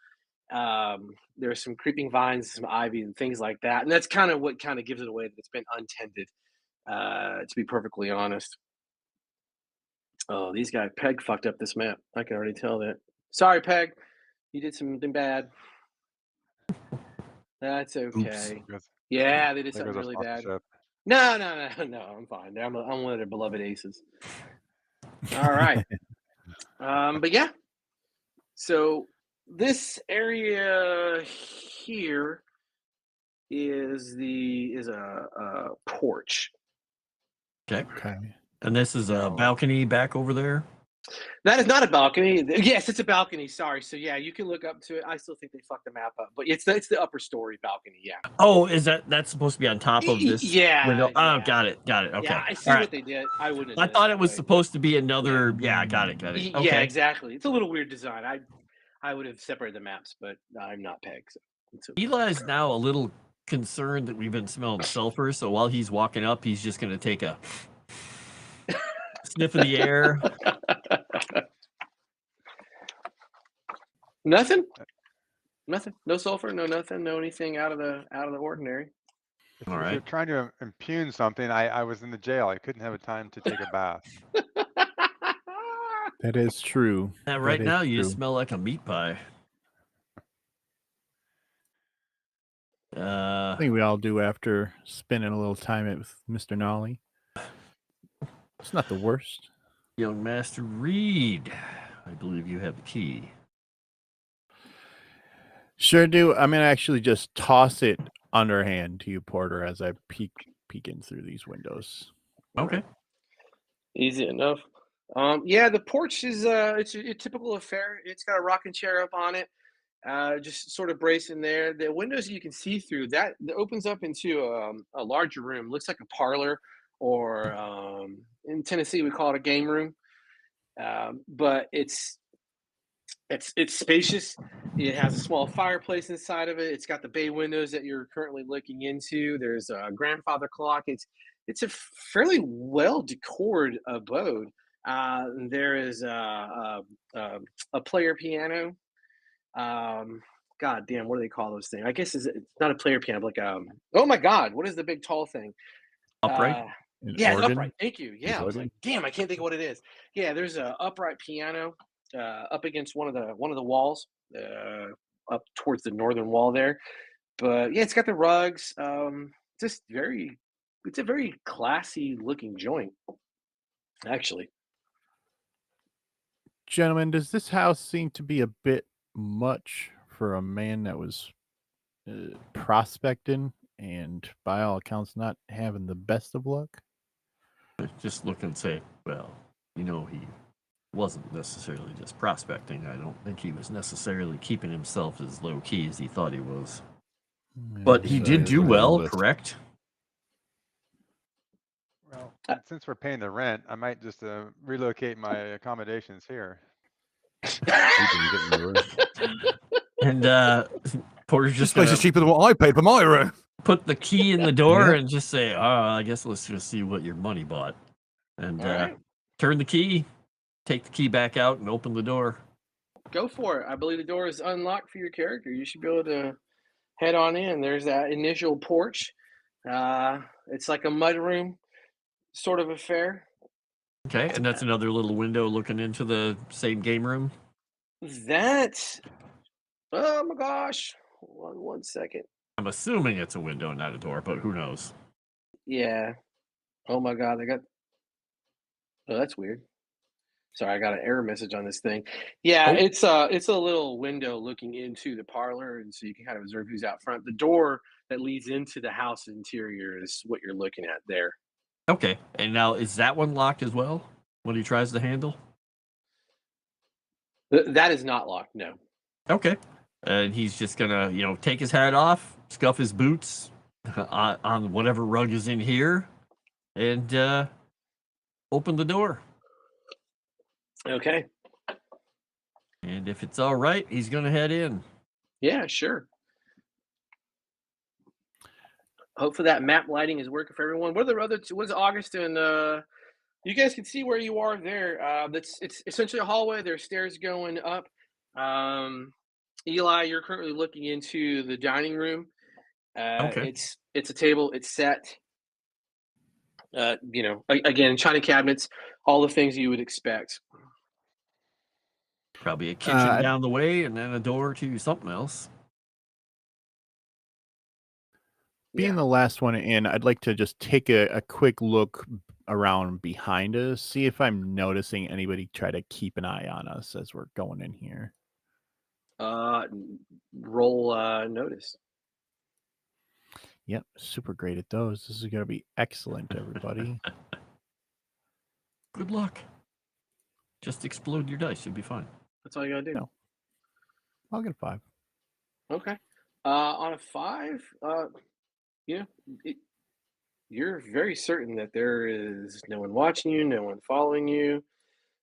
There's some creeping vines, some ivy and things like that. And that's kind of what kind of gives it away that it's been untended, to be perfectly honest. Oh, these guys, Peg fucked up this map. I can already tell that. Sorry, Peg. You did something bad. That's okay. Oops. Yeah, they did something really bad. No, I'm fine. I'm one of their beloved aces. All right. But yeah. So this area here is a porch. Okay. And this is a balcony back over there? That is not a balcony. Yes, it's a balcony. Sorry. So yeah, you can look up to it. I still think they fucked the map up, but it's the upper story balcony. Yeah. Oh, that's supposed to be on top of this? Yeah. window? Yeah. Oh, got it. Okay. Yeah, I see what they did. I wouldn't. I thought it was supposed to be another. Yeah, got it. Okay. Yeah, exactly. It's a little weird design. I would have separated the maps, but I'm not Peg. So Eli is now a little concerned that we've been smelling sulfur, so while he's walking up, he's just going to take a sniff of the air. Nothing. No sulfur. No nothing. No anything out of the ordinary. If All you're right. trying to impugn something, I was in the jail. I couldn't have a time to take a bath. That is true. Right That is now, you true. smell like a meat pie. I think we all do after spending a little time with Mr. Nollie. It's not the worst. Young Master Reed, I believe you have the key. Sure do. I'm gonna actually just toss it underhand to you, Porter, as I peek in through these windows. Okay. Easy enough. Yeah, the porch is it's a typical affair. It's got a rocking chair up on it, just sort of bracing there. The windows you can see through that opens up into a larger room. Looks like a parlor, or in Tennessee we call it a game room. But it's spacious. It has a small fireplace inside of it. It's got the bay windows that you're currently looking into. There's a grandfather clock. It's a fairly well decored abode. There is a player piano. God damn, what do they call those things? I guess it's not a player piano, but like oh my God, what is the big tall thing? Upright? Yeah, organ? upright. Thank you. Yeah, I was like, damn, I can't think of what it is. Yeah, there's a upright piano up against one of the walls, up towards the northern wall there. But yeah, it's got the rugs. It's a very classy looking joint, actually. Gentlemen, does this house seem to be a bit much for a man that was prospecting and by all accounts not having the best of luck? Just look and say, well, he wasn't necessarily just prospecting. I don't think he was necessarily keeping himself as low key as he thought he was. But he did do well, correct? Well, since we're paying the rent, I might just relocate my accommodations here. And Porter's This just place gonna is cheaper than what I paid for my room. put the key in the door and just say, I guess let's just see what your money bought. And right. turn the key, take the key back out, and open the door. Go for it. I believe the door is unlocked for your character. You should be able to head on in. There's that initial porch. It's like a mudroom sort of affair. Okay, and that's another little window looking into the same game room. Oh my gosh. One second. I'm assuming it's a window, not a door, but who knows? Yeah. Oh my God. Oh, that's weird. Sorry, I got an error message on this thing. Yeah, it's a little window looking into the parlor, and so you can kind of observe who's out front. The door that leads into the house interior is what you're looking at there. Okay, and now is that one locked as well when he tries to handle? That is not locked, no. Okay, and he's just gonna, take his hat off, scuff his boots on whatever rug is in here, and open the door. Okay. And if it's all right, he's gonna head in. Yeah, sure. Hopefully that map lighting is working for everyone. What are the other two? What is August and you guys can see where you are there. It's essentially a hallway. There's stairs going up. Eli, you're currently looking into the dining room. Okay. It's a table. It's set. Again, china cabinets, all the things you would expect. Probably a kitchen down the way, and then a door to something else. Being the last one in, I'd like to just take a quick look around behind us, see if I'm noticing anybody try to keep an eye on us as we're going in here. Roll notice. Yep, super great at those. This is going to be excellent, everybody. Good luck. Just explode your dice. You'll be fine. That's all you gotta do. No. I'll get a 5. Okay. On a 5, you're very certain that there is no one watching you, no one following you,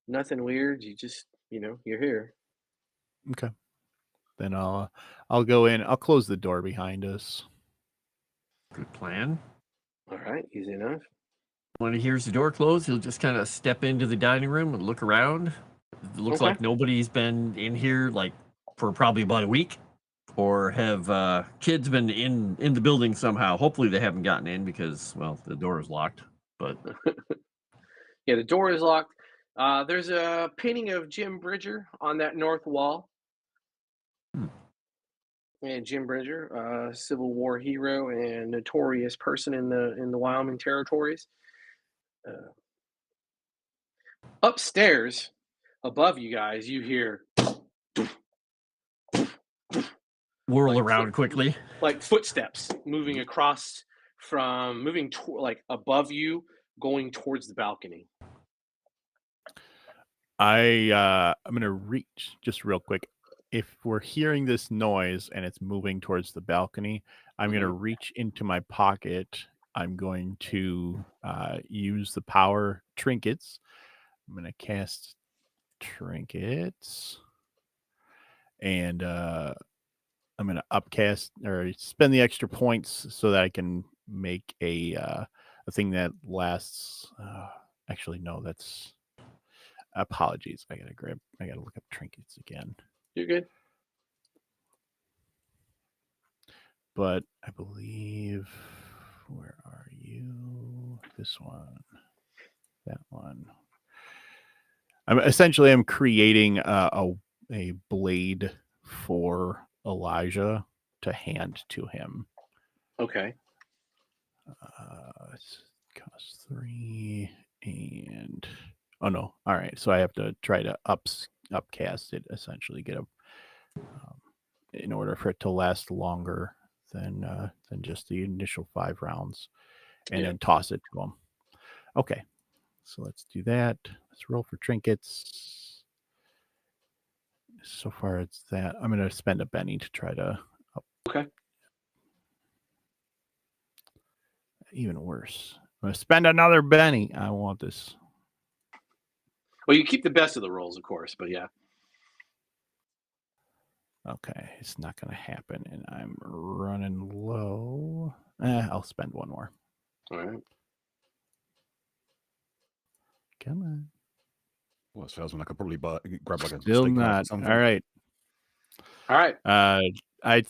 nothing weird. You just, you're here. Okay. Then I'll go in. I'll close the door behind us. Good plan. All right, easy enough. When he hears the door close, he'll just kind of step into the dining room and look around. It looks like nobody's been in here like for probably about a week, or have kids been in the building somehow. Hopefully they haven't gotten in because, well, the door is locked. But yeah, the door is locked. There's a painting of Jim Bridger on that north wall. And Jim Bridger, Civil War hero and notorious person in the Wyoming territories. Upstairs, above you guys, you hear whirl around quickly, like footsteps moving across like above you, going towards the balcony. I'm gonna reach just real quick. If we're hearing this noise and it's moving towards the balcony, I'm gonna reach into my pocket. I'm going to use the power trinkets. I'm gonna cast trinkets, and I'm gonna upcast or spend the extra points so that I can make a thing that lasts. Actually, no, that's. Apologies. I gotta look up trinkets again. You're good. But I believe, where are you? This one, that one. I'm creating a blade for Elijah to hand to him. Okay. It costs 3 and oh no! All right, so I have to try to upcast it. Essentially, get a in order for it to last longer than just the initial 5 rounds, and then toss it to him. Okay, so let's do that. Let's roll for trinkets. So far, it's that. I'm going to spend a Benny to try to. Okay. Even worse. I'm going to spend another Benny. I want this. Well, you keep the best of the rolls, of course, but yeah. Okay, it's not going to happen, and I'm running low. I'll spend one more. All right. Come on. Well, it sounds like I could probably grab like a Still steak knife or not. something. All right. All right. I've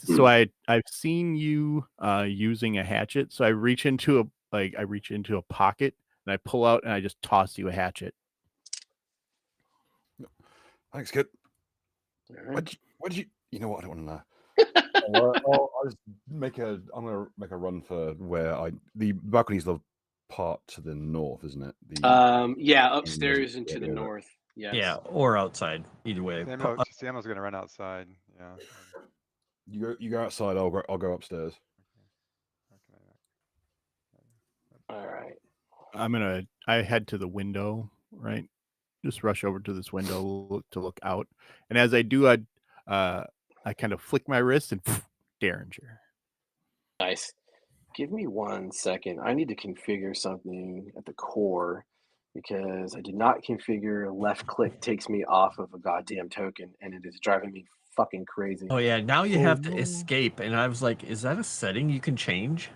seen you using a hatchet, so I reach into a pocket and I pull out and I just toss you a hatchet. Thanks, kid. Right. What did you? You know what? I don't want to know. I'll just I'm gonna make a run for where the balcony's the part to the north, isn't it? Yeah, upstairs and to the north. Yes. Yeah, or outside. Either way. Samuel's gonna run outside. Yeah. You go outside. I'll go upstairs. All right. I head to the window, right? Just rush over to this window to look out, and as I do, I kind of flick my wrist and Derringer. Nice. Give me 1 second. I need to configure something at the core because I did not configure left click takes me off of a goddamn token, and it is driving me fucking crazy. Oh yeah, now you have to escape, and I was like, is that a setting you can change?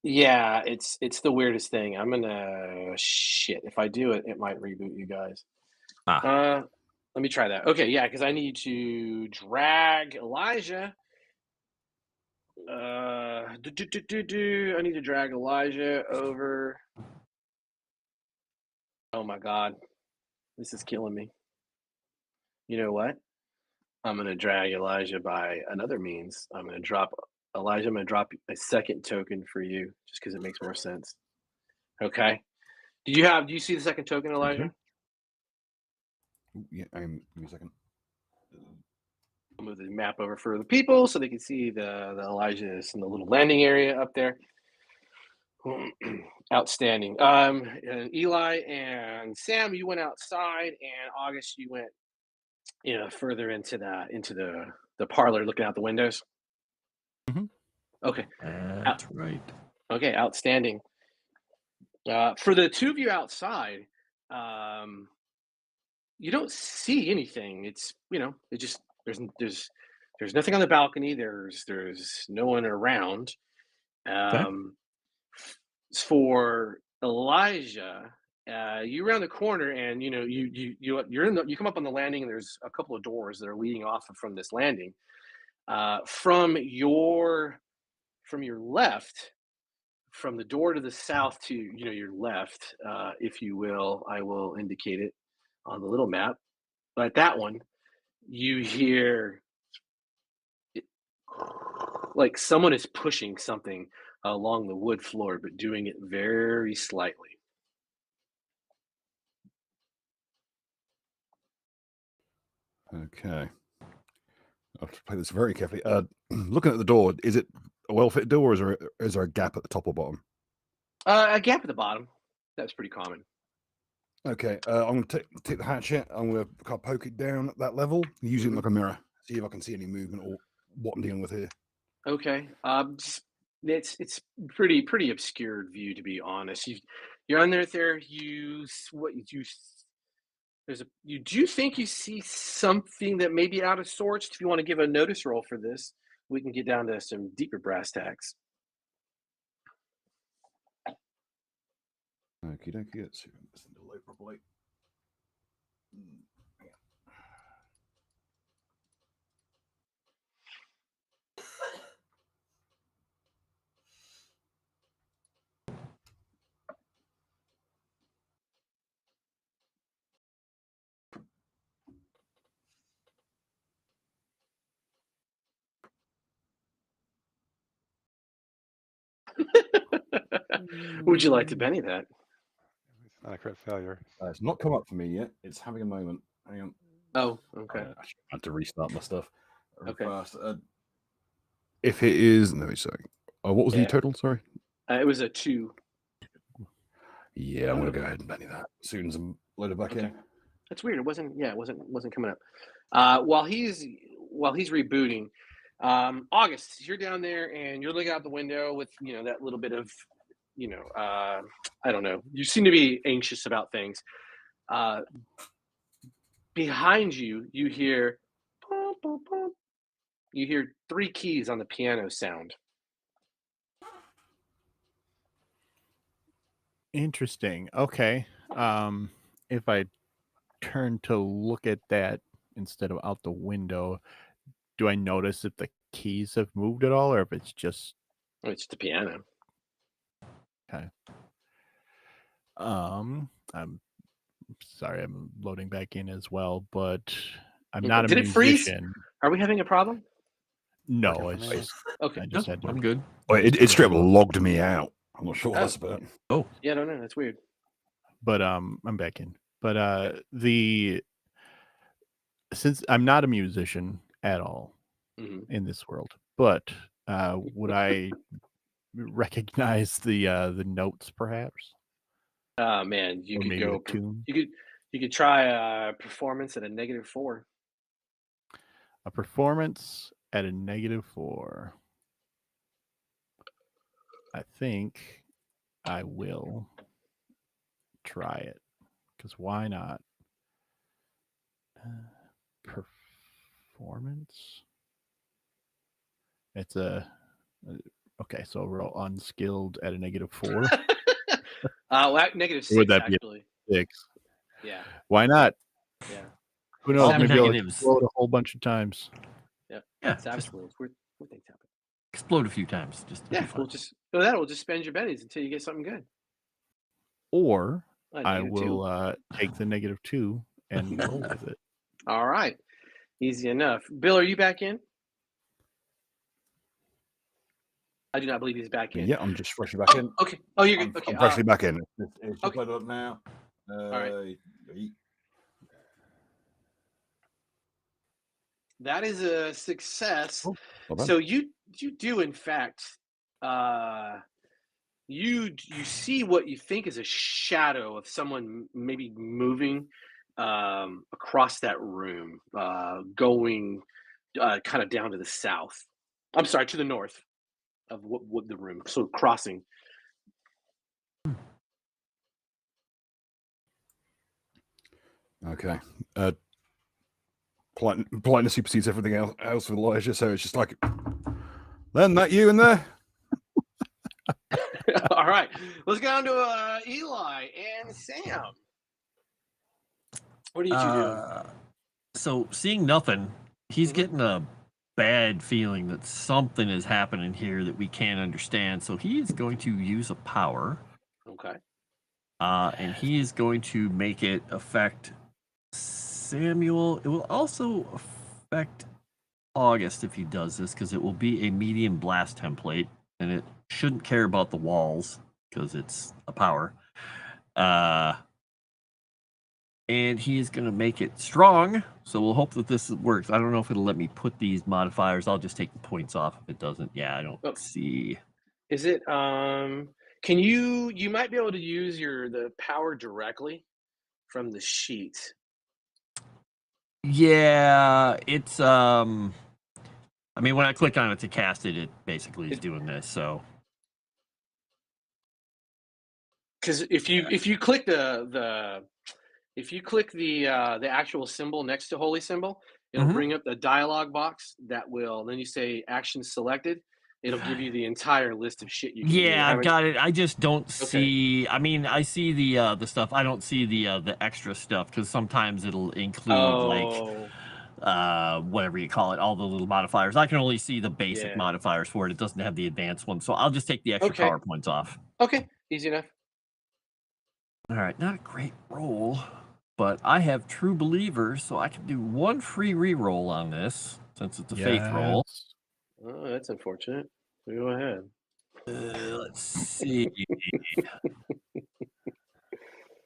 Yeah, it's the weirdest thing. I'm gonna shit. If I do it, it might reboot you guys. Let me try that. Okay, yeah, because I need to drag Elijah. I need to drag Elijah over. Oh my god, this is killing me. You know what? I'm gonna drag Elijah by another means. I'm gonna drop Elijah. I'm gonna drop a second token for you, just because it makes more sense. Okay. Do you see the second token, Elijah? Okay. Yeah, give me a second. I'll move the map over for the people so they can see the Elijah is in the little landing area up there. Outstanding. And Eli and Sam, you went outside, and August, you went, further into the parlor, looking out the windows. Mm-hmm. Okay. That's right. Okay, outstanding. For the two of you outside, you don't see anything. It's it just there's nothing on the balcony. There's no one around. For Elijah, you round the corner, and you come up on the landing, and there's a couple of doors that are leading off from this landing. From your left, from the door to the south to your left, if you will, I will indicate it on the little map. But that one, you hear like someone is pushing something along the wood floor, but doing it very slightly. Okay. I have to play this very carefully. Looking at the door, is it a well-fitted door, or is there a gap at the top or bottom? A gap at the bottom. That's pretty common. Okay. I'm going to take the hatchet. I'm going to poke it down at that level, using it like a mirror. See if I can see any movement or what I'm dealing with here. Okay. It's pretty obscured view, to be honest. You're on there. You do think you see something that may be out of sorts. If you want to give a notice roll for this, we can get down to some deeper brass tacks. Okie dokie. Let's see if I can delay properly. Would you like to Benny that? It's not a crit failure. It's not come up for me yet. It's having a moment. Hang on. Oh, okay. I had to restart my stuff. Okay. Fast. If it is, no, sorry. What was the total? Sorry. It was a 2. Yeah, I'm gonna go ahead and Benny that as soon as I'm loaded back in. That's weird. It wasn't coming up. While he's rebooting, August, you're down there and you're looking out the window with that little bit of I don't know. You seem to be anxious about things. Behind you, you hear pum, pum, pum. You hear 3 keys on the piano sound. Interesting. Okay. If I turn to look at that instead of out the window, do I notice if the keys have moved at all, or if it's just the piano? Okay. I'm sorry, I'm loading back in as well, but I'm not a musician. Did it freeze? Are we having a problem? No, it's just okay. I just had to. I'm good. Oh, it straight up logged me out. I'm not sure what that's about. Oh, yeah, I don't know. That's weird. But I'm back in. But since I'm not a musician at all in this world, but would I recognize the notes perhaps? Oh man, you Or could maybe go. a tune? You could try a performance at a -4. A performance at a -4. I think I will try it, because why not? Performance. It's okay. So roll unskilled at a -4. Well, -6. Would that actually be a 6? Yeah. Why not? Yeah. Who knows? All Maybe I'll negatives. explode a whole bunch of times. Yeah. Yeah, It's absolutely weird things happen. explode a few times. Just to be fun. We'll just spend your bennies until you get something good. Or A I -2. will take the -2 and roll with it. All right. Easy enough. Bill, are you back in? I do not believe he's back in. Yeah, I'm just freshly back in. Okay. Oh, you're good. Okay. I'm freshly back in. It's just okay. loaded up now. All right. That is a success. Oh, well done. So you do in fact you see what you think is a shadow of someone maybe moving across that room, going kind of down to the south. I'm sorry, to the north of what the room, so crossing. Okay. Politeness supersedes everything else with Elijah, so it's just like, then that you in there? All right, let's go on to Eli and Sam. What are you two doing? So seeing nothing, he's Mhm. getting a bad feeling that something is happening here that we can't understand. So he is going to use a power. Okay. And he is going to make it affect Samuel. It will also affect August if he does this, because it will be a medium blast template, and it shouldn't care about the walls because it's a power. And he is going to make it strong, so we'll hope that this works. I don't know if it'll let me put these modifiers. I'll just take the points off if it doesn't. Yeah, I don't see. Is it can you might be able to use the power directly from the sheet. Yeah, it's I mean, when I click on it to cast it, it basically is doing this. So because if you click the actual symbol next to holy symbol, it'll bring up the dialog box that will. Then you say action selected. It'll give you the entire list of shit you can do. Yeah, I've got it. I just don't see. I mean, I see the stuff. I don't see the extra stuff because sometimes it'll include like whatever you call it, all the little modifiers. I can only see the basic modifiers for it. It doesn't have the advanced ones, so I'll just take the extra power points off. Okay, easy enough. All right, not a great roll, but I have True Believer, so I can do one free reroll on this since it's a faith roll. Oh, that's unfortunate. So go ahead. Let's see.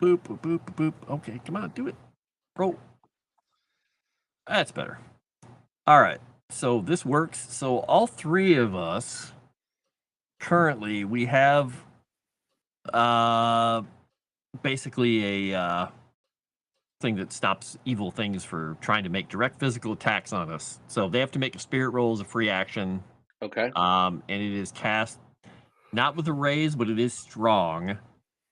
Boop, boop, boop, boop. Okay, come on, do it. Roll. That's better. All right, so this works. So all three of us, currently, we have basically a thing that stops evil things for trying to make direct physical attacks on us. So they have to make a spirit roll as a free action. Okay. And it is cast not with a raise, but it is strong.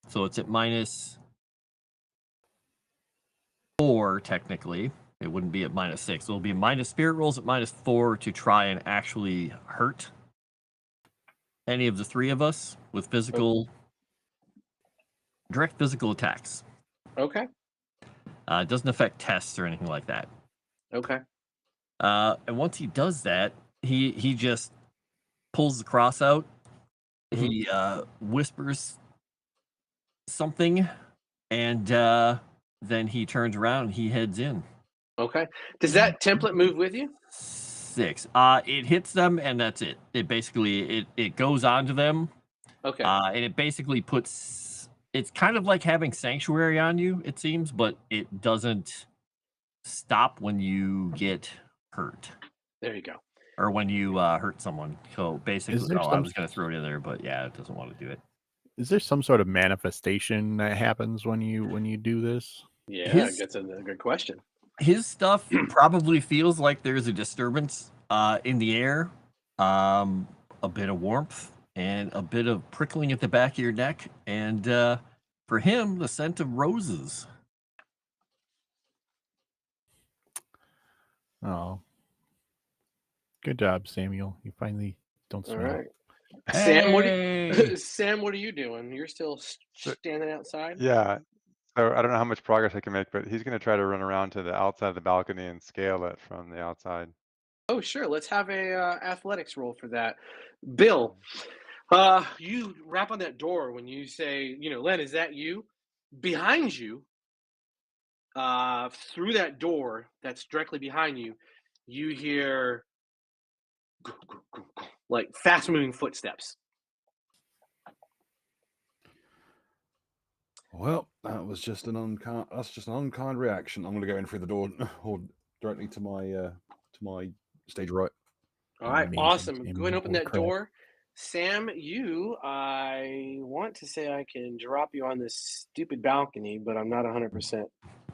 So it's at -4 technically. It wouldn't be at -6. It'll be minus spirit rolls at -4 to try and actually hurt any of the three of us with direct physical attacks. Okay. It doesn't affect tests or anything like that. Okay. And once he does that, he just pulls the cross out. He whispers something, and then he turns around and he heads in. Okay. Does that template move with you? 6. It hits them, and that's it. It basically it goes onto them. Okay. And it basically puts. It's kind of like having sanctuary on you, it seems, but it doesn't stop when you get hurt. There you go. Or when you hurt someone. So basically, I was going to throw it in there, but yeah, it doesn't want to do it. Is there some sort of manifestation that happens when you do this? Yeah, that's a good question. His stuff probably feels like there's a disturbance in the air, a bit of warmth, and a bit of prickling at the back of your neck, and for him, the scent of roses. Oh, good job, Samuel. You finally don't smell. All right. Hey! Sam, what are you doing? You're still standing outside? Yeah. So I don't know how much progress I can make, but he's going to try to run around to the outside of the balcony and scale it from the outside. Oh, sure. Let's have a athletics roll for that. Bill, you rap on that door when you say, Len, is that you? Behind you, through that door that's directly behind you, you hear like fast-moving footsteps. Well, that was just an unkind reaction. I'm going to go in through the door or directly to my stage right. All right, Amazing, awesome. Samuel. Go ahead and open Holy that crap. door. Sam, I want to say I can drop you on this stupid balcony, but I'm not 100%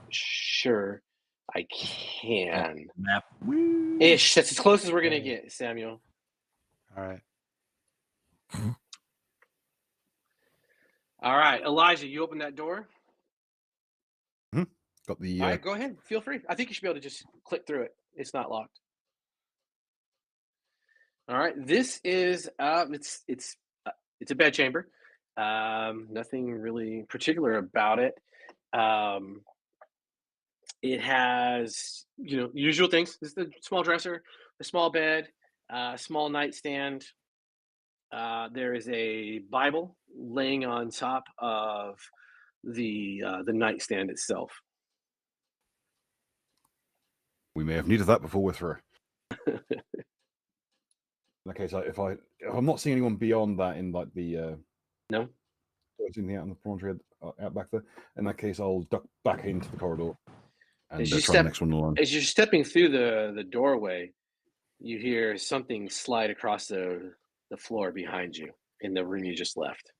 sure I can. Map. Ish. That's as close as we're going to get, Samuel. All right. All right, Elijah, you open that door? Got the. All right, go ahead. Feel free. I think you should be able to just click through it. It's not locked. All right, this is it's a bed chamber. Nothing really particular about it. It has, usual things. This is the small dresser, the small bed, small nightstand. There is a Bible laying on top of the nightstand itself. We may have needed that before we're through. In that case, if I'm not seeing anyone beyond that in like the No. anything out in the promontory out back there, in that case, I'll duck back into the corridor and As you try the next one along. As you're stepping through the doorway, you hear something slide across the floor behind you in the room you just left.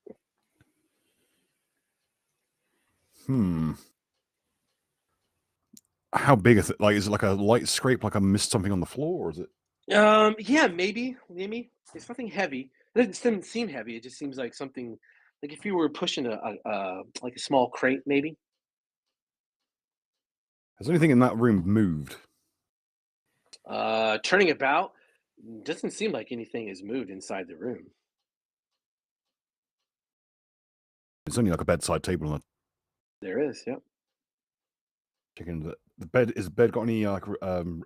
How big is it? Like, is it like a light scrape, like I missed something on the floor, or is it? Yeah, maybe. It's nothing heavy. It doesn't seem heavy. It just seems like something, like if you were pushing a like a small crate, maybe. Has anything in that room moved? Turning about, doesn't seem like anything has moved inside the room. It's only like a bedside table on it. There is, yep. Checking the bed. Is the bed got any like?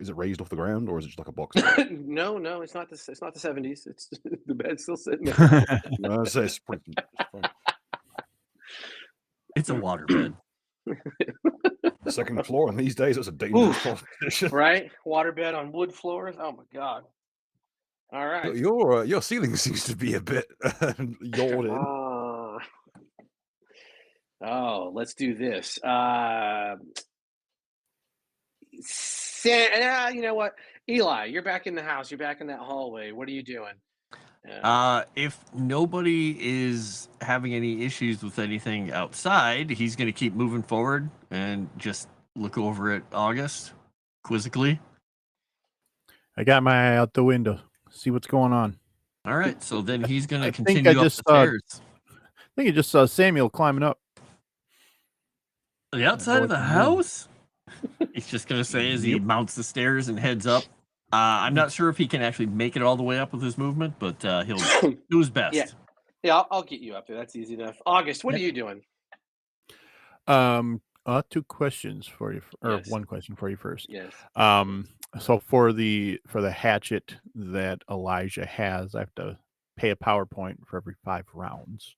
Is it raised off the ground, or is it just like a box? No, it's not the 70s. It's the bed's still sitting there. No, it's pretty. It's a water bed. Second floor, and these days it's a dangerous proposition. Right? Waterbed on wood floors. Oh my god! All right. Your ceiling seems to be a bit yawed in. Oh, let's do this. You know what, Eli? You're back in the house. You're back in that hallway. What are you doing? If nobody is having any issues with anything outside, he's going to keep moving forward and just look over at August quizzically. I got my eye out the window. See what's going on. All right, so then he's going to continue up the stairs. I think I just saw Samuel climbing up. The outside of the house? He's just going to say as he mounts the stairs and heads up. I'm not sure if he can actually make it all the way up with his movement, but he'll do his best. Yeah, I'll get you up there. That's easy enough. August, what are you doing? Two questions for you, or Yes. one question for you first. Yes. So for the hatchet that Elijah has, I have to pay a power point for every 5 rounds.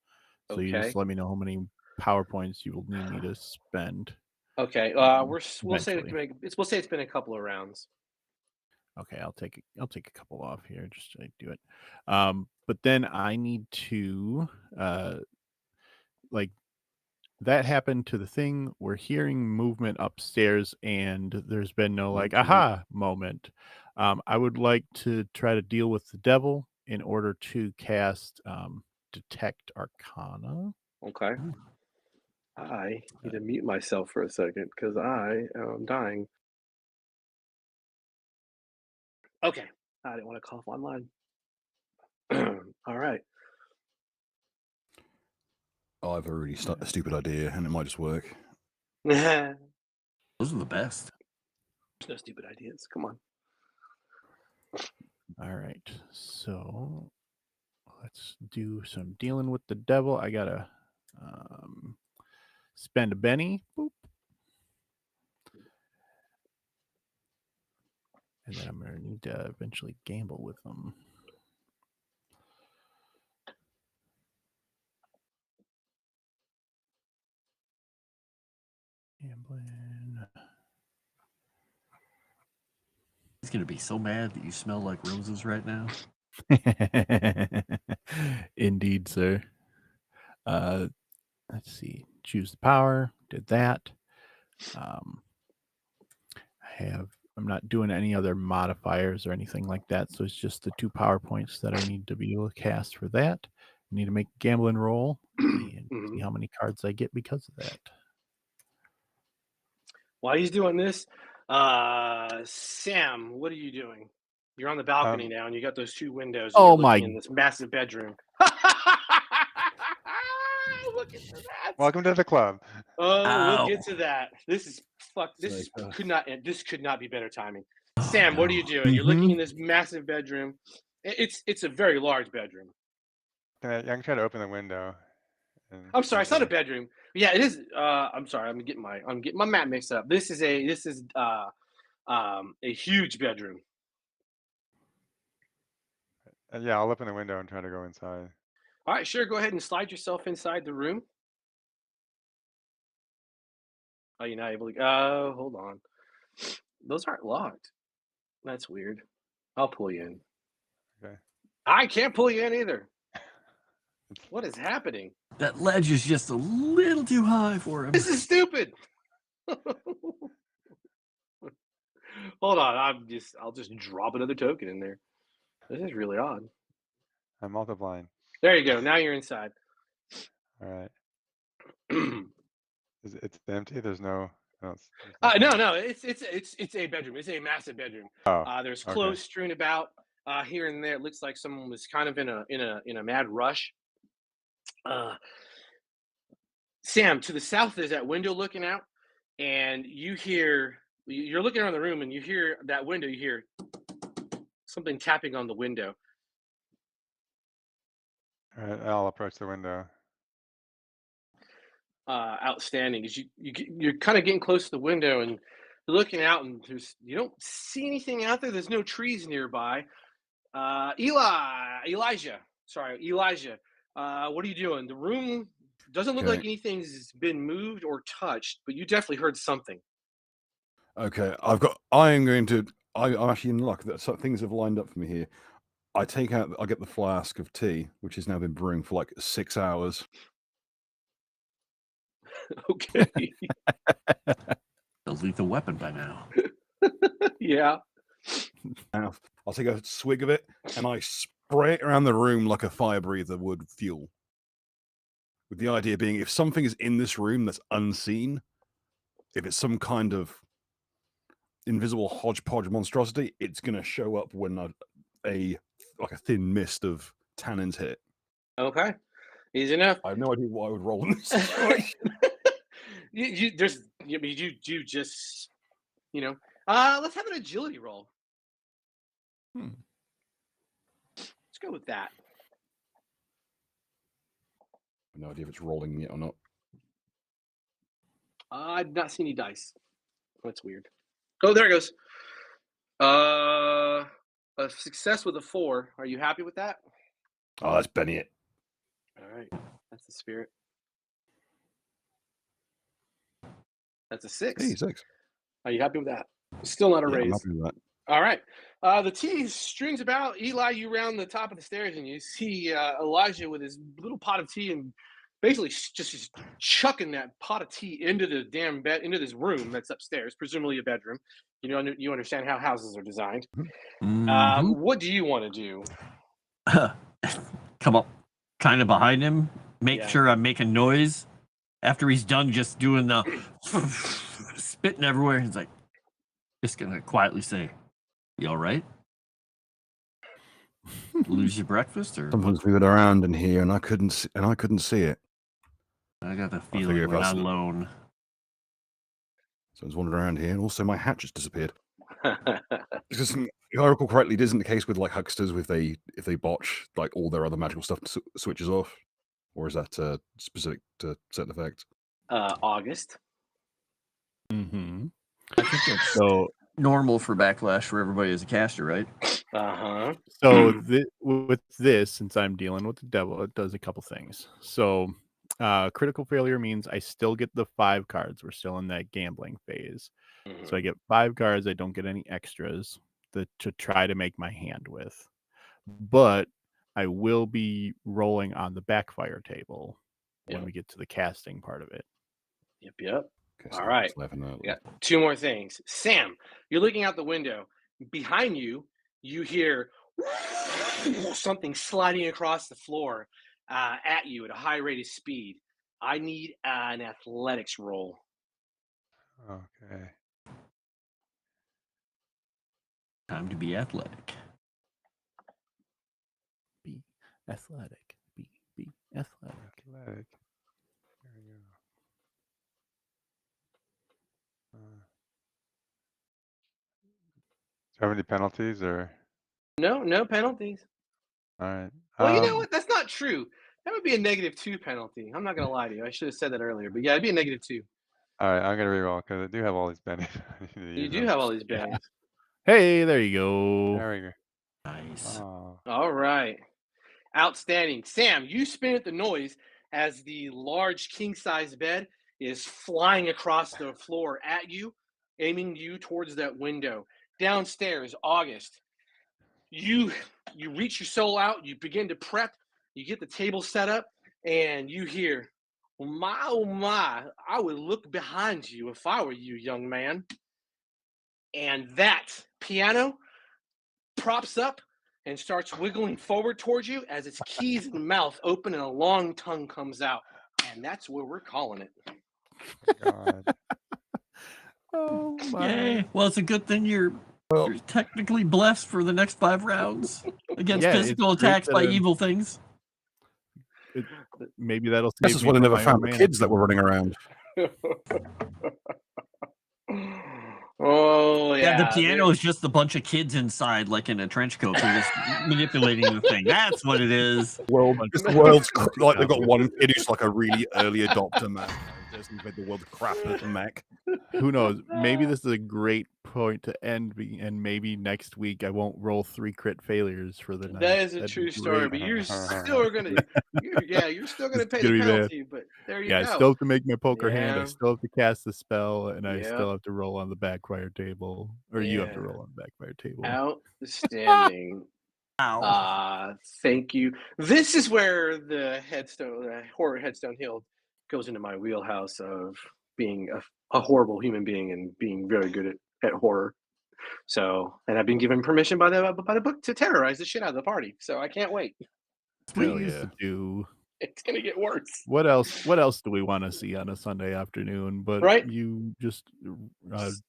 So you just let me know how many power points you will need me to spend. Okay. We'll say it's been a couple of rounds. Okay, I'll take a couple off here just to do it. But then I need to like that happened to the thing. We're hearing movement upstairs, and there's been no like aha moment. I would like to try to deal with the devil in order to cast Detect Arcana. Okay. I need to mute myself for a second because I am dying. Okay. I didn't want to cough online. All right. I have a really stupid idea, and it might just work. Those are the best. There's no stupid ideas. Come on. All right. So let's do some dealing with the devil. I gotta spend a Benny. Boop. And then I'm going to need to eventually gamble with them. Gambling. He's going to be so mad that you smell like roses right now. Indeed, sir. Let's see. Choose the power. Did that. I'm not doing any other modifiers or anything like that, so it's just the 2 power points that I need to be able to cast for that. I need to make a gambling roll and see how many cards I get because of that. While he's doing this, Sam, what are you doing? You're on the balcony now, and you got those 2 windows. And you're looking in this massive bedroom. Look at that! Welcome to the club. We'll get to that. This could not be better timing. Sam, what are you doing? You're looking in this massive bedroom. It's a very large bedroom. I can try to open the window. I'm sorry, it's not a bedroom. Yeah, it is. I'm sorry, I'm getting my map mixed up. This is a huge bedroom. Yeah, I'll open the window and try to go inside. All right, sure. Go ahead and slide yourself inside the room. Oh, you're not able to. Oh, hold on. Those aren't locked. That's weird. I'll pull you in. Okay. I can't pull you in either. What is happening? That ledge is just a little too high for him. This is stupid. Hold on. I'll just drop another token in there. This is really odd. I'm multiplying. There you go. Now you're inside. All right. It's empty. There's no. No. It's a bedroom. It's a massive bedroom. Oh. There's Okay. clothes strewn about here and there. It looks like someone was kind of in a mad rush. Sam, to the south, there's that window looking out, and you're looking around the room, and you hear that window. You hear something tapping on the window. All right. I'll approach the window. Outstanding. Is you're kind of getting close to the window, and you're looking out, and you don't see anything out there. There's no trees nearby. Elijah. What are you doing? The room doesn't look like anything's been moved or touched, but you definitely heard something. Okay, I'm actually in luck that things have lined up for me here. I get the flask of tea, which has now been brewing for like 6 hours. Okay. A lethal weapon by now. Yeah. I'll take a swig of it, and I spray it around the room like a fire breather would fuel. With the idea being, if something is in this room that's unseen, if it's some kind of invisible hodgepodge monstrosity, it's going to show up when a thin mist of tannins hit. Okay. Easy enough. I have no idea what I would roll in this situation. you just let's have an agility roll. Let's go with that. I have no idea if it's rolling yet or not. I did not see any dice. That's weird. Oh, there it goes. A success with a 4. Are you happy with that? Oh, that's Benny it. All right. That's the spirit. That's a 6. Hey, 6. Are you happy with that? Still not a raise. I'm happy with that. All right. The tea strings about. Eli, you round the top of the stairs, and you see Elijah with his little pot of tea, and basically just chucking that pot of tea into the damn bed, into this room that's upstairs, presumably a bedroom. You understand how houses are designed. What do you want to do? Come up kind of behind him, make sure I'm making noise after he's done just doing the spitting everywhere. He's like, just gonna quietly say, "You all right? Lose your breakfast?" Or sometimes we were around in here, and I couldn't see it. I got the feeling we're not alone. So I was wandering around here, and also my hat just disappeared. Because if I recall correctly, it isn't the case with like hucksters if they botch, like all their other magical stuff switches off, or is that specific to certain effects? August. I think it's so normal for backlash for everybody as a caster, right? So with this, since I'm dealing with the devil, it does a couple things. So critical failure means I still get the 5 cards. We're still in that gambling phase. So I get 5 cards. I don't get any extras to try to make my hand with. But I will be rolling on the backfire table when we get to the casting part of it. Yep. Okay, all right. Yeah. 2 more things. Sam, you're looking out the window. Behind you, you hear something sliding across the floor at you at a high rate of speed. I need an athletics roll. Okay. Time to be athletic. Be athletic. Be athletic. There we go. Do you have any penalties or? No penalties. All right. Well, you know what? That's not true. That would be a -2 penalty. I'm not gonna lie to you. I should have said that earlier, but yeah, it'd be a -2. All right, I'm gonna reroll because I do have all these bennies. You do have all these bennies. Hey, there you go. There we go. Nice. Oh. All right. Outstanding. Sam, you spin at the noise as the large king-size bed is flying across the floor at you, aiming you towards that window. Downstairs, August, you reach your soul out, you begin to prep, you get the table set up, and you hear, oh my, I would look behind you if I were you, young man. And that piano props up and starts wiggling forward towards you as its keys and mouth open and a long tongue comes out. And that's where we're calling it. God. Oh my. Yay. Well, it's a good thing you're technically blessed for the next 5 rounds against Yeah, physical it's great attacks that by I'm- evil things. Maybe that'll This save is me why they from never my found own the mana kids that were too. running around. Oh Yeah, yeah. the piano is just a bunch of kids inside, like in a trench coat. They're just manipulating the thing. That's what it is. Well, just the world's like they've got one kid who's like a really early adopter, man. Just made the world crap at the Mac. Who knows? Maybe this is a great point to end, and maybe next week I won't roll 3 crit failures for the night. That is a That'd true be story, great. but you're still gonna, you're still gonna It's pay gonna the be bad. penalty. But there you Yeah, I go. still have to make my poker hand. I Yeah. still have to cast the spell, and I Yeah. still have to roll on the backfire table. Or you have to Yeah. roll on the backfire table. Outstanding. Ow. Thank you. This is where the horror Headstone Hill goes into my wheelhouse of being a horrible human being and being very good at horror. So, and I've been given permission by the book to terrorize the shit out of the party. So I can't wait. Hell Please. yeah. Do. It's gonna get worse. What else do we want to see on a Sunday afternoon? But Right? you just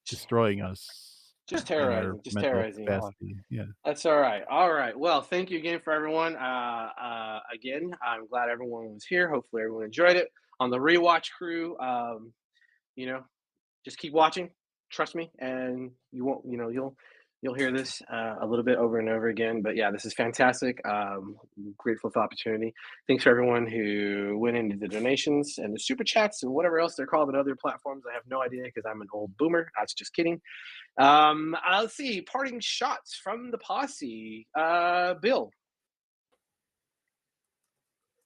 destroying us. Just in our terrorizing. Just mental terrorizing. capacity. Yeah. That's all right. All right. Well, thank you again for everyone. Again, I'm glad everyone was here. Hopefully, everyone enjoyed it. On the rewatch crew, just keep watching. Trust me, and you won't. You'll hear this a little bit over and over again. But yeah, this is fantastic. Grateful for the opportunity. Thanks for everyone who went into the donations and the super chats and whatever else they're called on other platforms. I have no idea because I'm an old boomer. That's just kidding. Let's see. Parting shots from the posse. Bill.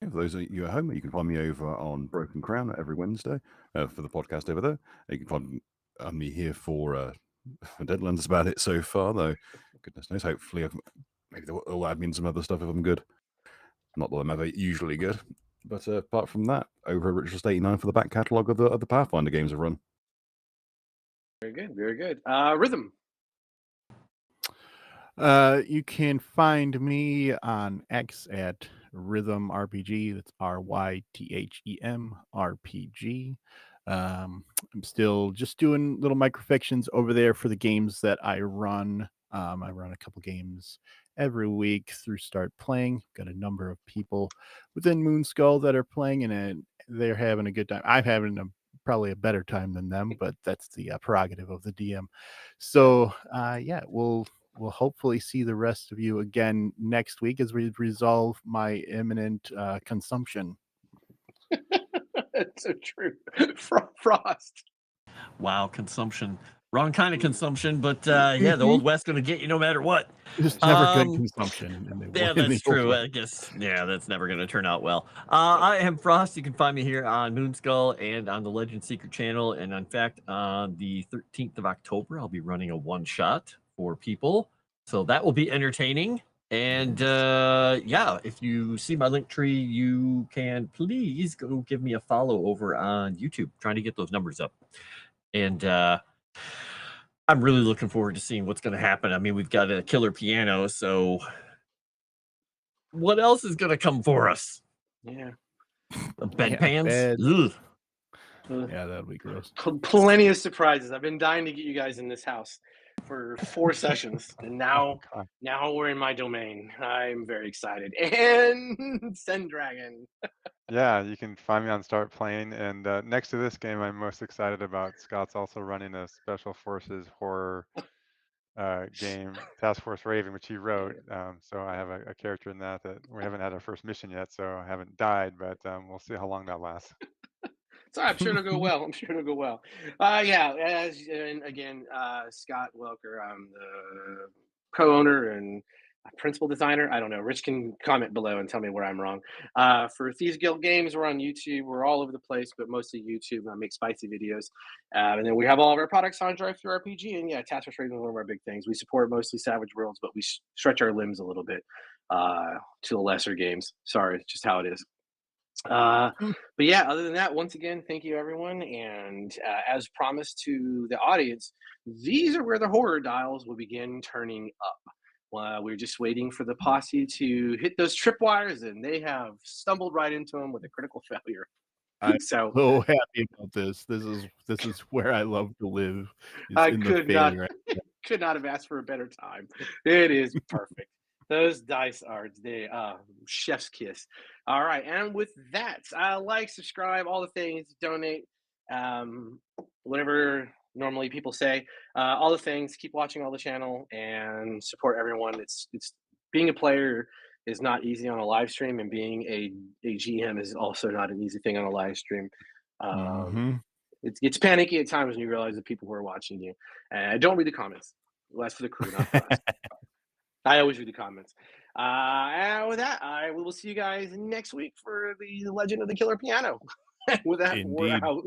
For those of you at home, you can find me over on Broken Crown every Wednesday for the podcast over there. You can find me here for Deadlands. That's about it so far, though. Goodness knows. Hopefully, maybe they'll add me in some other stuff if I'm good. Not that I'm ever usually good, but apart from that, over at Richard 89 for the back catalogue of the Pathfinder games I've run. Very good. Very good. Rhythm. You can find me on X at Rhythm RPG. That's RYTHEM RPG. I'm still just doing little microfictions over there for the games that I run. I run a couple games every week through Start Playing. Got a number of people within Moonskull that are playing, and they're having a good time. I'm having probably a better time than them, but that's the prerogative of the DM. So yeah, we'll hopefully see the rest of you again next week as we resolve my imminent consumption. That's so true. Frost. Wow, consumption. Wrong kind of consumption, but yeah, the Old West gonna get you no matter what. It's never good consumption. Yeah, that's true. I guess, yeah, that's never going to turn out well. I am Frost. You can find me here on Moonskull and on the Legend Seeker channel. And in fact, on the 13th of October, I'll be running a one-shot for people. So that will be entertaining. And yeah, if you see my link tree, you can please go give me a follow over on YouTube. Trying to get those numbers up. And I'm really looking forward to seeing what's going to happen. I mean, we've got a killer piano, so what else is going to come for us? Yeah. Bedpans? Yeah, that'll be gross. Plenty of surprises. I've been dying to get you guys in this house for 4 sessions, and now we're in my domain. I'm very excited. And Send Dragon. Yeah, you can find me on Start Playing, and next to this game I'm most excited about, Scott's also running a Special Forces horror game, Task Force Raven, which he wrote. So I have a character in that we haven't had our first mission yet, so I haven't died, but we'll see how long that lasts. So I'm sure it'll go well. I'm sure it'll go well. Yeah, and again, Scott Welker, I'm the co-owner and principal designer. I don't know. Rich can comment below and tell me where I'm wrong. For Thieves Guild Games, we're on YouTube. We're all over the place, but mostly YouTube. I make spicy videos. And then we have all of our products on Drive-Thru-RPG. And yeah, Task Force Raven is one of our big things. We support mostly Savage Worlds, but we stretch our limbs a little bit to the lesser games. Sorry, it's just how it is. But yeah, other than that, once again, thank you everyone. And as promised to the audience, these are where the horror dials will begin turning up. We're just waiting for the posse to hit those tripwires, and they have stumbled right into them with a critical failure. I'm So happy about this. This is where I love to live. I could not have asked for a better time. It is perfect. Those dice are chef's kiss. All right, and with that, like, subscribe, all the things, donate, whatever normally people say, all the things. Keep watching all the channel and support everyone. It's being a player is not easy on a live stream, and being a GM is also not an easy thing on a live stream. It gets panicky at times when you realize the people who are watching you. Don't read the comments. Well, that's for the crew, not for us. I always read the comments. And with that, we will see you guys next week for the Legend of the Killer Piano. With that, we're out.